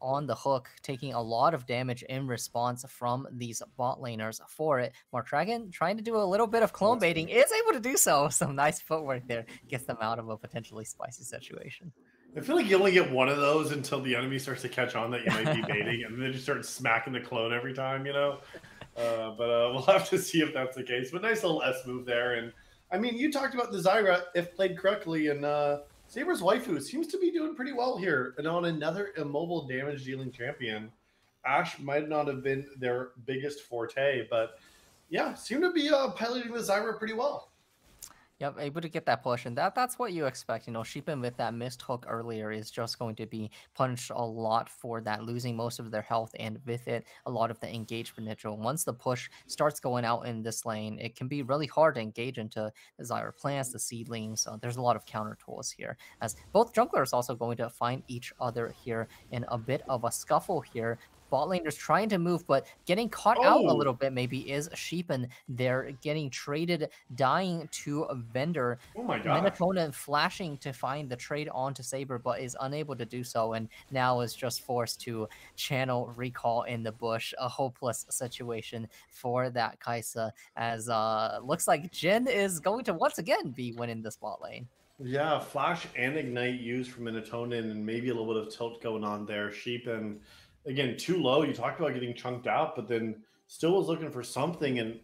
on the hook, taking a lot of damage in response from these bot laners for it. Mortragon trying to do a little bit of clone baiting, is able to do so. Some nice footwork there, gets them out of a potentially spicy situation. I feel like you only get one of those until the enemy starts to catch on that you might be baiting, and then you start smacking the clone every time, you know? But we'll have to see if that's the case. But nice little S move there. And I mean, you talked about the Zyra, if played correctly, and Saber's waifu seems to be doing pretty well here. And on another immobile damage dealing champion, Ashe might not have been their biggest forte, but yeah, seem to be piloting the Zyra pretty well. Yep, able to get that push, and that's what you expect. You know, Sheepan with that missed hook earlier is just going to be punished a lot for that, losing most of their health, and with it, a lot of the engage potential. Once the push starts going out in this lane, it can be really hard to engage into the Zyra plants, the seedlings. There's a lot of counter tools here, as both junglers also going to find each other here in a bit of a scuffle here. Bot laners trying to move, but getting caught out a little bit maybe is Sheepan. They're getting traded, dying to a vendor. Oh my gosh. Minotona flashing to find the trade onto Saber, but is unable to do so, and now is just forced to channel recall in the bush. A hopeless situation for that Kaisa, as looks like Jhin is going to once again be winning this bot lane. Yeah, flash and ignite used from Minotona, and maybe a little bit of tilt going on there. Sheep and again too low. You talked about getting chunked out, but then still was looking for something. And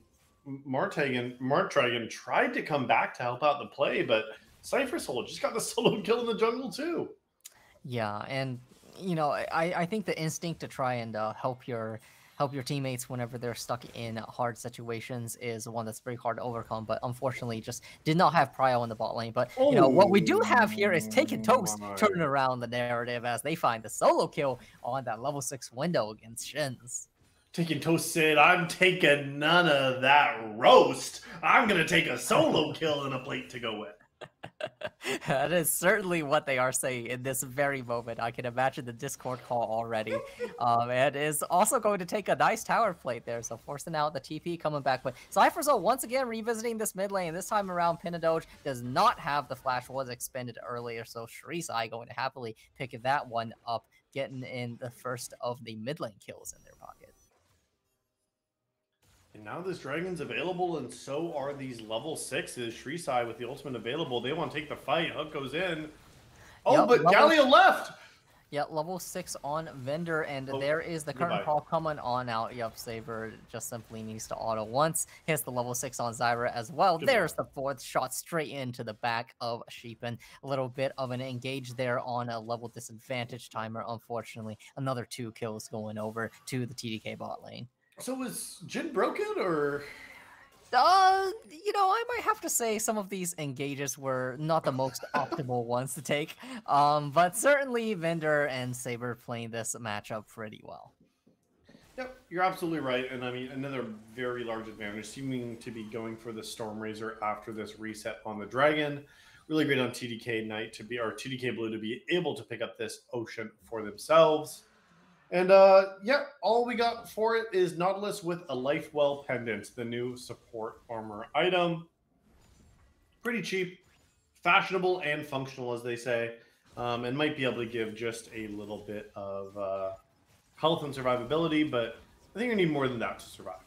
Martragan tried to come back to help out the play, but Cypher Soul just got the solo kill in the jungle too. Yeah, and you know, I think the instinct to try and help your teammates whenever they're stuck in hard situations is one that's very hard to overcome, but unfortunately just did not have Prio in the bot lane. But you know what we do have here is Taken Toast turning around the narrative as they find the solo kill on that level 6 window against Shins. Taking Toast said, I'm taking none of that roast. I'm going to take a solo kill and a plate to go with. That is certainly what they are saying in this very moment. I can imagine the Discord call already. And is also going to take a nice tower plate there, so forcing out the TP coming back. But Cyphersoul once again revisiting this mid lane. This time around, Pinadoge does not have the flash, was expended earlier, so Shrisai going to happily pick that one up, getting in the first of the mid lane kills in their pocket. And now this dragon's available, and so are these level 6s. Shrisai with the ultimate available. They want to take the fight. Hook goes in. Oh, yep, but Galio left! Yeah, level 6 on Vendor, and there is the current call coming on out. Yep, Saber just simply needs to auto once. Hits the level 6 on Zyra as well. There's the 4th shot straight into the back of Sheepan. A little bit of an engage there on a level disadvantage timer, unfortunately. Another 2 kills going over to the TDK bot lane. So was Jhin broken, or? You know, I might have to say some of these engages were not the most optimal ones to take. But certainly Vendor and Saber playing this matchup pretty well. Yep, you're absolutely right. And I mean, another very large advantage seeming to be going for the Stormrazor after this reset on the Dragon. Really great on TDK Knight to be, or TDK Blue to be able to pick up this Ocean for themselves. And yeah, all we got for it is Nautilus with a Lifewell Pendant, the new support armor item. Pretty cheap, fashionable, and functional, as they say, and might be able to give just a little bit of health and survivability, but I think you need more than that to survive.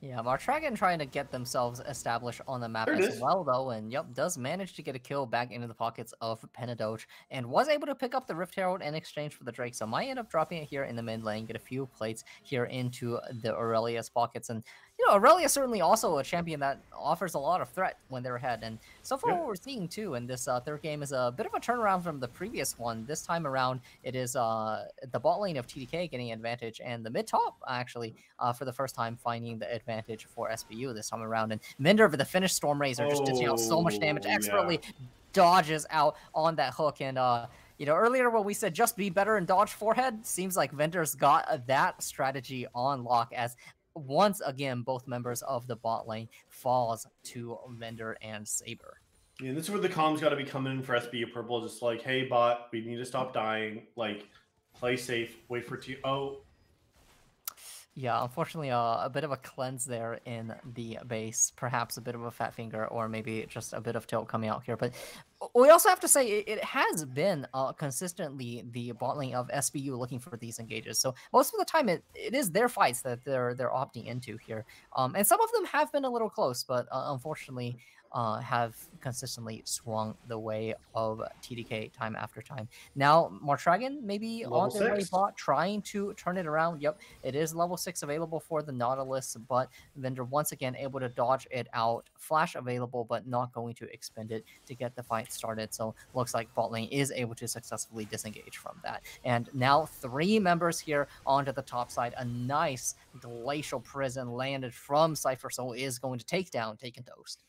Yeah, Martragan trying to get themselves established on the map as well, though, and yep, does manage to get a kill back into the pockets of Pinadoge, and was able to pick up the Rift Herald in exchange for the Drake, so might end up dropping it here in the mid lane, get a few plates here into the Aurelia's pockets, and you know, Aurelia certainly also a champion that offers a lot of threat when they're ahead, and so far what we're seeing too in this third game is a bit of a turnaround from the previous one. This time around, it is the bot lane of TDK getting advantage, and the mid top actually for the first time finding the advantage for SBU this time around, and Minder with the finished Stormrazor just dishing out so much damage, expertly dodges out on that hook, and you know, earlier when we said just be better and dodge forehead, seems like Vender's got that strategy on lock, as once again, both members of the bot lane falls to Vendor and Saber. Yeah, this is where the comms got to be coming in for SBU Purple, just like, hey, bot, we need to stop dying. Like, Play safe. Wait for T. Oh, Yeah, unfortunately, a bit of a cleanse there in the base. Perhaps a bit of a fat finger, or maybe just a bit of tilt coming out here. But we also have to say it has been consistently the bot lane of SBU looking for these engages. So most of the time, it is their fights that they're opting into here. And some of them have been a little close, but unfortunately, have consistently swung the way of TDK time after time. Now, Martragon maybe level on their way 6. bot, trying to turn it around. Yep, it is level 6 available for the Nautilus, but Vendor once again able to dodge it out. Flash available, but not going to expend it to get the fight started. So looks like bot lane is able to successfully disengage from that. And now 3 members here onto the top side. A nice glacial prison landed from Cypher Soul is going to take down Taken Toast.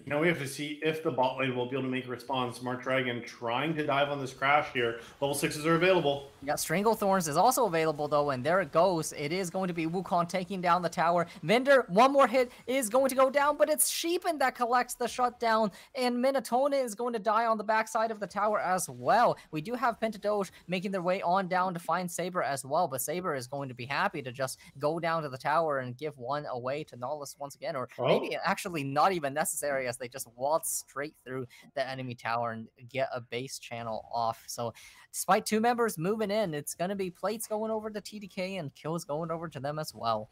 Now we have to see if the bot lane will be able to make a response. Smart Dragon trying to dive on this crash here. Level 6s are available. Yeah, Stranglethorns is also available, though, and there it goes. It is going to be Wukong taking down the tower. Vendor, one more hit is going to go down, but it's Sheepin that collects the shutdown, and Minotona is going to die on the backside of the tower as well. We do have Pentadoge making their way on down to find Saber as well, but Saber is going to be happy to just go down to the tower and give one away to Nautilus once again, or maybe actually not even necessary as they just waltz straight through the enemy tower and get a base channel off. So despite 2 members moving in, it's going to be plates going over to TDK and kills going over to them as well.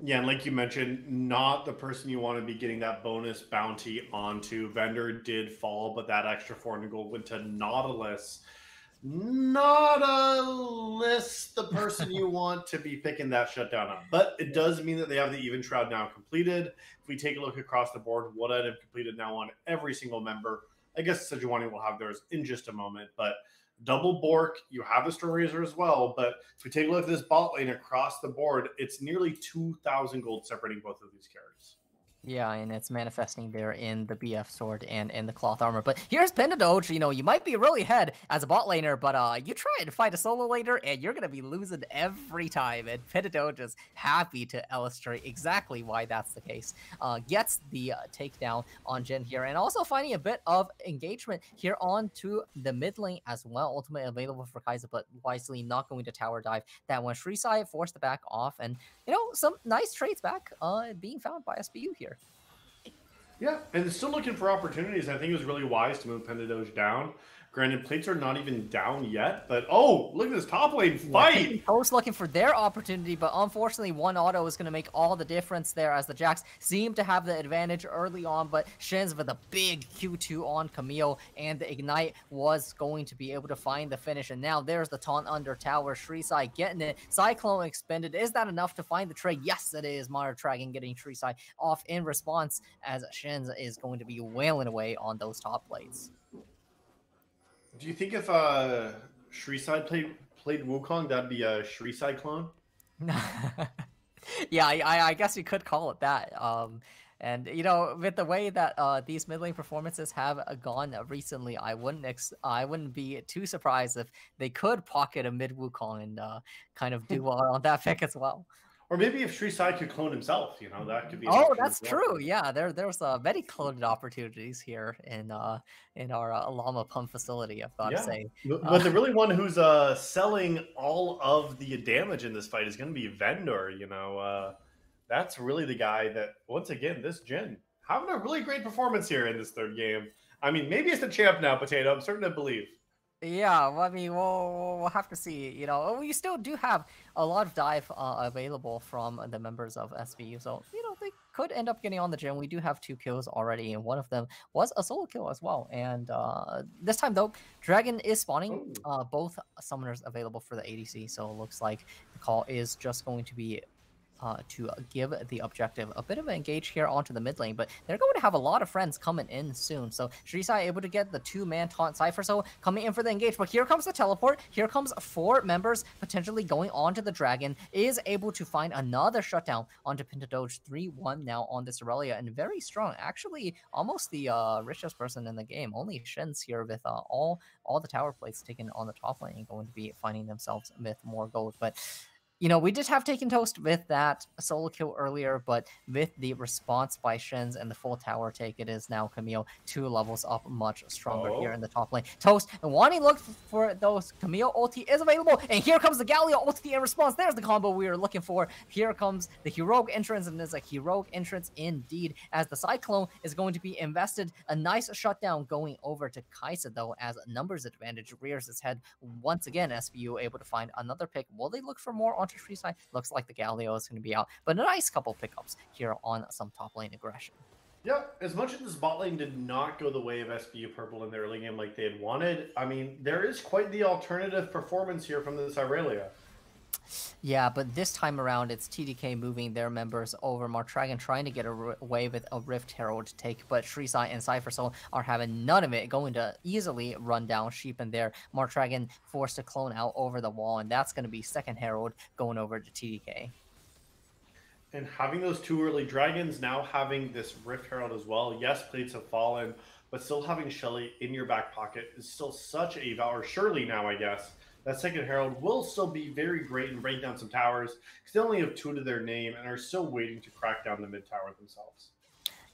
Yeah, and like you mentioned, not the person you want to be getting that bonus bounty onto. Vendor did fall, but that extra 400 gold went to Nautilus. Nautilus, the person you want to be picking that shutdown up. But it does mean that they have the Even Shroud now completed. If we take a look across the board, what item completed now on every single member. I guess Sejuani will have theirs in just a moment, but double Bork, you have a Story Razor as well, but if we take a look at this bot lane across the board, it's nearly 2,000 gold separating both of these carries. Yeah, and it's manifesting there in the BF sword and in the cloth armor. But here's Pentadoge. You know, you might be really ahead as a bot laner, but you try to fight a solo laner, and you're going to be losing every time. And Pentadoge is happy to illustrate exactly why that's the case. Gets the takedown on Jhin here, and also finding a bit of engagement here onto the mid lane as well. Ultimately available for Kai'Sa, but wisely not going to tower dive. That one, Shrisai forced the back off, and, you know, some nice trades back being found by SBU here. Yeah, and still looking for opportunities. I think it was really wise to move Pentadoge down. Granted, plates are not even down yet, but oh, look at this top lane fight! Yeah, Toast looking for their opportunity, but unfortunately, one auto is going to make all the difference there as the Jacks seem to have the advantage early on, but Shins with a big Q2 on Camille, and the Ignite was going to be able to find the finish, and now there's the taunt under tower. Shrisai getting it. Cyclone expended. Is that enough to find the trade? Yes, it is. Mara Dragon getting Shrisai off in response as Shins is going to be wailing away on those top plates. Do you think if Shrisai played Wukong, that'd be a Shrisai clone? Yeah, I guess you could call it that. And, you know, with the way that these mid lane performances have gone recently, I wouldn't be too surprised if they could pocket a mid Wukong and kind of do well on that pick as well. Or maybe if Shrisai could clone himself, you know, that could be. Oh, that's true. Yeah, there's many cloned opportunities here in our Llama Pump facility, I've got to say. But the really one who's selling all of the damage in this fight is going to be Vendor. You know, that's really the guy that, once again, this Jhin having a really great performance here in this third game. I mean, maybe it's the champ now, Potato. I'm certain to believe. Yeah, well, I mean, we'll have to see. You know, we still do have a lot of dive available from the members of SBU, so, you know, they could end up getting on the Jhin. We do have 2 kills already, and one of them was a solo kill as well. And this time, though, Dragon is spawning. Both summoners available for the ADC, so it looks like the call is just going to be to give the objective a bit of an engage here onto the mid lane, but they're going to have a lot of friends coming in soon. So Shrisai able to get the 2-man taunt. Cypher so coming in for the engage, but here comes the teleport. Here comes 4 members potentially going onto the Dragon. Is able to find another shutdown onto Pentadoge. 3-1 now on this Aurelia, and very strong. Actually, almost the richest person in the game. Only Shins here with all the tower plates taken on the top lane and going to be finding themselves with more gold. But You know, we did have Taken Toast with that solo kill earlier, but with the response by Shins and the full tower take, it is now Camille 2 levels up much stronger here Oh, in the top lane. Toast, and wanting to look for those, Camille ulti is available, and here comes the Galio ulti in response. There's the combo we were looking for. Here comes the heroic entrance, and it's a heroic entrance indeed, as the Cyclone is going to be invested. A nice shutdown going over to Kaisa, though, as numbers advantage rears its head once again. SBU able to find another pick. Will they look for more onto Tree side? Looks like the Galio is going to be out, but a nice couple pickups here on some top lane aggression. yeah. As much as this bot lane did not go the way of SBU Purple in their early game like they had wanted, I mean, there is quite the alternative performance here from this Irelia. Yeah, but this time around, it's TDK moving their members over. Martragon trying to get away with a Rift Herald to take, but Shrisai and Cypher Soul are having none of it, going to easily run down Sheep in there. Martragon forced to clone out over the wall, and that's going to be second Herald going over to TDK. And having those two early dragons, now having this Rift Herald as well. Yes, plates have fallen, but still having Shelly in your back pocket is still such a valor. Surely now, I guess, that second Herald will still be very great and break down some towers, because they only have 2 to their name and are still waiting to crack down the mid tower themselves.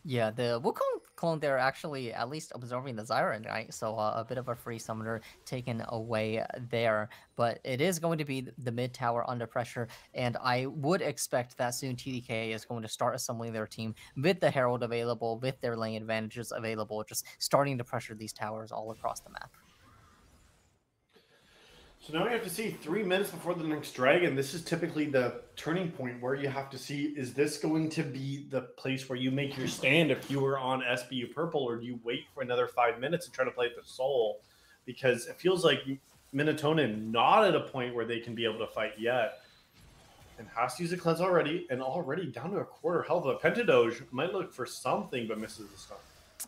Yeah, the Wukong clone there actually at least absorbing the Zyra, right? So a bit of a free summoner taken away there. But it is going to be the mid tower under pressure, and I would expect that soon TDK is going to start assembling their team with the Herald available, with their lane advantages available, just starting to pressure these towers all across the map. So now we have to see 3 minutes before the next dragon. This is typically the turning point where you have to see, is this going to be the place where you make your stand if you were on SBU Purple, or do you wait for another 5 minutes and try to play the soul? Because it feels like Minatonin not at a point where they can be able to fight yet, and has to use a cleanse already, and already down to a quarter health. A Pentadoge might look for something, but misses the stun.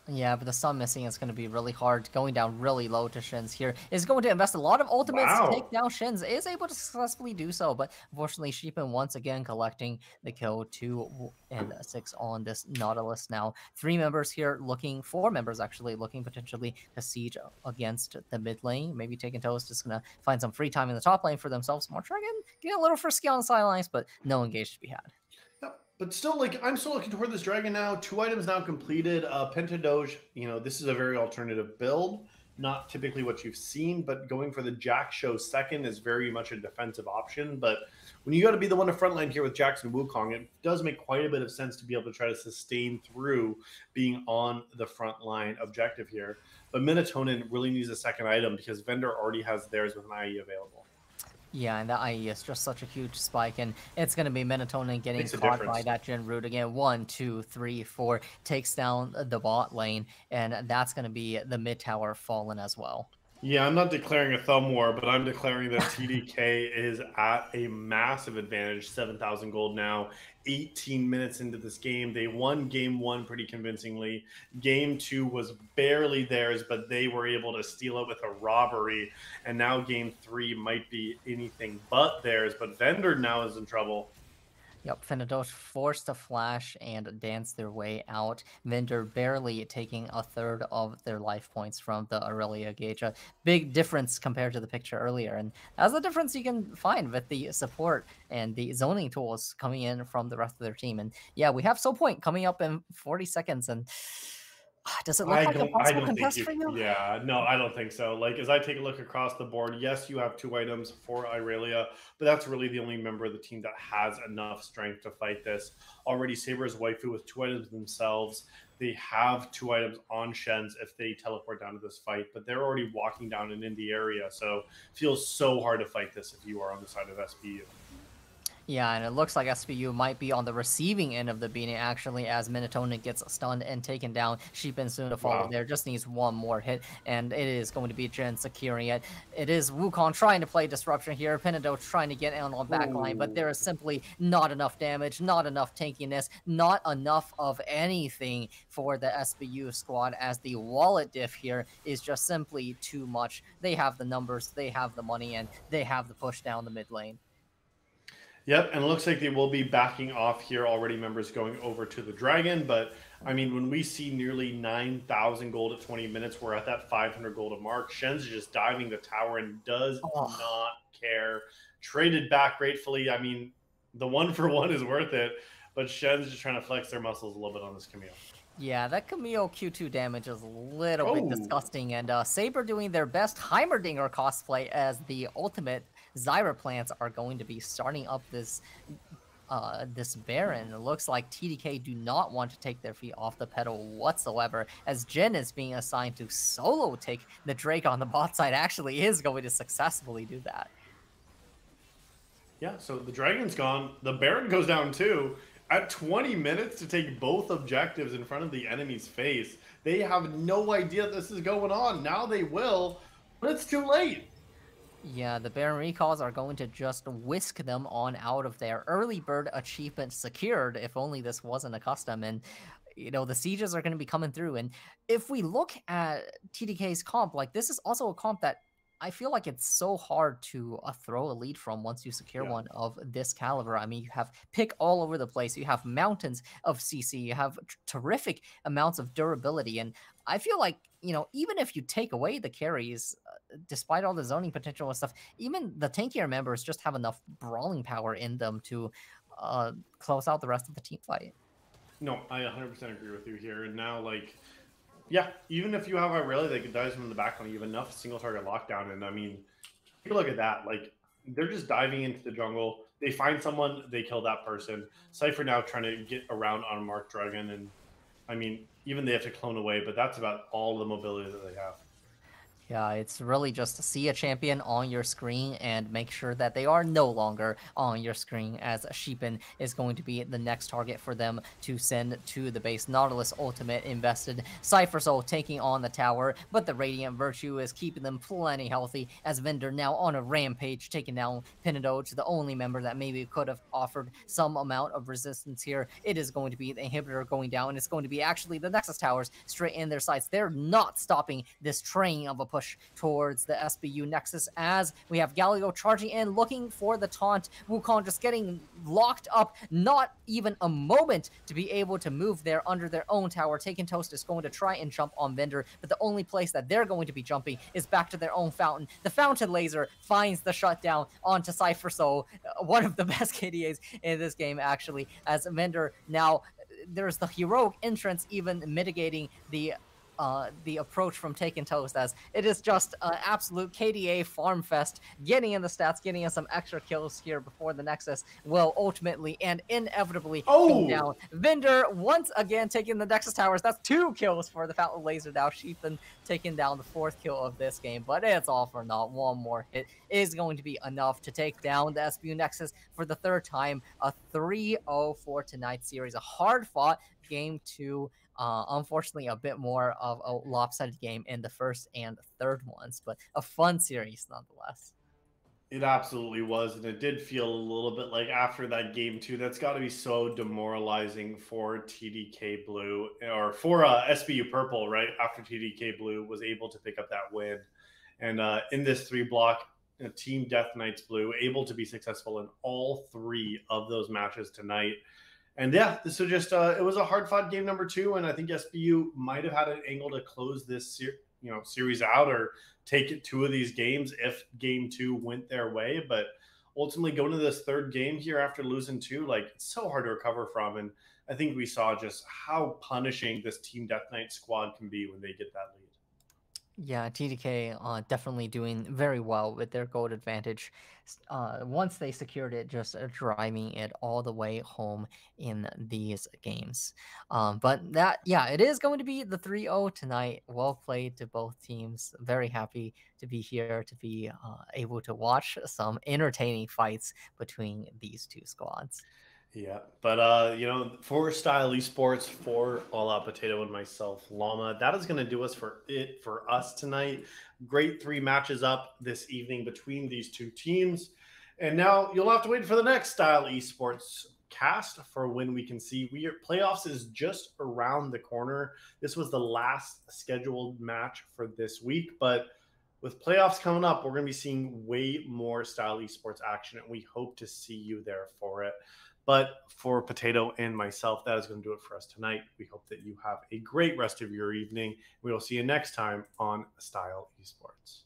Yeah, but the sun missing is going to be really hard. Going down really low to Shins here is going to invest a lot of ultimates to take down Shins. Is able to successfully do so, but unfortunately, Sheepin once again collecting the kill. 2 and 6 on this Nautilus now. 3 members here looking, 4 members actually looking potentially to siege against the mid lane. Maybe Taken Toast is going to find some free time in the top lane for themselves. Martragon getting a little frisky on the sidelines, but no engage to be had. But still, like, I'm still looking toward this dragon now. 2 items now completed. Pentadoge, you know, this is a very alternative build. Not typically what you've seen, but going for the Jack Show second is very much a defensive option. But when you got to be the one to frontline here with Jackson Wukong, it does make quite a bit of sense to be able to try to sustain through being on the front line objective here. But Minatonin really needs a second item because Vendor already has theirs with an IE available. Yeah, and that IE is just such a huge spike, and it's going to be Minatonin getting caught by that Gen Root again. 1, 2, 3, 4 takes down the bot lane, and that's going to be the mid tower fallen as well. Yeah, I'm not declaring a thumb war, but I'm declaring that TDK is at a massive advantage. 7,000 gold now, 18 minutes into this game. They won game 1 pretty convincingly. Game 2 was barely theirs, but they were able to steal it with a robbery. And now game 3 might be anything but theirs, but Vendor now is in trouble. Yep, Pentadoge forced to flash and dance their way out. Vendor barely taking a third of their life points from the Aurelia gauge. A big difference compared to the picture earlier. And that's the difference you can find with the support and the zoning tools coming in from the rest of their team. And yeah, we have Soul Point coming up in 40 seconds. And does it look like a possible contest for you? Yeah, no, I don't think so. Like, as I take a look across the board, yes, you have 2 items for Irelia, but that's really the only member of the team that has enough strength to fight this. Already, Saber's waifu with 2 items themselves. They have 2 items on Shen's if they teleport down to this fight, but they're already walking down and in the area, so it feels so hard to fight this if you are on the side of SBU. Yeah, and it looks like SBU might be on the receiving end of the beating, actually, as Minatonin gets stunned and taken down. Sheepin soon to follow there. Just needs 1 more hit, and it is going to be Jen securing it. It is Wukong trying to play Disruption here. Pentadoge trying to get in on the back line, but there is simply not enough damage, not enough tankiness, not enough of anything for the SBU squad, as the wallet diff here is just simply too much. They have the numbers, they have the money, and they have the push down the mid lane. Yep, and it looks like they will be backing off here. Already members going over to the Dragon, but I mean, when we see nearly 9,000 gold at 20 minutes, we're at that 500 gold mark. Shen's just diving the tower and does not care traded back gratefully. I mean, the 1-for-1 is worth it, but Shen's just trying to flex their muscles a little bit on this Camille. Yeah, that Camille Q2 damage is a little bit Oh, disgusting, and Saber doing their best Heimerdinger cosplay as the ultimate Zyra plants are going to be starting up this Baron. It looks like TDK do not want to take their feet off the pedal whatsoever, as Jin is being assigned to solo take the Drake on the bot side, actually is going to successfully do that. yeah, so the Dragon's gone. The Baron goes down too. At 20 minutes to take both objectives in front of the enemy's face. They have no idea this is going on. Now they will, but it's too late. Yeah, the Baron recalls are going to just whisk them on out of there. Early bird achievement secured, if only this wasn't a custom. And, you know, the sieges are going to be coming through. And if we look at TDK's comp, like, this is also a comp that I feel like it's so hard to throw a lead from once you secure one of this caliber. I mean, you have pick all over the place. You have mountains of CC. You have terrific amounts of durability. And I feel like, you know, even if you take away the carries, despite all the zoning potential and stuff, even the tankier members just have enough brawling power in them to close out the rest of the team fight. No, I 100% agree with you here. And now, like, yeah, even if you have a rally that dives from the backline, you have enough single target lockdown. And I mean, take a look at that. Like, they're just diving into the jungle. They find someone, they kill that person. Cypher now trying to get around on Mark Dragon. And I mean, even they have to clone away, but that's about all the mobility that they have. Yeah, it's really just to see a champion on your screen and make sure that they are no longer on your screen, as Sheepin is going to be the next target for them to send to the base. Nautilus ultimate invested. Cypher Soul taking on the tower, but the Radiant Virtue is keeping them plenty healthy, as Vendor now on a rampage, taking down Pinadoge, the only member that maybe could have offered some amount of resistance here. It is going to be the inhibitor going down. It's going to be actually the Nexus towers straight in their sights. They're not stopping this train of a push towards the SBU Nexus, as we have Galio charging in, looking for the taunt. Wukong just getting locked up, not even a moment to be able to move there under their own tower. Taken Toast is going to try and jump on Vendor, but the only place that they're going to be jumping is back to their own fountain. The fountain laser finds the shutdown onto Cypher Soul, one of the best KDAs in this game, actually, as Vendor now, there's the heroic entrance even mitigating the approach from Taken Toast, as it is just an absolute KDA farm fest, getting in the stats, getting in some extra kills here before the Nexus will ultimately and inevitably be down. Vendor once again taking the Nexus towers. That's 2 kills for the Fountain Laser now. Sheepin taking down the 4th kill of this game, but it's all for naught. One more hit is going to be enough to take down the SBU Nexus for the 3rd time. A 3-0 for tonight's series. A hard-fought game 2. Unfortunately, a bit more of a lopsided game in the 1st and 3rd ones, but a fun series nonetheless. It absolutely was, and it did feel a little bit like after that game too. That's got to be so demoralizing for TDK Blue, or for SBU Purple, right? After TDK Blue was able to pick up that win, and in this 3-block, Team Death Knights Blue able to be successful in all 3 of those matches tonight. And yeah, this was just it was a hard-fought game number 2, and I think SBU might have had an angle to close this series out, or take it 2 of these games if game 2 went their way. But ultimately, going to this 3rd game here after losing 2, like, it's so hard to recover from. And I think we saw just how punishing this Team Death Knight squad can be when they get that lead. Yeah, TDK definitely doing very well with their gold advantage. Once they secured it, just driving it all the way home in these games. But that, yeah, it is going to be the 3-0 tonight. Well played to both teams. Very happy to be here, to be able to watch some entertaining fights between these 2 squads. Yeah, but for Style Esports, for AllO Potato and myself, Llama, that is going to do us for us tonight. Great 3 matches up this evening between these 2 teams, and now you'll have to wait for the next Style Esports cast for when we can see playoffs is just around the corner. This was the last scheduled match for this week, but with playoffs coming up, we're going to be seeing way more Style Esports action, and we hope to see you there for it. But for Potato and myself, that is going to do it for us tonight. We hope that you have a great rest of your evening. We will see you next time on Style Esports.